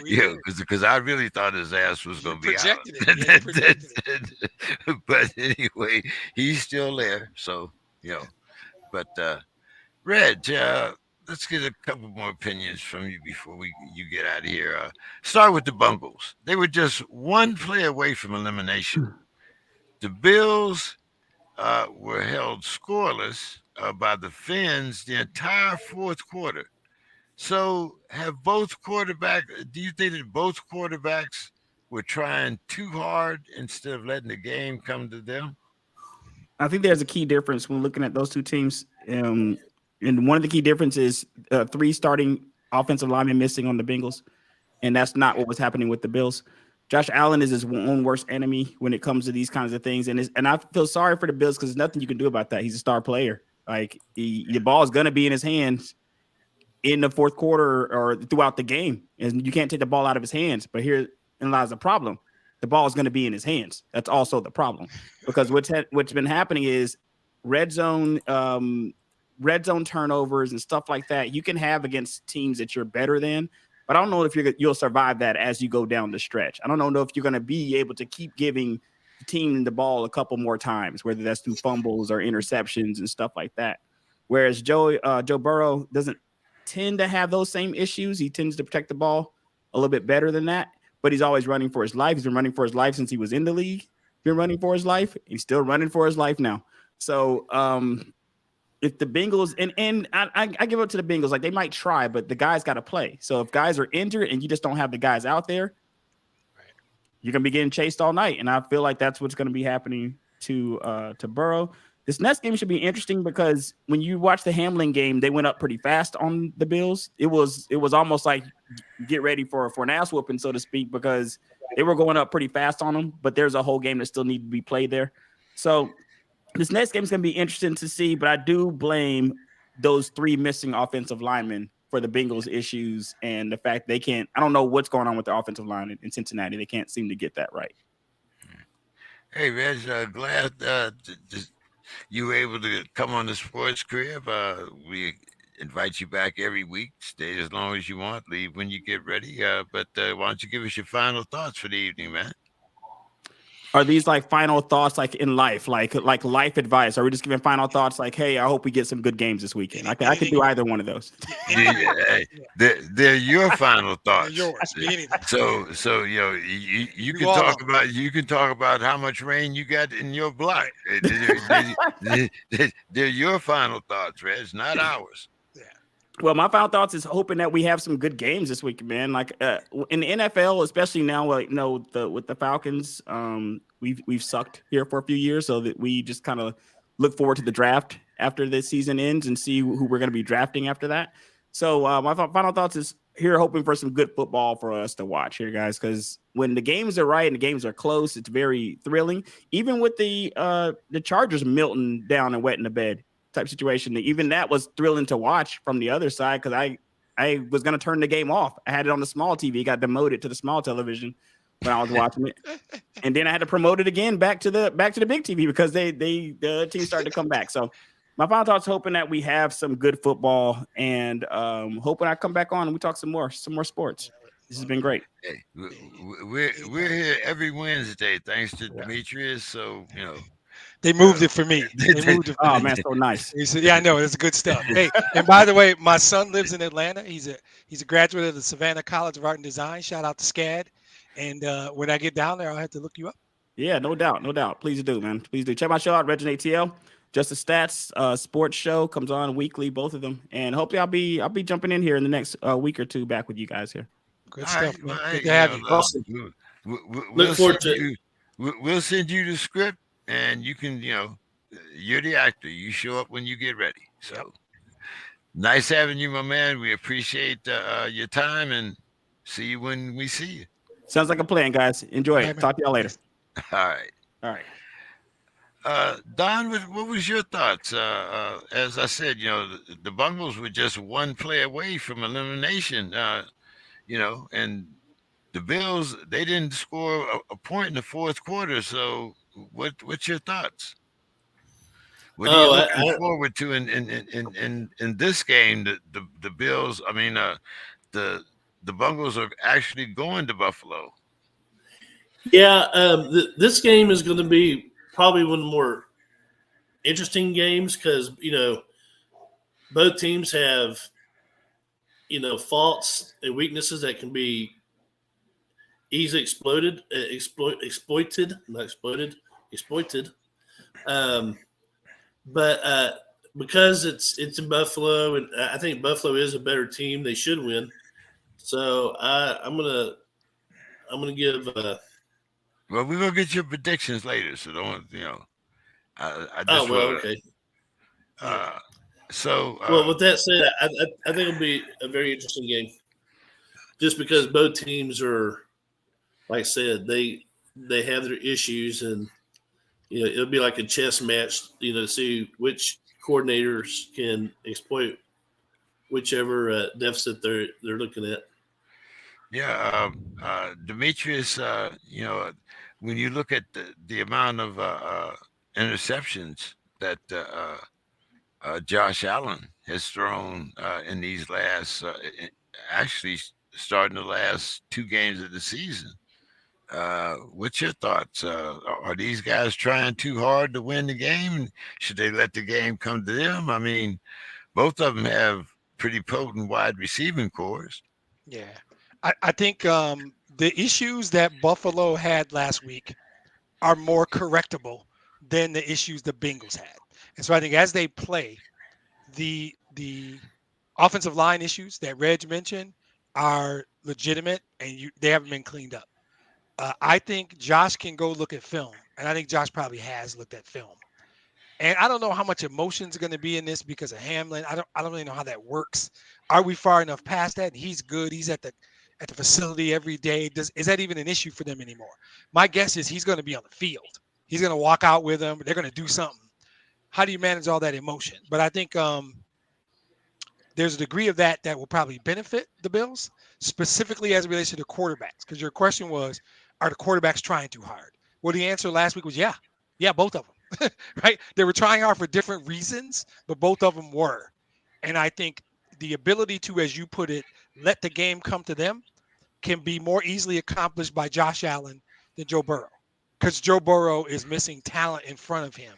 Yeah, because I really thought his ass was going to be out. But anyway, he's still there. So but Reg, let's get a couple more opinions from you before you get out of here. Start with the Bungles. They were just one play away from elimination. The Bills were held scoreless by the Finns the entire fourth quarter. So do you think that both quarterbacks were trying too hard instead of letting the game come to them? I think there's a key difference when looking at those two teams. And one of the key differences is 3 starting offensive linemen missing on the Bengals. And that's not what was happening with the Bills. Josh Allen is his own worst enemy when it comes to these kinds of things. And I feel sorry for the Bills because there's nothing you can do about that. He's a star player. Like the ball is going to be in his hands in the fourth quarter or throughout the game. And you can't take the ball out of his hands. But herein lies the problem. The ball is going to be in his hands. That's also the problem. Because what's been happening is red zone turnovers and stuff like that you can have against teams that you're better than. But I don't know if you'll survive that as you go down the stretch. I don't know if you're going to be able to keep giving the team the ball a couple more times, whether that's through fumbles or interceptions and stuff like that. Whereas Joe Burrow doesn't tend to have those same issues. He tends to protect the ball a little bit better than that, but he's always running for his life. He's been running for his life since he was in the league. He's been running for his life. He's still running for his life now. So if the Bengals and I give up to the Bengals, like they might try, but the guys got to play. So if guys are injured and you just don't have the guys out there, you're gonna be getting chased all night. And I feel like that's what's gonna be happening to Burrow. This next game should be interesting because when you watch the Hamlin game, they went up pretty fast on the Bills. It was almost like get ready for an ass whooping, so to speak, because they were going up pretty fast on them. But there's a whole game that still need to be played there. So this next game is going to be interesting to see. But I do blame those 3 missing offensive linemen for the Bengals' issues and the fact they can't. I don't know what's going on with the offensive line in Cincinnati. They can't seem to get that right. Hey, Reg, glad you were able to come on the Sports Crib. We invite you back every week. Stay as long as you want. Leave when you get ready. But why don't you give us your final thoughts for the evening, man? Are these like final thoughts, like in life, like life advice? Are we just giving final thoughts, like, hey, I hope we get some good games this weekend? I could do either one of those. They're your final thoughts. Yours. So you can talk about how much rain you got in your block. They're your final thoughts, Reg, not ours. Well, my final thoughts is hoping that we have some good games this week, man. Like in the NFL, especially now, like with the Falcons, we've sucked here for a few years, so that we just kind of look forward to the draft after the season ends and see who we're going to be drafting after that. So my final thoughts is here, hoping for some good football for us to watch here, guys, because when the games are right and the games are close, it's very thrilling. Even with the Chargers melting down and wetting the bed type situation, even that was thrilling to watch from the other side, because I was going to turn the game off. I had it on the small TV, got demoted to the small television when I was watching it, and then I had to promote it again back to the big TV because the team started to come back. So my final thoughts, hoping that we have some good football, and hoping I come back on and we talk some more sports. This has been great. Hey, we're here every Wednesday thanks to Demetrius. So they moved it for me. Oh man, so nice. Yeah, I know, it's good stuff. Hey, and by the way, my son lives in Atlanta. He's a graduate of the Savannah College of Art and Design. Shout out to SCAD. And when I get down there, I'll have to look you up. Yeah, no doubt. Please do, man. Please do. Check my show out, Reggie ATL. Just the Stats sports show comes on weekly, both of them. And hopefully I'll be jumping in here in the next week or two back with you guys here. Good stuff, man. Good to have you. Awesome. Look forward to it. We'll send you the script, and you can, you're the actor. You show up when you get ready. So nice having you, my man. We appreciate your time, and see you when we see you. Sounds like a plan, guys. Enjoy it. Talk to y'all later. All right. Don, what was your thoughts? As I said, the Bungles were just one play away from elimination, and the Bills, they didn't score a point in the fourth quarter. So what's your thoughts? What are you looking forward to in this game? The Bills, the Bungles are actually going to Buffalo. Yeah, this game is going to be probably one of the more interesting games because, both teams have, faults and weaknesses that can be easily exploited. But because it's in Buffalo, and I think Buffalo is a better team, they should win. So I'm gonna give. Well, we're gonna get your predictions later, so don't okay. Well, with that said, I think it'll be a very interesting game, just because both teams are, like I said, they have their issues, and it'll be like a chess match, to see which coordinators can exploit whichever deficit they're looking at. Yeah, Demetrius, when you look at the amount of interceptions that Josh Allen has thrown in these last, actually starting the last 2 games of the season, what's your thoughts? Are these guys trying too hard to win the game? Should they let the game come to them? I mean, both of them have pretty potent wide receiving cores. Yeah. I think the issues that Buffalo had last week are more correctable than the issues the Bengals had. And so I think as they play, the offensive line issues that Reg mentioned are legitimate, and they haven't been cleaned up. I think Josh can go look at film, and I think Josh probably has looked at film. And I don't know how much emotion's going to be in this because of Hamlin. I don't really know how that works. Are we far enough past that? And he's good. He's at the facility every day. Is that even an issue for them anymore? My guess is he's going to be on the field. He's going to walk out with them. They're going to do something. How do you manage all that emotion? But I think there's a degree of that will probably benefit the Bills, specifically as it relates to the quarterbacks. Because your question was, are the quarterbacks trying too hard? Well, the answer last week was yeah, both of them, right? They were trying hard for different reasons, but both of them were. And I think the ability to, as you put it, let the game come to them can be more easily accomplished by Josh Allen than Joe Burrow, because Joe Burrow is missing talent in front of him,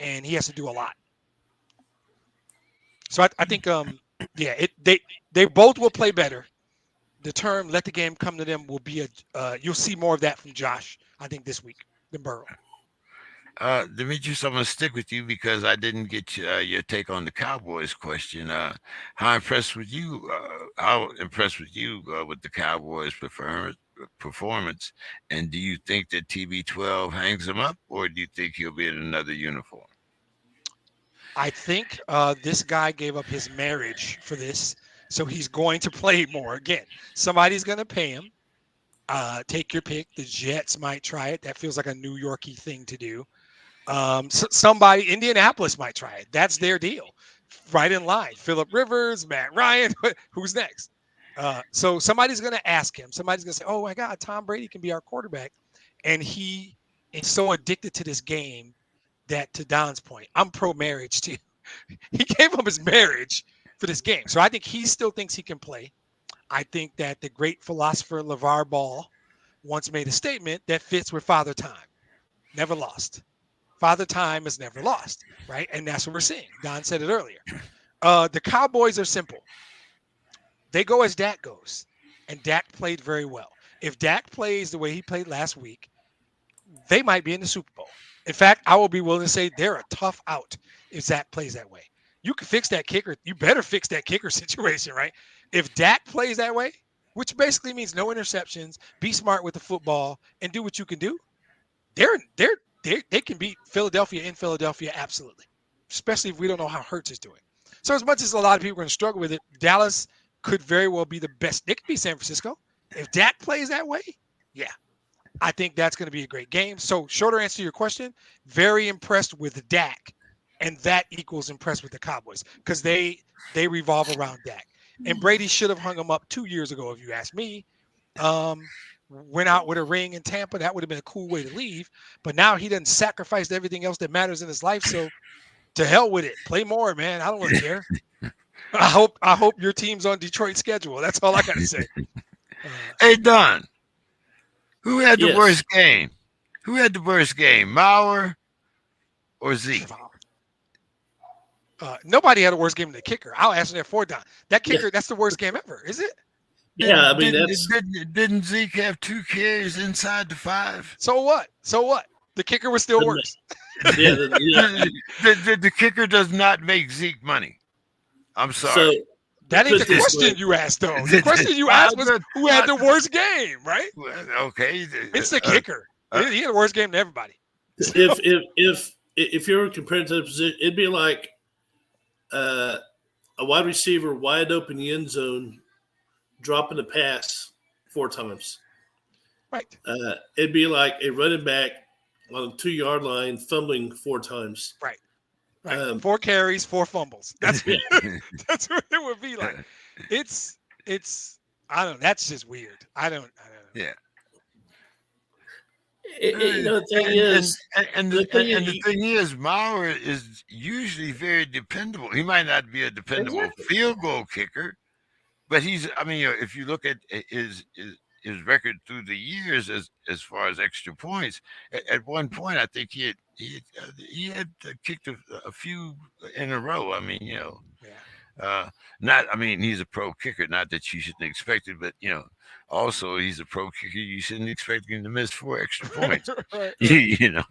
and he has to do a lot. So I think, they both will play better. The term "let the game come to them" will be you'll see more of that from Josh, I think, this week than Burrow. Demetrius, I'm going to stick with you because I didn't get your take on the Cowboys question. How impressed with you? With the Cowboys' performance? And do you think that TB12 hangs him up, or do you think he'll be in another uniform? I think this guy gave up his marriage for this, so he's going to play more. Again, somebody's going to pay him. Take your pick. The Jets might try it. That feels like a New Yorkie thing to do. Somebody, Indianapolis might try it. That's their deal. Right in line. Phillip Rivers, Matt Ryan. Who's next? So somebody's going to ask him. Somebody's going to say, oh, my God, Tom Brady can be our quarterback. And he is so addicted to this game that, to Don's point, I'm pro-marriage too. He gave up his marriage for this game. So I think he still thinks he can play. I think that the great philosopher LeVar Ball once made a statement that fits with Father Time. Never lost. Father Time is never lost, right? And that's what we're seeing. Don said it earlier. The Cowboys are simple. They go as Dak goes, and Dak played very well. If Dak plays the way he played last week, they might be in the Super Bowl. In fact, I will be willing to say they're a tough out if Dak plays that way. You can fix that kicker. You better fix that kicker situation, right? If Dak plays that way, which basically means no interceptions, be smart with the football, and do what you can do, they can beat Philadelphia in Philadelphia, absolutely, especially if we don't know how Hurts is doing. So as much as a lot of people are going to struggle with it, Dallas could very well be the best. They could be San Francisco. If Dak plays that way, yeah, I think that's going to be a great game. So shorter answer to your question, very impressed with Dak, and that equals impressed with the Cowboys because they revolve around Dak. And Brady should have hung him up 2 years ago, if you ask me. Went out with a ring in Tampa. That would have been a cool way to leave. But now he doesn't sacrifice everything else that matters in his life. So to hell with it. Play more, man. I don't really care. I hope your team's on Detroit's schedule. That's all I got to say. Hey, Don, who had the worst game? Who had the worst game, Maurer or Zeke? Nobody had a worse game than the kicker. I'll answer that for Don. That kicker, that's the worst game ever, is it? Yeah, I mean, didn't Zeke have 2 carries inside the 5? So what? The kicker was still worse. The kicker does not make Zeke money. I'm sorry. So that ain't the question you asked, though. The question you asked was who had the worst game, right? Okay, it's the kicker. He had the worst game than everybody. If you're comparing to the position, it'd be like a wide receiver wide open the end zone, dropping a pass 4 times. Right. It'd be like a running back on the 2-yard line fumbling 4 times. Right. 4 carries, 4 fumbles. That's what it would be like. It's I don't know. That's just weird. I don't know. Yeah. The thing is, Maurer is usually very dependable. He might not be a dependable field goal kicker, but he's. I mean, if you look at his record through the years as far as extra points, at one point I think he had kicked a few in a row. I mean, Not, I mean, he's a pro kicker. Not that you shouldn't expect it, but also he's a pro kicker. You shouldn't expect him to miss 4 extra points. Right. you know.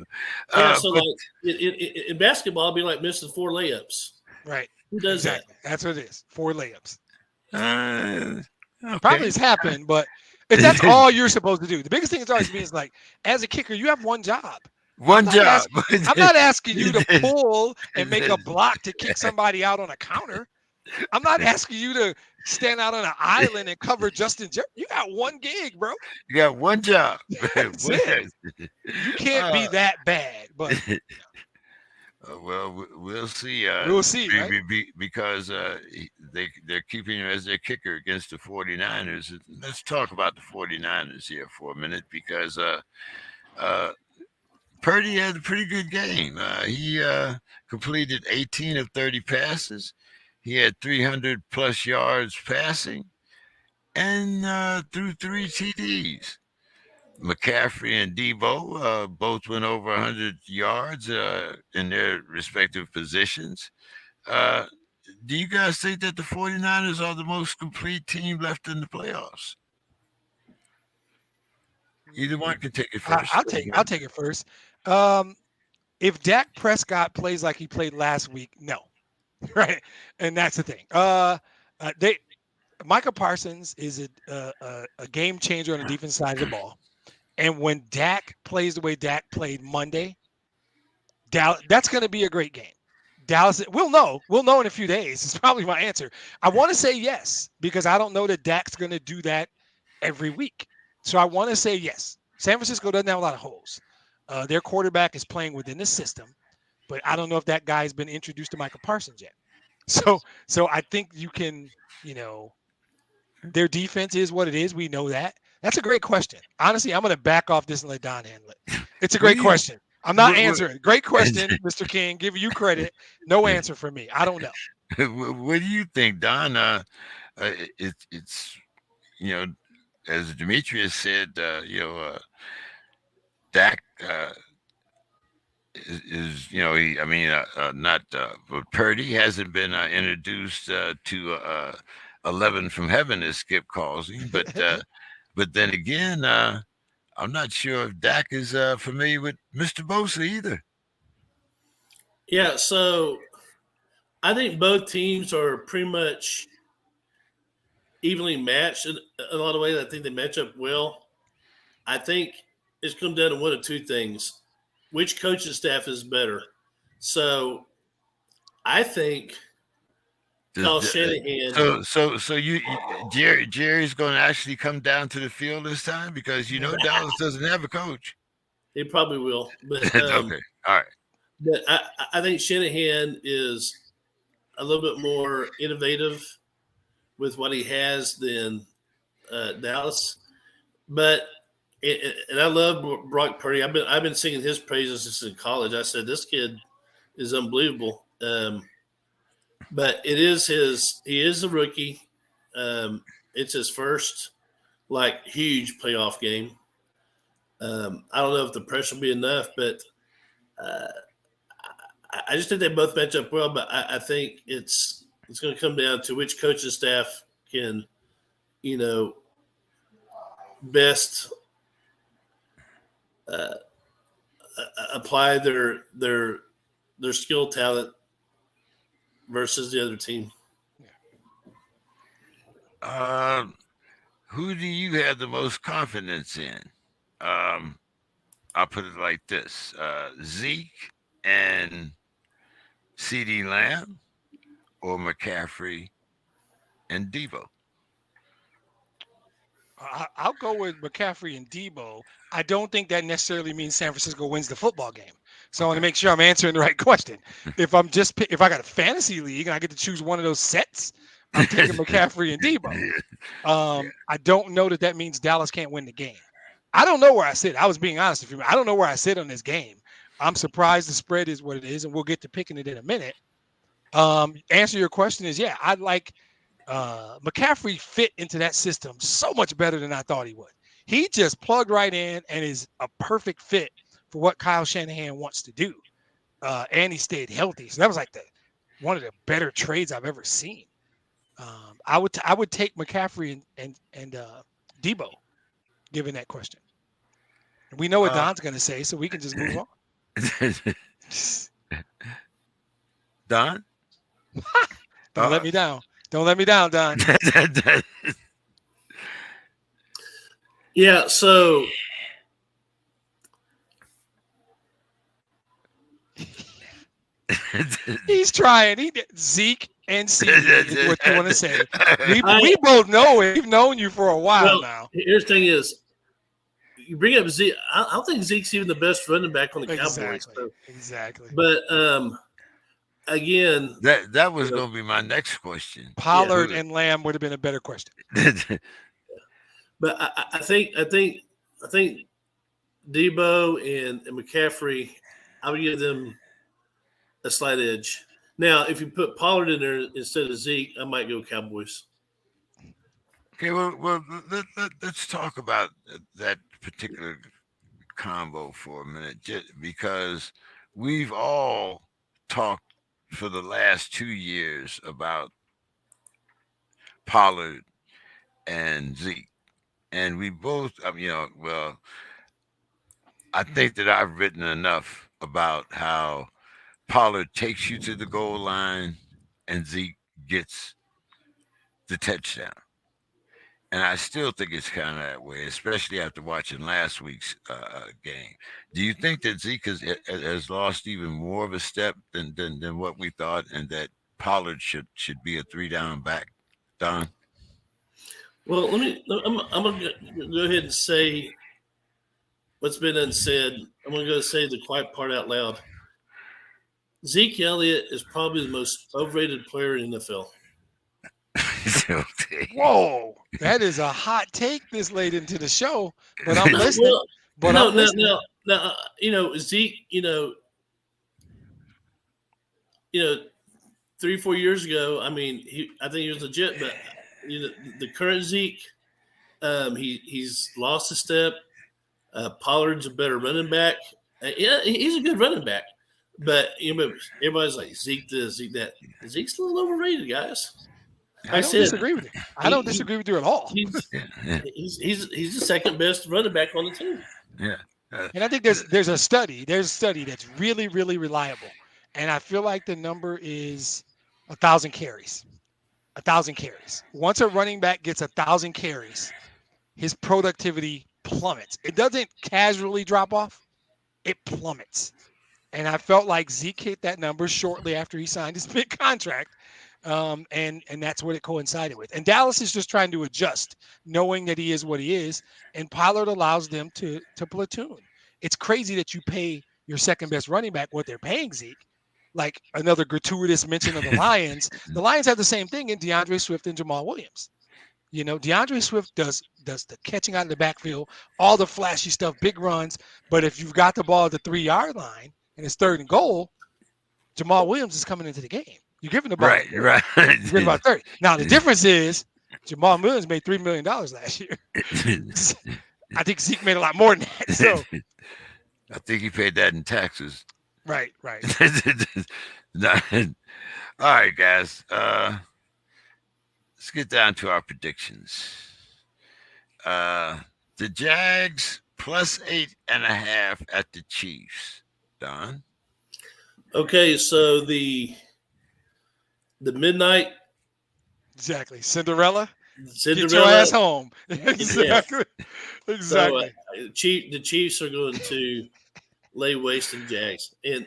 Yeah, so But like in basketball, it'd be like missing 4 layups. Right. Who does Exactly. That's what it is. 4 layups. okay. Probably has happened, but if that's all you're supposed to do, the biggest thing is always being is like, as a kicker, you have one job. One job. I'm not asking you to pull and make a block to kick somebody out on a counter. I'm not asking you to stand out on an island and cover Justin Jefferson. You got one gig, bro. You got one job. That's it. You can't be that bad, but well, we'll see. We'll see, right? Because they're keeping him as their kicker against the 49ers. Let's talk about the 49ers here for a minute, because Purdy had a pretty good game. He completed 18 of 30 passes. He had 300 plus yards passing, and threw 3 TDs. McCaffrey and Debo both went over 100 yards in their respective positions. Do you guys think that the 49ers are the most complete team left in the playoffs? Either one can take it first. I'll take it first. If Dak Prescott plays like he played last week, no. Right. And that's the thing. Micah Parsons is a game changer on the defense side of the ball. And when Dak plays the way Dak played Monday, that's going to be a great game. Dallas, we'll know in a few days. It's probably my answer. I want to say yes, because I don't know that Dak's going to do that every week. So I want to say yes. San Francisco doesn't have a lot of holes. Their quarterback is playing within the system, but I don't know if that guy's been introduced to Micah Parsons yet. So I think you can, their defense is what it is. We know that. That's a great question. Honestly, I'm going to back off this and let Don handle it. It's a great question. I'm not answering. Great question, Mr. King. Give you credit. No answer for me. I don't know. What do you think, Don? It's as Demetrius said, Dak but Purdy hasn't been introduced to 11 from heaven, as Skip calls him. But then again, I'm not sure if Dak is familiar with Mr. Bosa either. Yeah, so I think both teams are pretty much evenly matched in a lot of ways. I think they match up well. I think it's come down to one of two things: which coaching staff is better. So I think Kyle Shanahan. So Jerry's going to actually come down to the field this time, because Dallas doesn't have a coach. He probably will, but okay, all right. But I think Shanahan is a little bit more innovative with what he has than Dallas. But and I love Brock Purdy. I've been singing his praises since in college. I said this kid is unbelievable. But he is a rookie. It's his first huge playoff game. I don't know if the pressure will be enough, but I just think they both match up well. But I think it's going to come down to which coaching staff can, best apply their skill talent versus the other team. Who do you have the most confidence in? I'll put it like this: Zeke and CeeDee Lamb, or McCaffrey and Debo? I'll go with McCaffrey and Debo. I don't think that necessarily means San Francisco wins the football game. So I want to make sure I'm answering the right question. If I got a fantasy league and I get to choose one of those sets, I'm taking McCaffrey and Debo. I don't know that means Dallas can't win the game. I don't know where I sit. I was being honest with you. I don't know where I sit on this game. I'm surprised the spread is what it is, and we'll get to picking it in a minute. Answer your question is, yeah, I like McCaffrey fit into that system so much better than I thought he would. He just plugged right in and is a perfect fit for what Kyle Shanahan wants to do. And he stayed healthy. So that was one of the better trades I've ever seen. I would take McCaffrey and Debo, given that question. We know what Don's going to say, so we can just move on. Don? Don't let me down. Don't let me down, Don. Yeah, so he's trying. Zeke and CJ is what you want to say. We both know it. We've known you for a while now. Here's the thing is, you bring up Zeke. I don't think Zeke's even the best running back on the Cowboys. So. Exactly. But again, that was going to be my next question. Pollard and Lamb would have been a better question. But I think Debo and McCaffrey, I would give them a slight edge. Now, if you put Pollard in there instead of Zeke, I might go Cowboys. Okay, well, let's talk about that particular combo for a minute, just because we've all talked for the last 2 years about Pollard and Zeke, and we both, I think that I've written enough about how Pollard takes you to the goal line and Zeke gets the touchdown. And I still think it's kind of that way, especially after watching last week's game. Do you think that Zeke has lost even more of a step than what we thought, and that Pollard should be a 3-down back, Don? Well, I'm going to go ahead and say what's been unsaid. I'm going to go say the quiet part out loud. Zeke Elliott is probably the most overrated player in the NFL. Whoa, that is a hot take this late into the show, but I'm listening. Now, Zeke, 3-4 years ago, I think he was legit, but the current Zeke, he's lost a step. Pollard's a better running back. He's a good running back, but everybody's like Zeke this, Zeke that. Zeke's a little overrated, guys. I don't disagree with you. I don't disagree with you at all. He's the second best running back on the team. Yeah. And I think there's a study. There's a study that's really, really reliable. And I feel like the number is 1,000 carries. 1,000 carries. Once a running back gets 1,000 carries, his productivity plummets. It doesn't casually drop off. It plummets. And I felt like Zeke hit that number shortly after he signed his big contract. And that's what it coincided with. And Dallas is just trying to adjust, knowing that he is what he is. And Pollard allows them to platoon. It's crazy that you pay your second best running back what they're paying Zeke. Like another gratuitous mention of the Lions. The Lions have the same thing in DeAndre Swift and Jamal Williams. DeAndre Swift does the catching out of the backfield, all the flashy stuff, big runs. But if you've got the ball at the 3-yard line and it's 3rd and goal, Jamal Williams is coming into the game. You're giving the ball. Right. You're giving about 30. Now, the difference is Jamal Williams made $3 million last year. I think Zeke made a lot more than that. So I think he paid that in taxes. Right. All right, guys. Let's get down to our predictions. The Jags plus 8.5 at the Chiefs. Don? Okay, so the midnight. Exactly. Cinderella. Get your ass home. Exactly. So, the Chiefs are going to lay waste to the Jags. And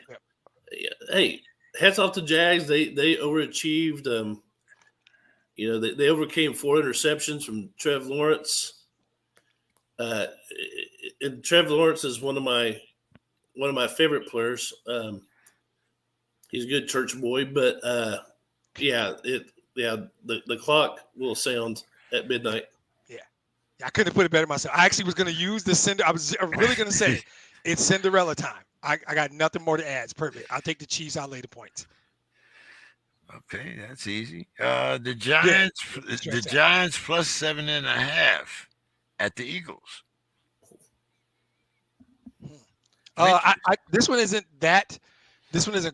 hey, hats off to Jags. They overachieved. They overcame 4 interceptions from Trev Lawrence. And Trev Lawrence is one of my favorite players. He's a good church boy, but the clock will sound at midnight. Yeah, I couldn't have put it better myself. I actually was going to use the I was really going to say it's Cinderella time. I got nothing more to add. It's perfect. I'll take the Chiefs. I'll lay the points. Okay, that's easy. The Giants plus 7.5 at the Eagles. This one isn't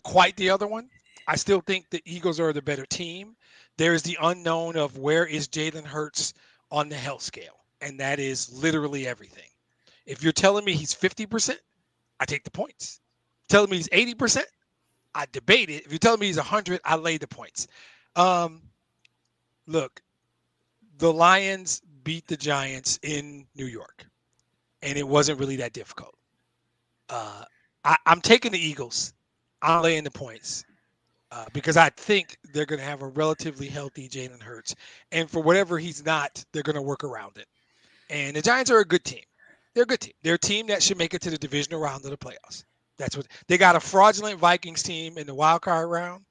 quite the other one. I still think the Eagles are the better team. There is the unknown of where is Jalen Hurts on the health scale, and that is literally everything. If you're telling me he's 50%, I take the points. Telling me he's 80%, I debate it. If you're telling me he's 100, I lay the points. Look, the Lions beat the Giants in New York, and it wasn't really that difficult. I'm taking the Eagles. I'm laying the points because I think they're going to have a relatively healthy Jalen Hurts. And for whatever he's not, they're going to work around it. And the Giants are a good team. They're a good team. They're a team that should make it to the divisional round of the playoffs. That's what they got, a fraudulent Vikings team in the wild card round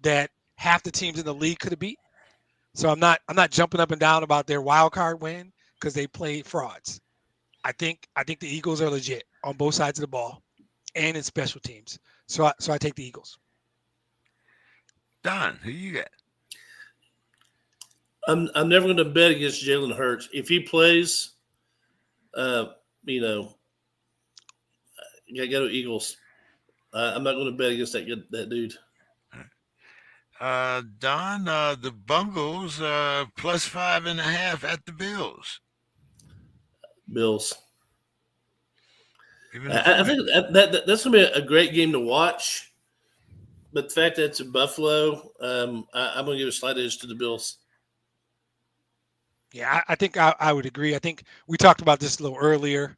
that half the teams in the league could have beat. So I'm not jumping up and down about their wild card win because they played frauds. I think the Eagles are legit on both sides of the ball and in special teams. So I take the Eagles. Don, who you got? I'm never going to bet against Jalen Hurts. If he plays, you got to go Eagles. I'm not going to bet against that dude. Don, the Bungles plus 5.5 at the Bills. Bills. I think that's going to be a great game to watch. But the fact that it's in Buffalo, I'm going to give a slight edge to the Bills. Yeah, I think I would agree. I think we talked about this a little earlier.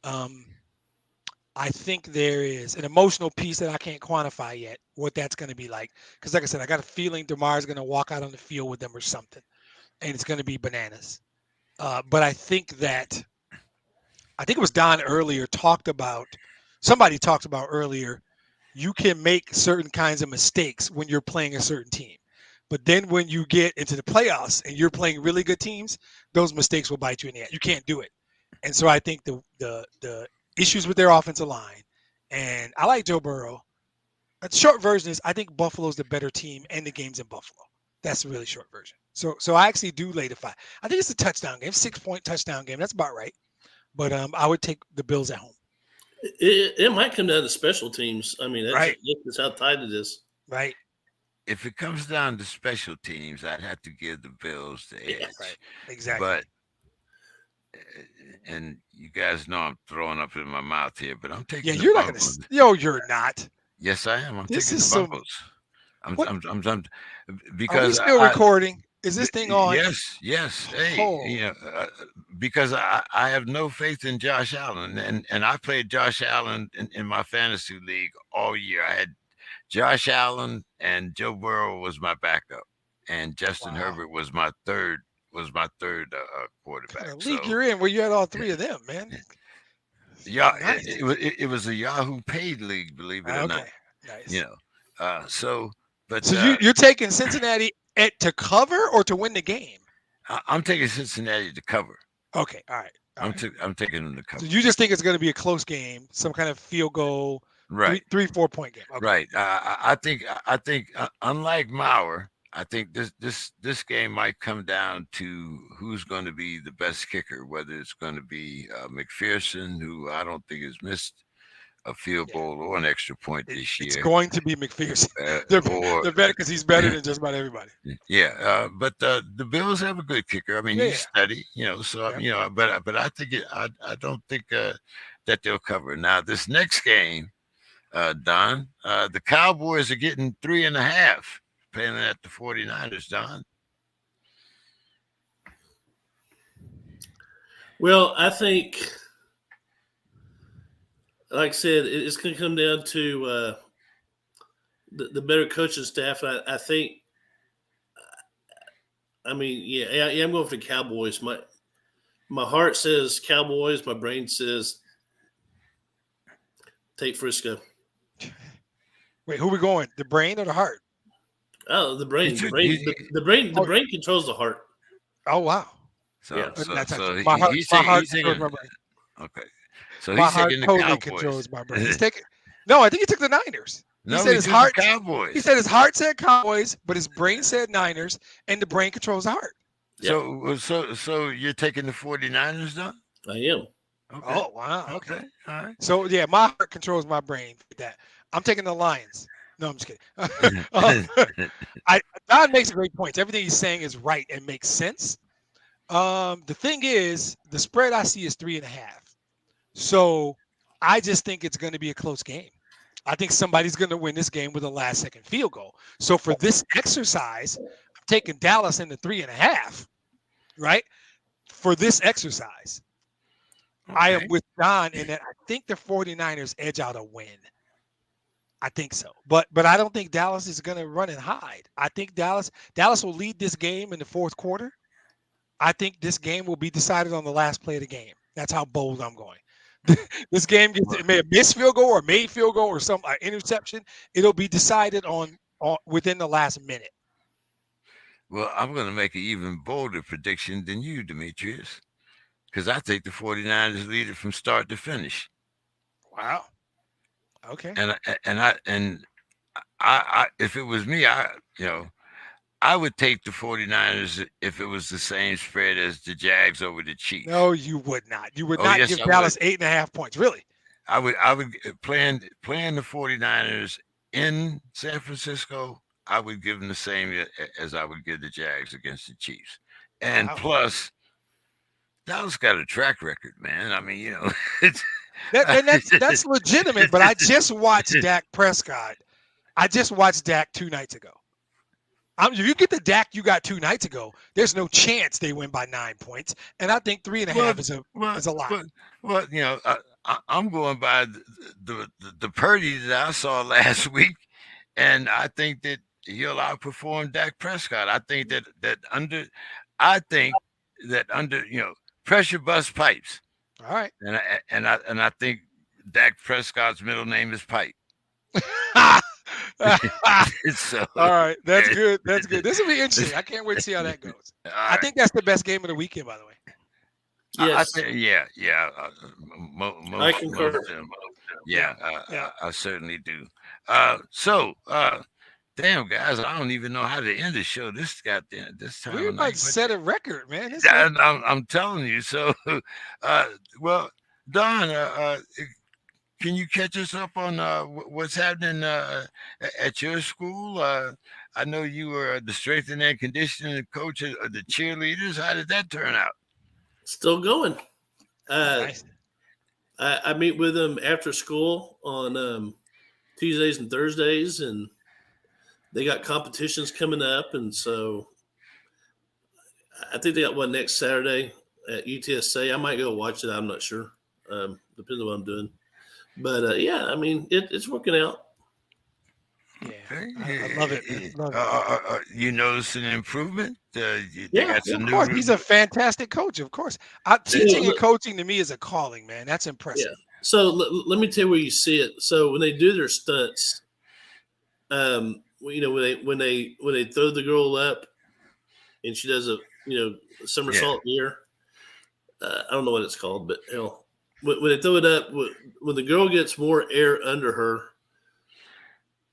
I think there is an emotional piece that I can't quantify yet, what that's going to be like. Because like I said, I got a feeling DeMar is going to walk out on the field with them or something, and it's going to be bananas. But I think it was Don earlier somebody talked about earlier, you can make certain kinds of mistakes when you're playing a certain team. But then when you get into the playoffs and you're playing really good teams, those mistakes will bite you in the ass. You can't do it. And so I think the issues with their offensive line, and I like Joe Burrow. The short version is I think Buffalo's the better team and the game's in Buffalo. That's the really short version. So I actually do lay the 5. I think it's a touchdown game, 6-point touchdown game. That's about right. But I would take the Bills at home. It might come down to special teams. I mean, that's how tight it is. Right. If it comes down to special teams, I'd have to give the Bills the edge. Yeah, right. Exactly. But and you guys know I'm throwing up in my mouth here, but I'm taking. Yeah, you're not gonna. Yo, you're not. Yes, I am. I'm this taking is the Bungles. I'm because are we still recording? Is this thing on? Yes. Hey, because I have no faith in Josh Allen, and I played Josh Allen in my fantasy league all year. I had Josh Allen and Joe Burrow was my backup, and Justin Herbert was my third quarterback. What kind of league you're in where you had all 3 of them, man? Yeah, nice. it was a Yahoo paid league, believe it or not. Nice. So you're taking Cincinnati to cover or to win the game? I'm taking Cincinnati to cover. Okay, all right. I'm taking them to cover. So you just think it's going to be a close game, some kind of field goal, right? 3-4 point game. Okay. Right. I think unlike Maurer, I think this game might come down to who's going to be the best kicker, whether it's going to be McPherson, who I don't think has missed a field goal or an extra point this year. It's going to be McPherson. They're better because he's better than just about everybody. Yeah, but the Bills have a good kicker. I mean, he's steady, So but I think I don't think that they'll cover. Now this next game, Don, the Cowboys are getting 3.5, paying at the 49ers. Don. Well, I think, like I said, it's going to come down to the better coaching staff. I think, I'm going for the Cowboys. My heart says Cowboys. My brain says take Frisco. Wait, who are we going? The brain or the heart? Oh, the brain. The brain controls the heart. Oh, wow. My heart controls my brain. Okay. So he's taking the Cowboys. Controls my brain. No, I think he took the Niners. He said his heart. Cowboys. He said his heart said Cowboys, but his brain said Niners, and the brain controls the heart. So you're taking the 49ers, Don? I am. Okay. Oh, wow. Okay. All right. So, my heart controls my brain for that. I'm taking the Lions. No, I'm just kidding. Don makes a great point. Everything he's saying is right and makes sense. The thing is, the spread I see is 3.5. So I just think it's going to be a close game. I think somebody's going to win this game with a last-second field goal. So for this exercise, I'm taking Dallas in the 3.5, right? For this exercise, I am with Don in that I think the 49ers edge out a win. I think so. But I don't think Dallas is going to run and hide. I think Dallas will lead this game in the fourth quarter. I think this game will be decided on the last play of the game. That's how bold I'm going. This game gets it may a missed field goal or made field goal or some interception. It'll be decided on within the last minute. Well, I'm going to make an even bolder prediction than you, Demetrius, because I think the 49ers lead it from start to finish. Wow. Okay. And I if it was me, I would take the 49ers if it was the same spread as the Jags over the Chiefs. No, you would not. You would not give Dallas 8.5 points. Really? I would playing the 49ers in San Francisco, I would give them the same as I would give the Jags against the Chiefs. And plus, Dallas got a track record, man. I mean, that's legitimate, but I just watched Dak Prescott. I just watched Dak 2 nights ago. If you get the Dak you got 2 nights ago, there's no chance they win by 9 points. And I think 3.5 is a lot. Well, I'm going by the Purdy that I saw last week, and I think that he'll outperform Dak Prescott. I think that under pressure bust pipes. All right. And I think Dak Prescott's middle name is Pipe. So, all right, that's good. That's good. This will be interesting. I can't wait to see how that goes. I think that's the best game of the weekend, by the way. Yes. I concur. I certainly do. Damn, guys, I don't even know how to end the show. This time. We might set a record, man. I'm telling you. So, well, Don, can you catch us up on what's happening at your school? I know you were the strength and conditioning coach of the cheerleaders. How did that turn out? Still going. Nice. I meet with them after school on Tuesdays and Thursdays, and they got competitions coming up. And so I think they got one next Saturday at UTSA. I might go watch it. I'm not sure. Depends on what I'm doing. But, I mean, it's working out. Yeah, I love it. You notice an improvement? Of course. He's a fantastic coach, of course. Teaching and coaching to me is a calling, man. That's impressive. Yeah. So let me tell you where you see it. So when they do their stunts, when they throw the girl up and she does a somersault in the air, I don't know what it's called, but hell, when they throw it up, when the girl gets more air under her,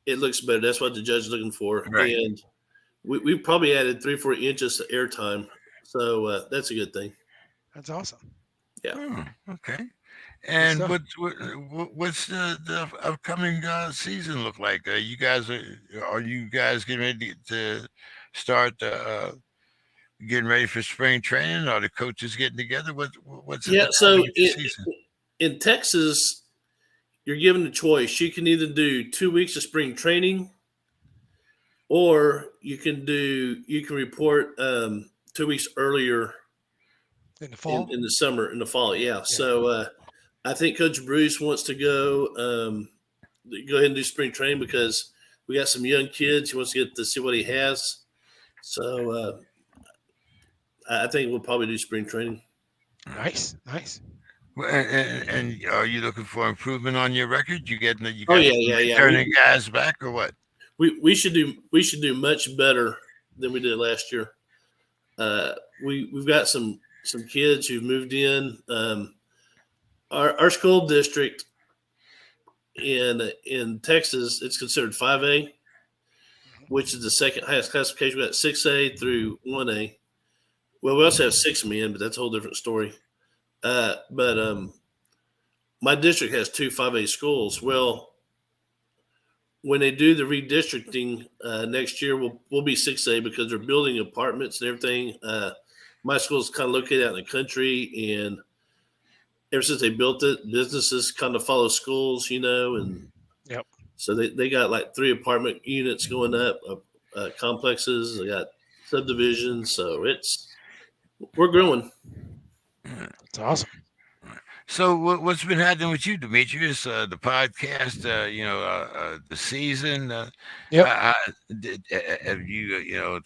it looks better. That's what the judge is looking for. Right. And we've probably added 3-4 inches of air time. So that's a good thing. That's awesome. Yeah. Oh, okay. And what's the upcoming season look like? Are you guys getting ready to start getting ready for spring training? Are the coaches getting together? What's so in Texas, you're given a choice. You can either do 2 weeks of spring training, or you can report 2 weeks earlier in the fall, in the summer, in the fall. Yeah. So I think Coach Bruce wants to go ahead and do spring training because we got some young kids. He wants to get to see what he has. So I think we'll probably do spring training. Nice. And are you looking for improvement on your record? You got yeah. Turning guys back or what? We should do much better than we did last year. We've got some kids who've moved in. Our school district in Texas, it's considered 5A, which is the second highest classification. We got 6A through 1A. Well, we also have 6 men, but that's a whole different story. But my district has 2 5A schools. Well, when they do the redistricting next year, we'll be 6A because they're building apartments and everything. My school's kind of located out in the country, and ever since they built it, businesses kind of follow schools, and Yep. So they got like 3 apartment units going up, complexes. They got subdivisions, so we're growing. That's awesome. So what's been happening with you, Demetrius? The podcast, the season. Yep. Have you,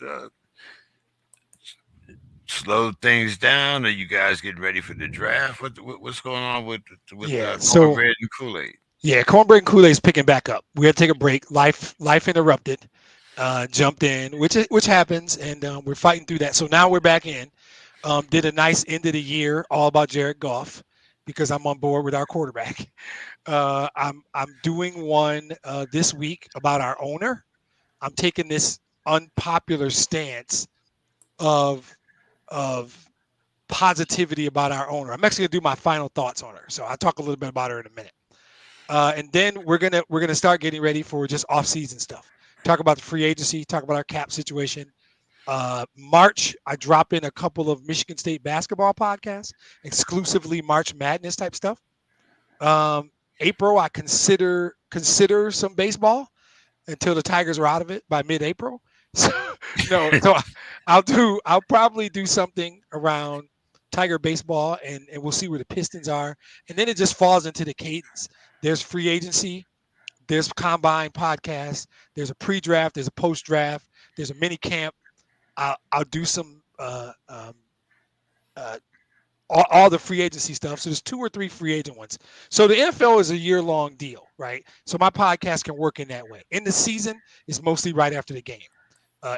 slowed things down? Are you guys getting ready for the draft? What's going on with Cornbread and Kool-Aid? Yeah, Cornbread and Kool-Aid is picking back up. We had to take a break. Life interrupted. Jumped in, which happens, and we're fighting through that. So now we're back in. Did a nice end of the year all about Jared Goff because I'm on board with our quarterback. I'm doing one this week about our owner. I'm taking this unpopular stance of positivity about our owner. I'm actually gonna do my final thoughts on her. So I'll talk a little bit about her in a minute. And then we're gonna start getting ready for just off-season stuff. Talk about the free agency. Talk about our cap situation. March, I drop in a couple of Michigan State basketball podcasts, exclusively March Madness type stuff. April, I consider some baseball until the Tigers are out of it by mid-April. So I'll probably do something around Tiger baseball, and we'll see where the Pistons are. And then it just falls into the cadence. There's free agency, there's combine podcast, there's a pre-draft, there's a post-draft, there's a mini camp. I'll do some all the free agency stuff. So there's 2 or 3 free agent ones. So the NFL is a year-long deal, right? So my podcast can work in that way. In the season, it's mostly right after the game.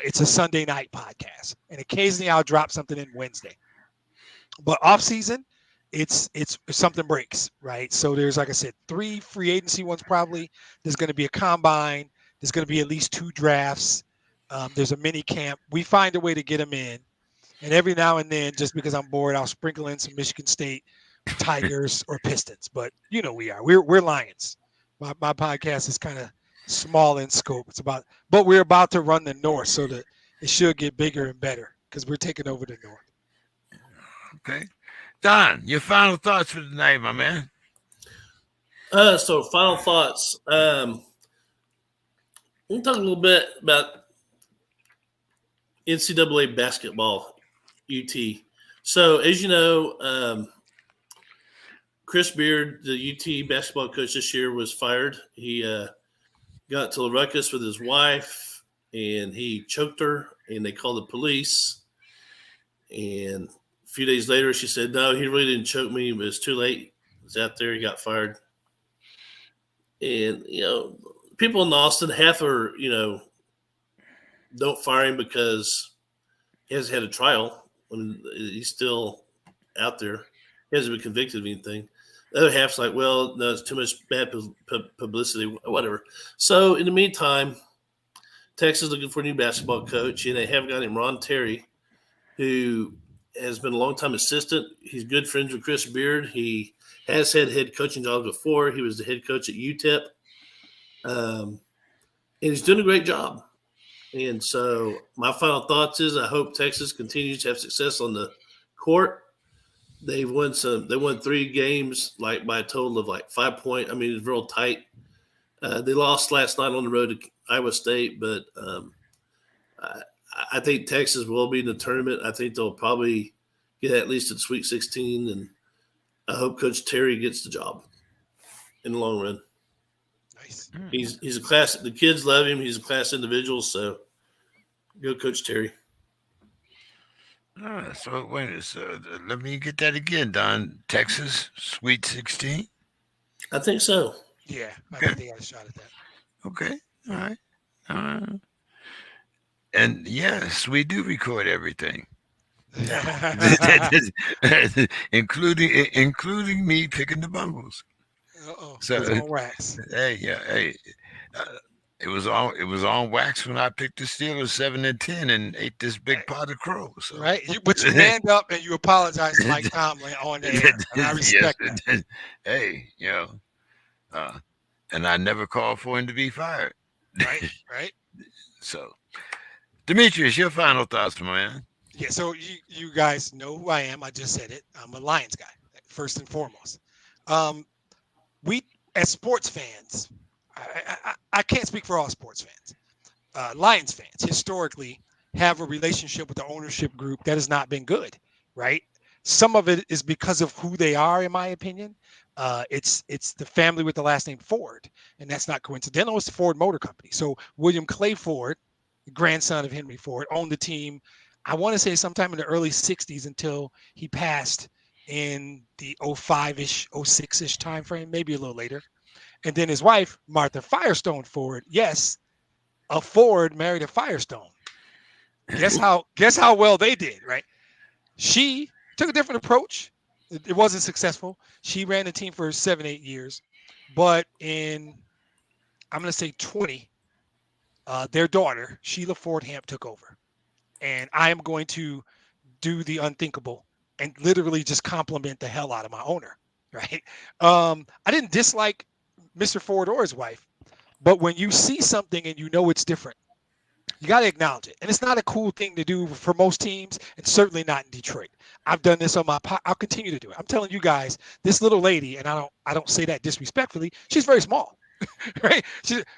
It's a Sunday night podcast, and occasionally I'll drop something in Wednesday. But off season, it's something breaks, right? So there's, like I said, 3 free agency ones probably. There's going to be a combine. There's going to be at least 2 drafts. There's a mini camp. We find a way to get them in, and every now and then, just because I'm bored, I'll sprinkle in some Michigan State, Tigers, or Pistons. But we're Lions. My podcast is kind of small in scope. But we're about to run the North, so that it should get bigger and better because we're taking over the North. Okay, Don, your final thoughts for tonight, my man. So final thoughts. We'll talk a little bit about NCAA basketball, UT. So as you know, Chris Beard, the UT basketball coach this year, was fired. He got to a ruckus with his wife, and he choked her, and they called the police. And a few days later, she said, no, he really didn't choke me, but it's too late. He's out there. He got fired. And, people in Austin, half are, don't fire him because he hasn't had a trial when he's still out there. He hasn't been convicted of anything. The other half's like, well, no, it's too much bad publicity, whatever. So in the meantime, Texas is looking for a new basketball coach, and they have a guy named Ron Terry, who has been a long-time assistant. He's good friends with Chris Beard. He has had head coaching jobs before. He was the head coach at UTEP. And he's doing a great job. And so my final thoughts is I hope Texas continues to have success on the court. They won 3 games like by a total of like 5 points. I mean, it's real tight. They lost last night on the road to Iowa State, but I think Texas will be in the tournament. I think they'll probably get at least to Sweet 16, and I hope Coach Terry gets the job in the long run. Nice. He's a class. The kids love him. He's a class individual. So go, Coach Terry. So let me get that again, Don. Texas Sweet 16. I think so. Yeah, I think they got a shot at that. Okay, all right. And yes, we do record everything, including me picking the bungles. So on wax. Hey. It was on wax when I picked the Steelers 7-10 and ate this big pot of crow. So. Right, but you manned up and you apologized to Mike Tomlin on the air, and I respect that. Hey, and I never called for him to be fired. Right. So, Demetrius, your final thoughts, my man. Yeah, so you guys know who I am. I just said it. I'm a Lions guy, first and foremost. We, as sports fans, I can't speak for all sports fans. Lions fans historically have a relationship with the ownership group that has not been good, right? Some of it is because of who they are, in my opinion. It's the family with the last name Ford, and that's not coincidental. It's the Ford Motor Company. So William Clay Ford, the grandson of Henry Ford, owned the team. I want to say sometime in the early 60s until he passed in the 05-ish, 06-ish time frame, maybe a little later. And then his wife, Martha Firestone Ford, yes, a Ford married a Firestone. Guess how well they did, right? She took a different approach. It wasn't successful. She ran the team for 7-8 years, but I'm going to say 20, their daughter, Sheila Ford Hamp, took over. And I am going to do the unthinkable and literally just compliment the hell out of my owner, right? I didn't dislike Mr. Ford or his wife, but when you see something and you know it's different, you got to acknowledge it. And it's not a cool thing to do for most teams, and certainly not in Detroit. I've done this on I'll continue to do it. I'm telling you guys, this little lady, and I don't say that disrespectfully, she's very small, right?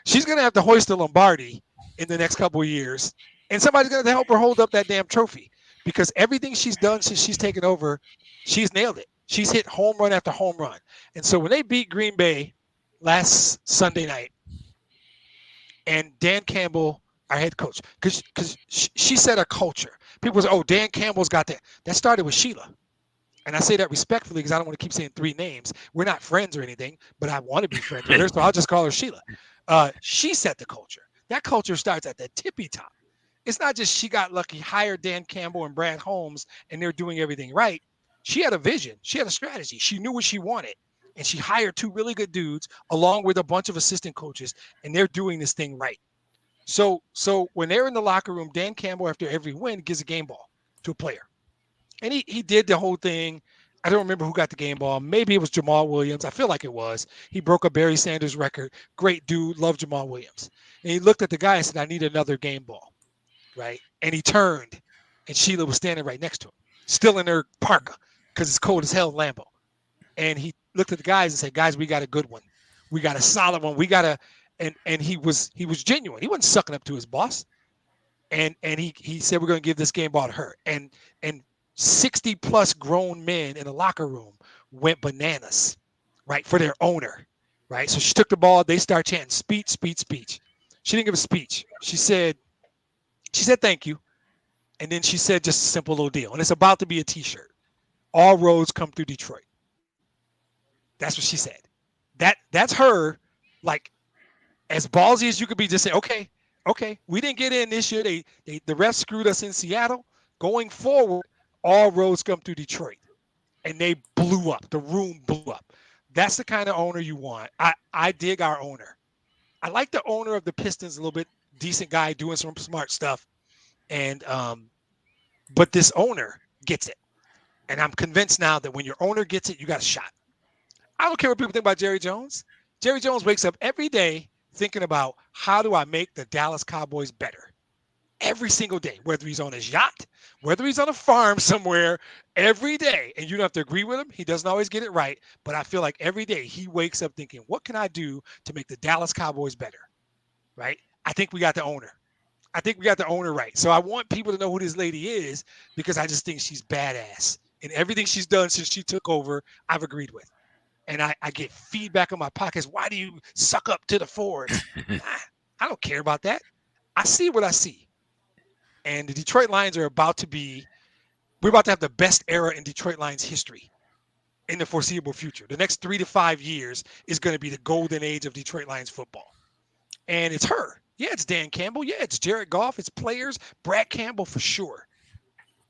She's going to have to hoist the Lombardi in the next couple of years, and somebody's going to help her hold up that damn trophy, because everything she's done since she's taken over, she's nailed it. She's hit home run after home run. And so when they beat Green Bay last Sunday night, and Dan Campbell, our head coach, because she set a culture. People say, oh, Dan Campbell's got that. That started with Sheila. And I say that respectfully because I don't want to keep saying 3 names. We're not friends or anything, but I want to be friends with her, so I'll just call her Sheila. She set the culture. That culture starts at the tippy top. It's not just she got lucky, hired Dan Campbell and Brad Holmes, and they're doing everything right. She had a vision. She had a strategy. She knew what she wanted. And she hired 2 really good dudes along with a bunch of assistant coaches, and they're doing this thing right. So when they're in the locker room, Dan Campbell, after every win, gives a game ball to a player. And he did the whole thing. I don't remember who got the game ball. Maybe it was Jamal Williams. I feel like it was. He broke a Barry Sanders record. Great dude. Love Jamal Williams. And he looked at the guy and said, I need another game ball. Right? And he turned, and Sheila was standing right next to him, still in her parka because it's cold as hell in Lambeau. And he looked at the guys and said, guys, we got a good one. We got a solid one. We got a and he was genuine. He wasn't sucking up to his boss. And he said, we're going to give this game ball to her. And 60 plus grown men in the locker room went bananas, right, for their owner, right? So she took the ball. They start chanting speech, speech, speech. She didn't give a speech. She said thank you. And then she said just a simple little deal. And it's about to be a T-shirt. All roads come through Detroit. That's what she said. That's her, like, as ballsy as you could be, just say, okay, we didn't get in this year. The refs screwed us in Seattle. Going forward, all roads come through Detroit. And they blew up. The room blew up. That's the kind of owner you want. I dig our owner. I like the owner of the Pistons a little bit. Decent guy doing some smart stuff. And but this owner gets it. And I'm convinced now that when your owner gets it, you got a shot. I don't care what people think about Jerry Jones. Jerry Jones wakes up every day thinking about, how do I make the Dallas Cowboys better? Every single day, whether he's on his yacht, whether he's on a farm somewhere, every day. And you don't have to agree with him. He doesn't always get it right. But I feel like every day he wakes up thinking, what can I do to make the Dallas Cowboys better? Right? I think we got the owner. Right. So I want people to know who this lady is, because I just think she's badass. And everything she's done since she took over, I've agreed with. And I get feedback on my podcast. Why do you suck up to the Fords? I don't care about that. I see what I see. And the Detroit Lions we're about to have the best era in Detroit Lions history in the foreseeable future. The next 3 to 5 years is going to be the golden age of Detroit Lions football. And it's her. Yeah, it's Dan Campbell. Yeah, it's Jared Goff. It's players. Brad Campbell for sure.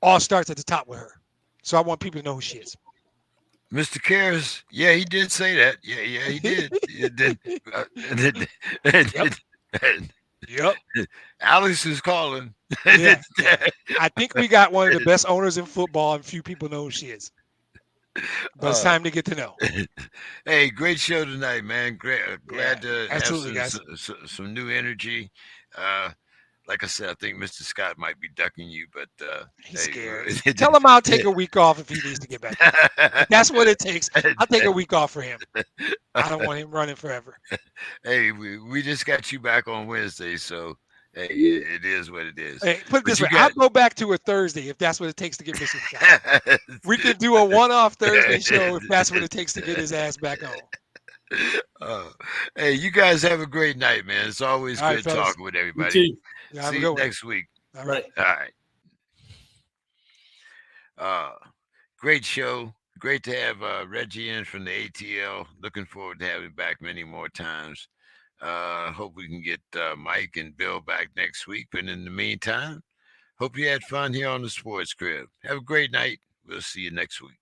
All starts at the top with her. So I want people to know who she is. Mr. Karras, yeah, he did say that. Yeah, he did. Yep. Alex is calling. Yeah. I think we got one of the best owners in football, and few people know who she is. But it's time to get to know. Hey, great show tonight, man. Great, glad to absolutely, have guys. some new energy. Like I said, I think Mr. Scott might be ducking you, but He's hey, scared. Tell him I'll take a week off if he needs to get back. If that's what it takes. I'll take a week off for him. I don't want him running forever. Hey, we just got you back on Wednesday, so hey, it is what it is. Hey, put it But this you way, got- I'll go back to a Thursday if that's what it takes to get Mr. Scott. We can do a one-off Thursday show if that's what it takes to get his ass back on. Hey, you guys have a great night, man. It's always All right, good fellas. talking with You everybody. too. Yeah, have See a you good one. next week. All right. All right. Great show. Great to have Reggie in from the ATL. Looking forward to having him back many more times. Hope we can get Mike and Bill back next week. But in the meantime, hope you had fun here on the Sports Crib. Have a great night. We'll see you next week.